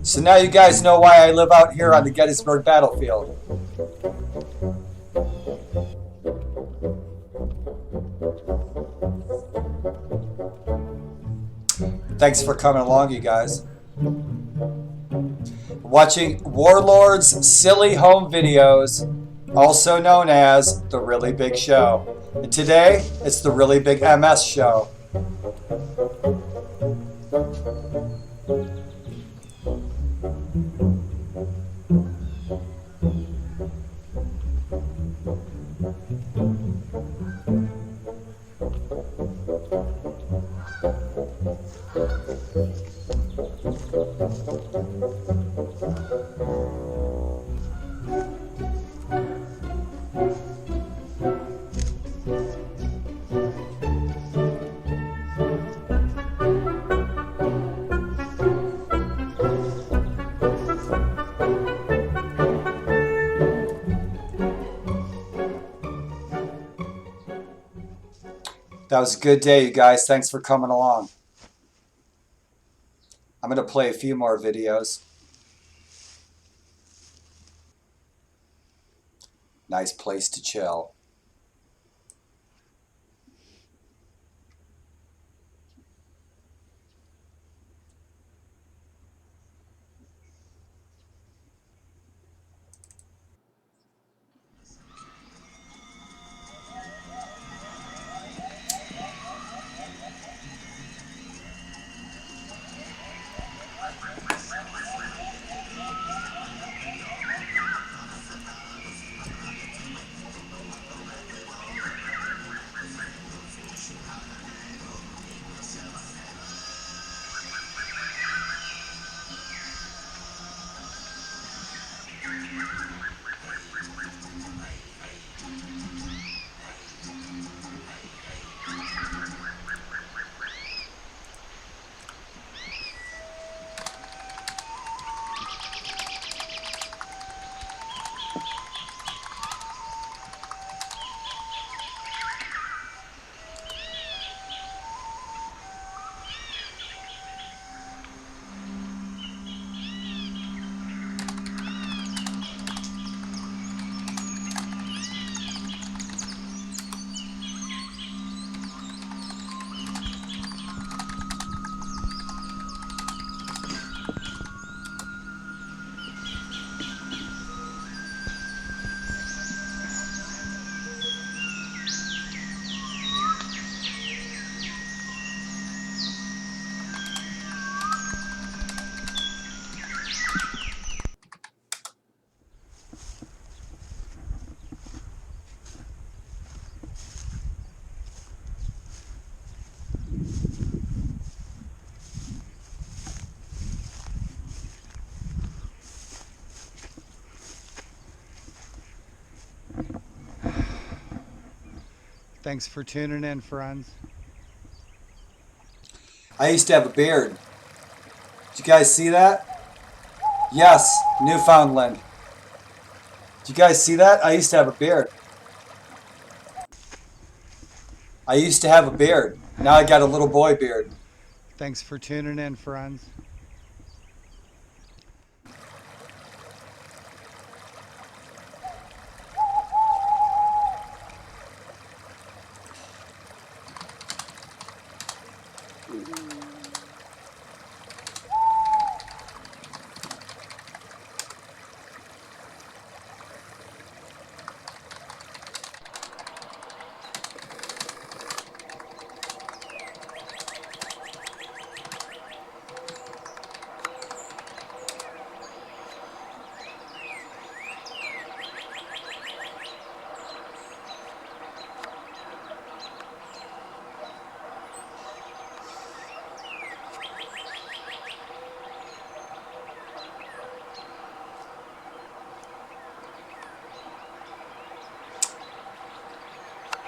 So now you guys know why I live out here on the Gettysburg battlefield. Thanks for coming along, you guys. Watching Warlord's silly home videos, also known as The Really Big Show. And today, it's The Really Big MS Show. That was a good day, you guys. Thanks for coming along. I'm going to play a few more videos. Nice place to chill. Thanks for tuning in, friends. I used to have a beard. Did you guys see that? Yes, Newfoundland. Did you guys see that? I used to have a beard. I used to have a beard. Now I got a little boy beard. Thanks for tuning in, friends.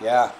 Yeah.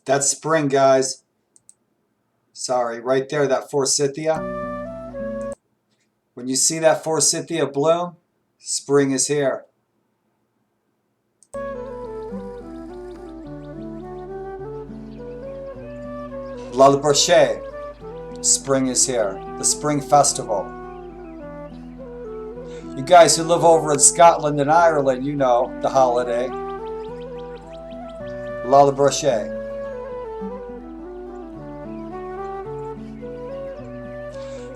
That's spring, guys. Sorry, right there, that forsythia. When you see that forsythia bloom, spring is here. L'Alberche, spring is here. The Spring Festival. You guys who live over in Scotland and Ireland, you know the holiday. L'Alberche.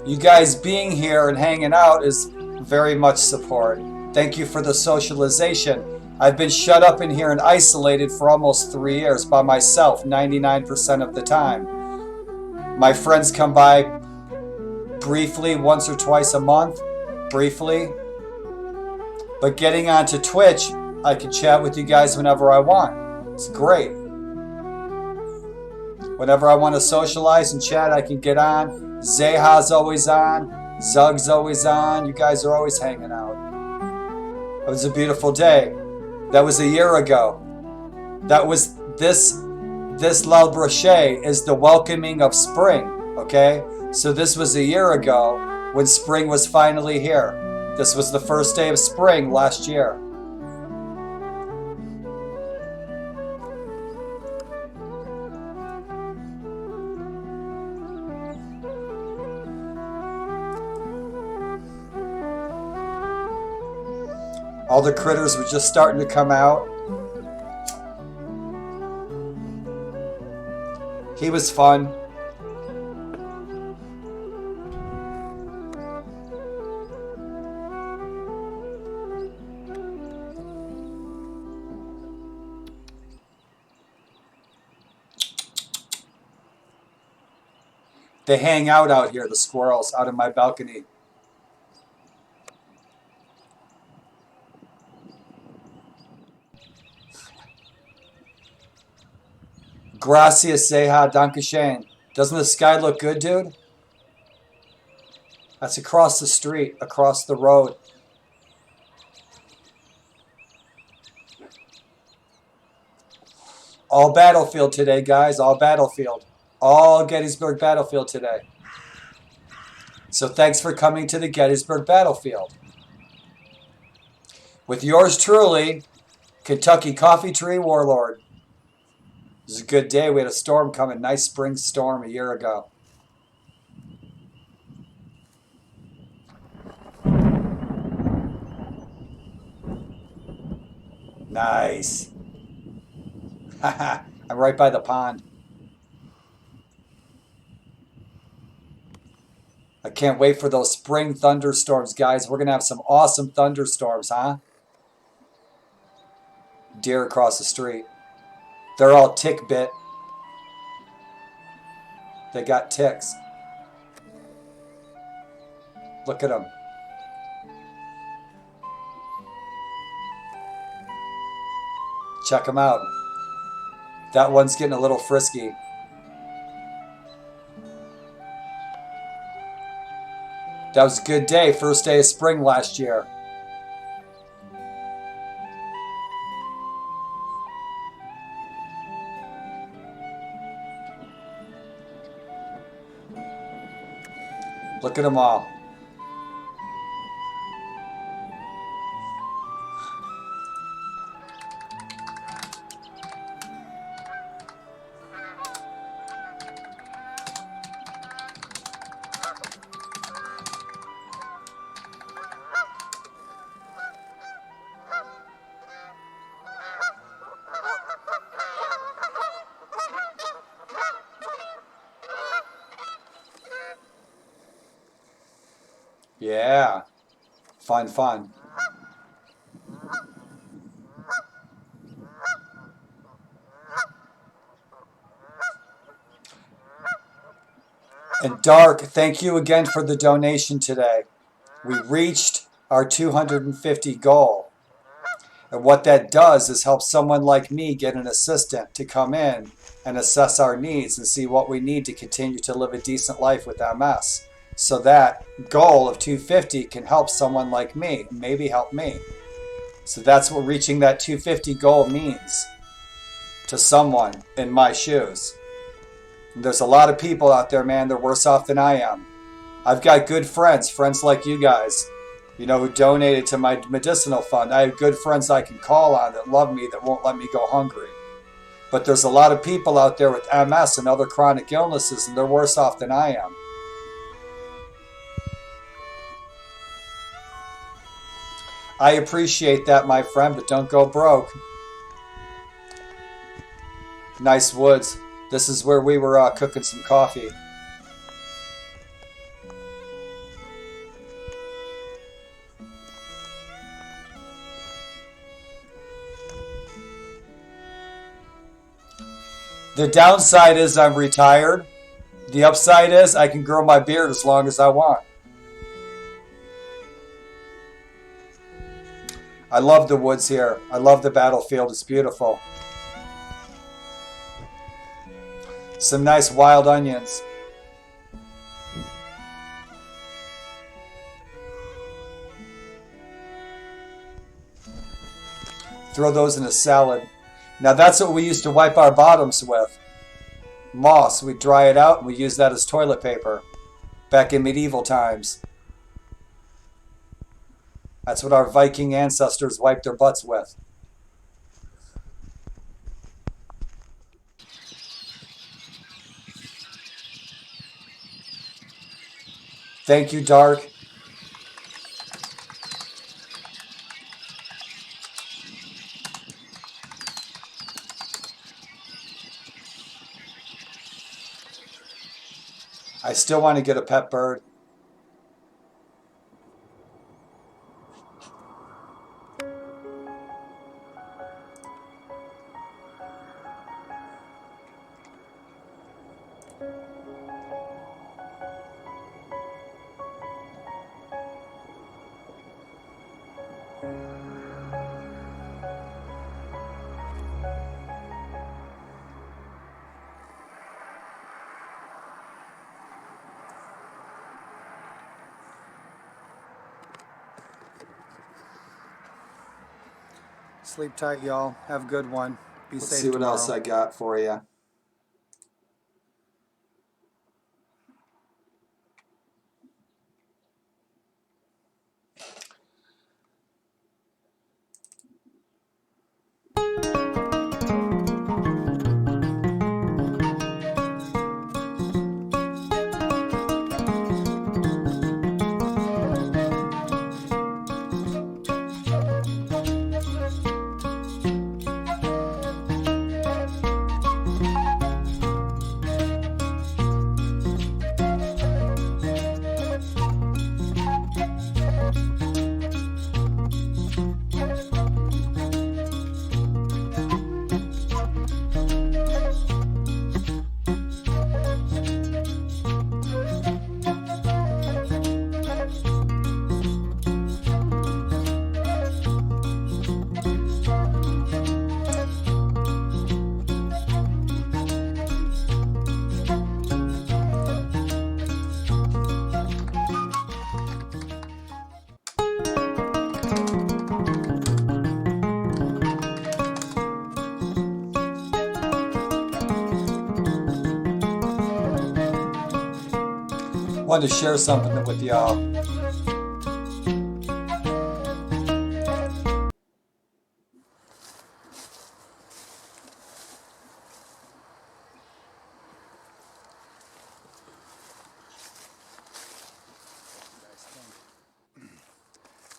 You guys being here and hanging out is very much support. Thank you for the socialization. I've been shut up in here and isolated for almost 3 years by myself 99% of the time. My friends come by briefly once or twice a month, briefly. But getting onto Twitch, I can chat with you guys whenever I want. It's great. Whenever I want to socialize and chat, I can get on. Zeha's always on. Zug's always on. You guys are always hanging out. It was a beautiful day. That was a year ago. That was this L'Alberche is the welcoming of spring, okay? So this was a year ago when spring was finally here. This was the first day of spring last year. All the critters were just starting to come out. He was fun. They hang out here, the squirrels, out on my balcony. Gracias, Zeha, Dankeschön. Doesn't the sky look good, dude? That's across the street, across the road. All battlefield today, guys. All battlefield. All Gettysburg battlefield today. So thanks for coming to the Gettysburg battlefield. With yours truly, Kentucky Coffee Tree Warlord. It was a good day. We had a storm coming. Nice spring storm a year ago. Nice. I'm right by the pond. I can't wait for those spring thunderstorms, guys. We're going to have some awesome thunderstorms, huh? Deer across the street. They're all tick bit. They got ticks. Look at them. Check them out. That one's getting a little frisky. That was a good day. First day of spring last year. Look at them all. Yeah. Fun, fun. And Dark, thank you again for the donation today. We reached our 250 goal. And what that does is help someone like me get an assistant to come in and assess our needs and see what we need to continue to live a decent life with MS. So that goal of 250 can help someone like me, maybe help me. So that's what reaching that 250 goal means. to someone in my shoes. There's a lot of people out there, man, they're worse off than I am. I've got good friends like you guys, you know, who donated to my medicinal fund. I have good friends I can call on that love me, that won't let me go hungry. But there's a lot of people out there with MS and other chronic illnesses, and they're worse off than I am. I appreciate that, my friend, but don't go broke. Nice woods. This is where we were cooking some coffee. The downside is I'm retired. The upside is I can grow my beard as long as I want. I love the woods here. I love the battlefield. It's beautiful. Some nice wild onions. Throw those in a salad. Now that's what we used to wipe our bottoms with. Moss. We dry it out and we use that as toilet paper back in medieval times. That's what our Viking ancestors wiped their butts with. Thank you, Dark. I still want to get a pet bird. Sleep tight, y'all. Have a good one. Be safe. Let's see what else I got for you. Wanted to share something with y'all.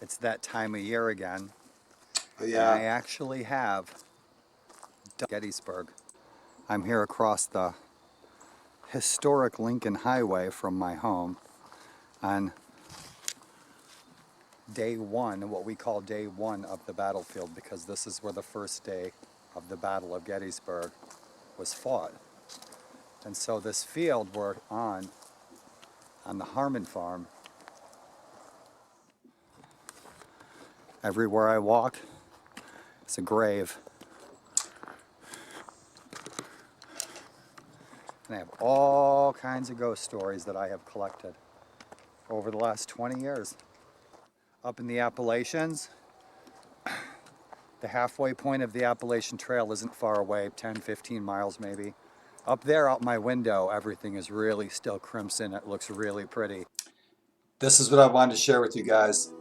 It's that time of year again. Oh, yeah. And I actually have Gettysburg. I'm here across the historic Lincoln Highway from my home on day one, what we call day one of the battlefield, because this is where the first day of the Battle of Gettysburg was fought. And so this field we're on the Harmon farm, everywhere I walk, it's a grave. And I have all kinds of ghost stories that I have collected over the last 20 years. Up in the Appalachians, The halfway point of the Appalachian Trail isn't far away, 10, 15 miles maybe. Up there, out my window, everything is really still crimson. It looks really pretty. This is what I wanted to share with you guys.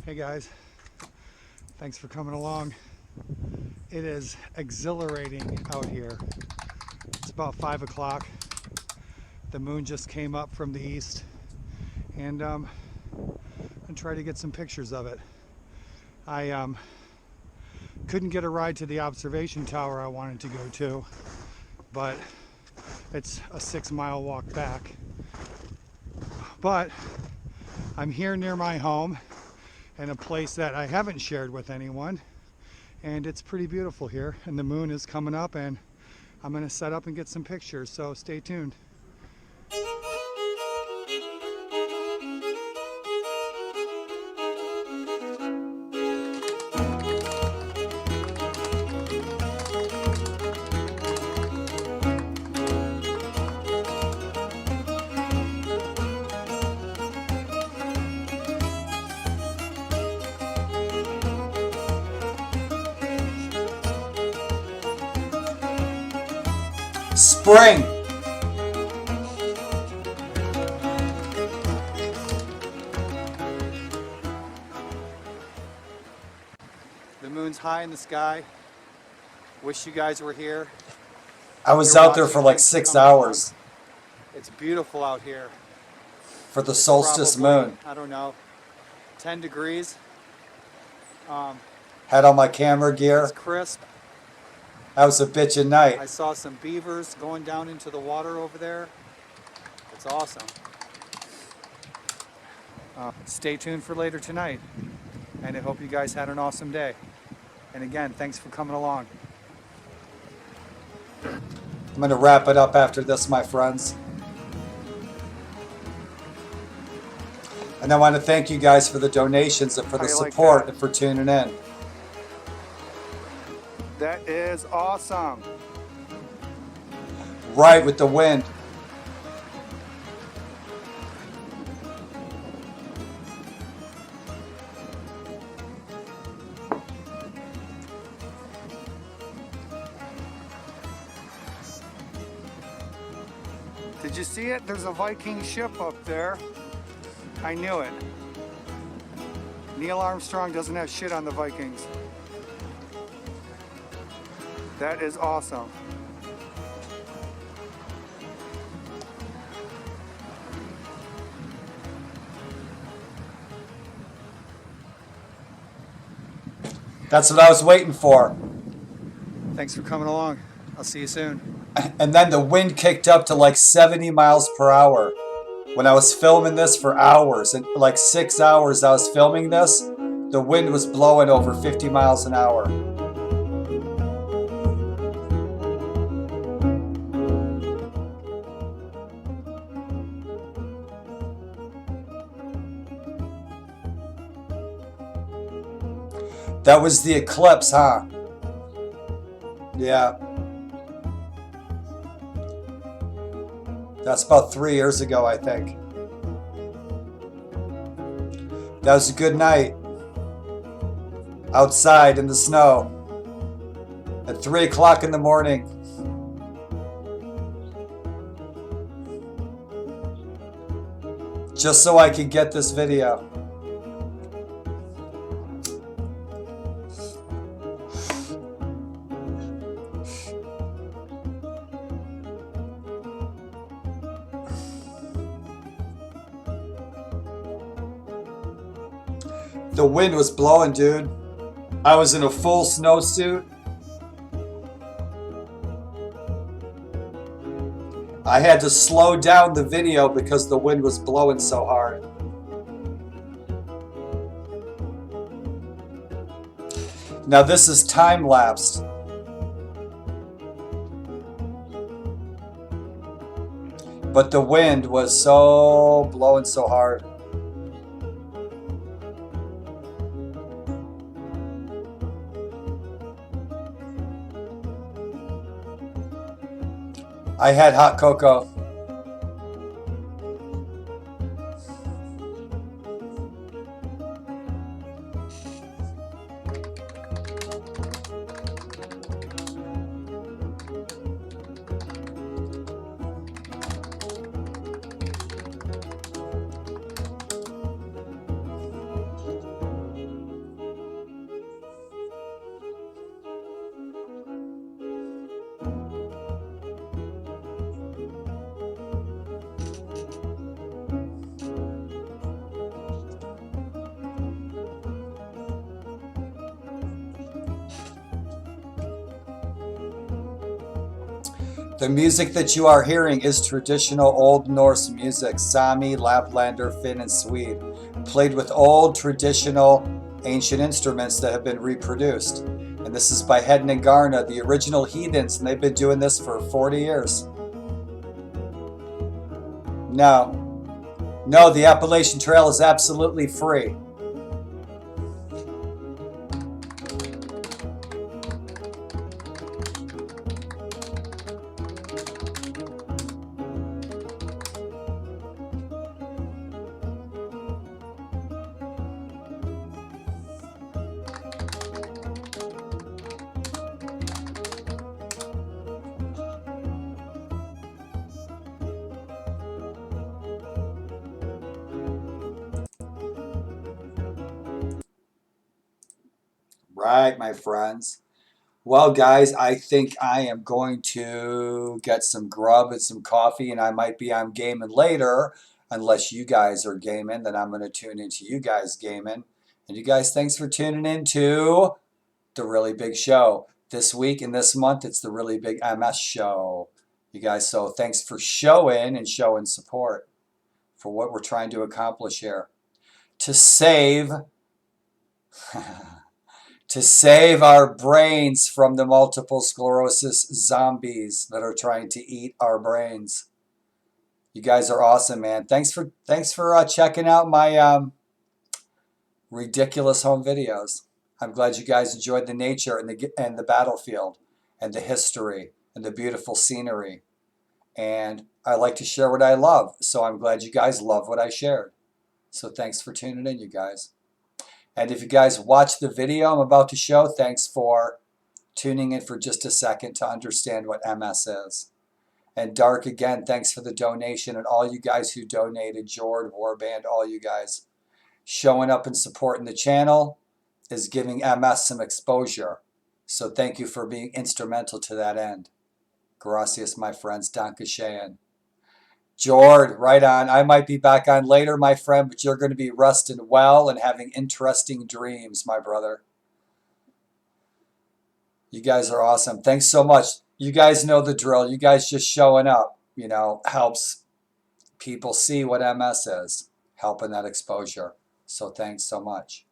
Hey guys, thanks for coming along. It is exhilarating out here. It's about 5 o'clock. The moon just came up from the east, and I'm trying to get some pictures of it. I couldn't get a ride to the observation tower I wanted to go to, but it's a 6-mile walk back. But I'm here near my home in a place that I haven't shared with anyone, and it's pretty beautiful here, and the moon is coming up, and I'm going to set up and get some pictures, so stay tuned. Spring. The moon's high in the sky. Wish you guys were here. I was out there for like 6 hours. It's beautiful out here. For the It's solstice probably, moon. I don't know, 10 degrees. Had all my camera gear. It's crisp. That was a bitchin' night. I saw some beavers going down into the water over there. It's awesome. Stay tuned for later tonight. And I hope you guys had an awesome day. And again, thanks for coming along. I'm going to wrap it up after this, my friends. And I want to thank you guys for the donations and for the support and for tuning in. That is awesome. Right with the wind. Did you see it? There's a Viking ship up there. I knew it. Neil Armstrong doesn't have shit on the Vikings. That is awesome. That's what I was waiting for. Thanks for coming along. I'll see you soon. And then the wind kicked up to like 70 miles per hour. When I was filming this for hours, and like 6 hours I was filming this, the wind was blowing over 50 miles an hour. That was the eclipse, huh? Yeah. That's about 3 years ago, I think. That was a good night. Outside in the snow. At 3 o'clock in the morning. Just so I could get this video. The wind was blowing, dude. I was in a full snowsuit. I had to slow down the video because the wind was blowing so hard. Now this is time-lapsed. But the wind was so blowing so hard. I had hot cocoa. The music that you are hearing is traditional Old Norse music, Sami, Laplander, Finn, and Swede, played with old traditional ancient instruments that have been reproduced. And this is by Hedin and Garna, the original heathens, and they've been doing this for 40 years. No, the Appalachian Trail is absolutely free. Right, my friends. Well, guys, I think I am going to get some grub and some coffee, and I might be on gaming later. Unless you guys are gaming, then I'm going to tune into you guys gaming. And you guys, thanks for tuning in to The Really Big Show. This week and this month, it's The Really Big MS Show. You guys, so thanks for showing support for what we're trying to accomplish here. To save... to save our brains from the multiple sclerosis zombies that are trying to eat our brains. You guys are awesome, man. Thanks for checking out my ridiculous home videos. I'm glad you guys enjoyed the nature and the battlefield and the history and the beautiful scenery. And I like to share what I love, so I'm glad you guys love what I shared. So thanks for tuning in, you guys. And if you guys watch the video I'm about to show, thanks for tuning in for just a second to understand what MS is. And Dark, again, thanks for the donation. And all you guys who donated, Jord, Warband, all you guys, showing up and supporting the channel is giving MS some exposure. So thank you for being instrumental to that end. Gracias, my friends. Danke schön. Jord, right on. I might be back on later, my friend, but you're going to be resting well and having interesting dreams, my brother. You guys are awesome. Thanks so much. You guys know the drill. You guys just showing up, helps people see what MS is, helping that exposure. So thanks so much.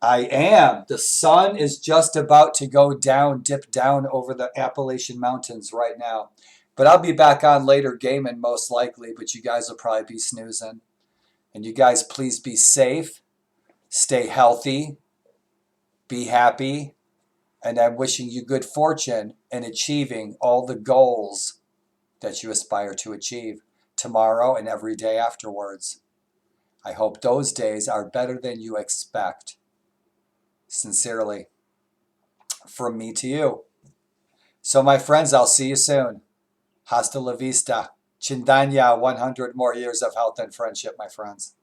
I am. The sun is just about to go down, dip down over the Appalachian Mountains right now. But I'll be back on later gaming most likely, but you guys will probably be snoozing. And you guys please be safe, stay healthy, be happy, and I'm wishing you good fortune in achieving all the goals that you aspire to achieve tomorrow and every day afterwards. I hope those days are better than you expect. Sincerely, from me to you. So my friends, I'll see you soon. Hasta la vista. Chindanya, 100 more years of health and friendship, my friends.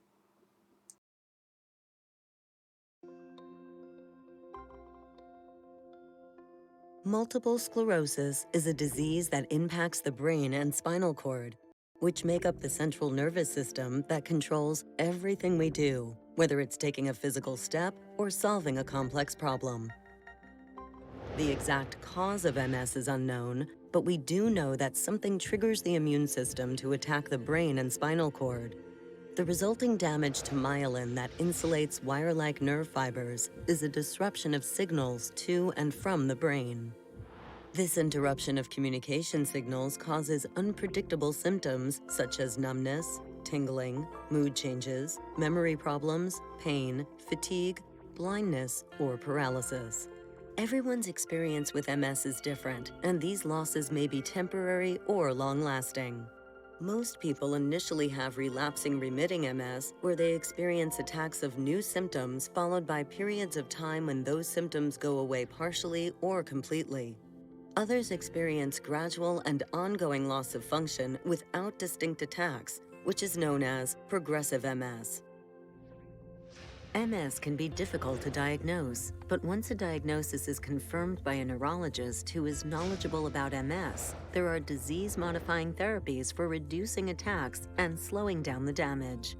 Multiple sclerosis is a disease that impacts the brain and spinal cord, which make up the central nervous system that controls everything we do, whether it's taking a physical step or solving a complex problem. The exact cause of MS is unknown, but we do know that something triggers the immune system to attack the brain and spinal cord. The resulting damage to myelin that insulates wire-like nerve fibers is a disruption of signals to and from the brain. This interruption of communication signals causes unpredictable symptoms such as numbness, tingling, mood changes, memory problems, pain, fatigue, blindness, or paralysis. Everyone's experience with MS is different, and these losses may be temporary or long-lasting. Most people initially have relapsing remitting MS, where they experience attacks of new symptoms followed by periods of time when those symptoms go away partially or completely. Others experience gradual and ongoing loss of function without distinct attacks, which is known as progressive MS. MS can be difficult to diagnose, but once a diagnosis is confirmed by a neurologist who is knowledgeable about MS, there are disease-modifying therapies for reducing attacks and slowing down the damage.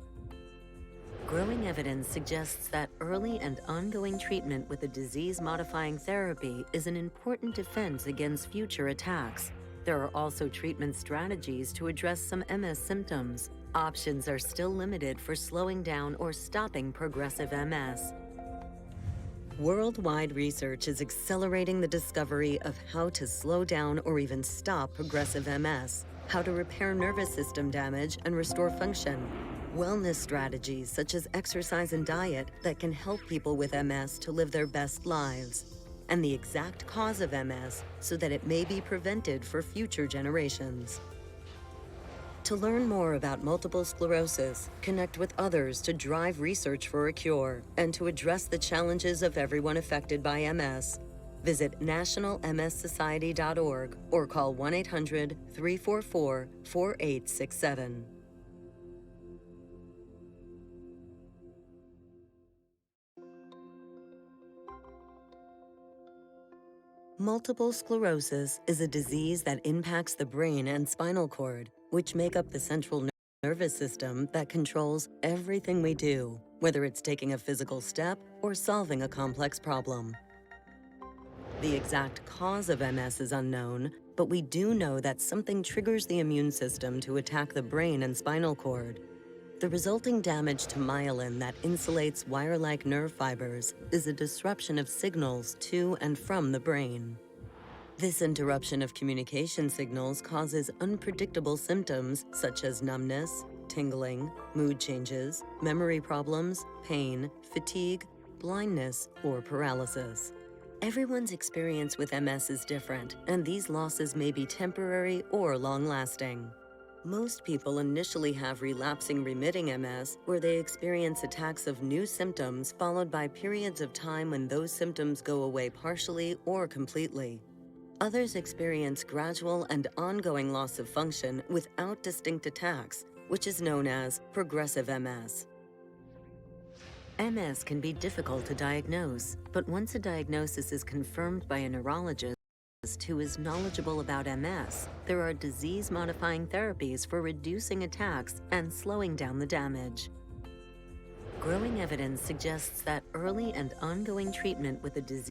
Growing evidence suggests that early and ongoing treatment with a disease-modifying therapy is an important defense against future attacks. There are also treatment strategies to address some MS symptoms. Options are still limited for slowing down or stopping progressive MS. Worldwide research is accelerating the discovery of how to slow down or even stop progressive MS, how to repair nervous system damage and restore function, wellness strategies such as exercise and diet that can help people with MS to live their best lives, and the exact cause of MS so that it may be prevented for future generations. To learn more about multiple sclerosis, connect with others to drive research for a cure, and to address the challenges of everyone affected by MS, visit nationalmssociety.org or call 1-800-344-4867. Multiple sclerosis is a disease that impacts the brain and spinal cord, which make up the central nervous system that controls everything we do, whether it's taking a physical step or solving a complex problem. The exact cause of MS is unknown, but we do know that something triggers the immune system to attack the brain and spinal cord. The resulting damage to myelin that insulates wire-like nerve fibers is a disruption of signals to and from the brain. This interruption of communication signals causes unpredictable symptoms such as numbness, tingling, mood changes, memory problems, pain, fatigue, blindness, or paralysis. Everyone's experience with MS is different, and these losses may be temporary or long-lasting. Most people initially have relapsing remitting MS, where they experience attacks of new symptoms followed by periods of time when those symptoms go away partially or completely. Others experience gradual and ongoing loss of function without distinct attacks, which is known as progressive MS. MS can be difficult to diagnose, but once a diagnosis is confirmed by a neurologist who is knowledgeable about MS, there are disease-modifying therapies for reducing attacks and slowing down the damage. Growing evidence suggests that early and ongoing treatment with a disease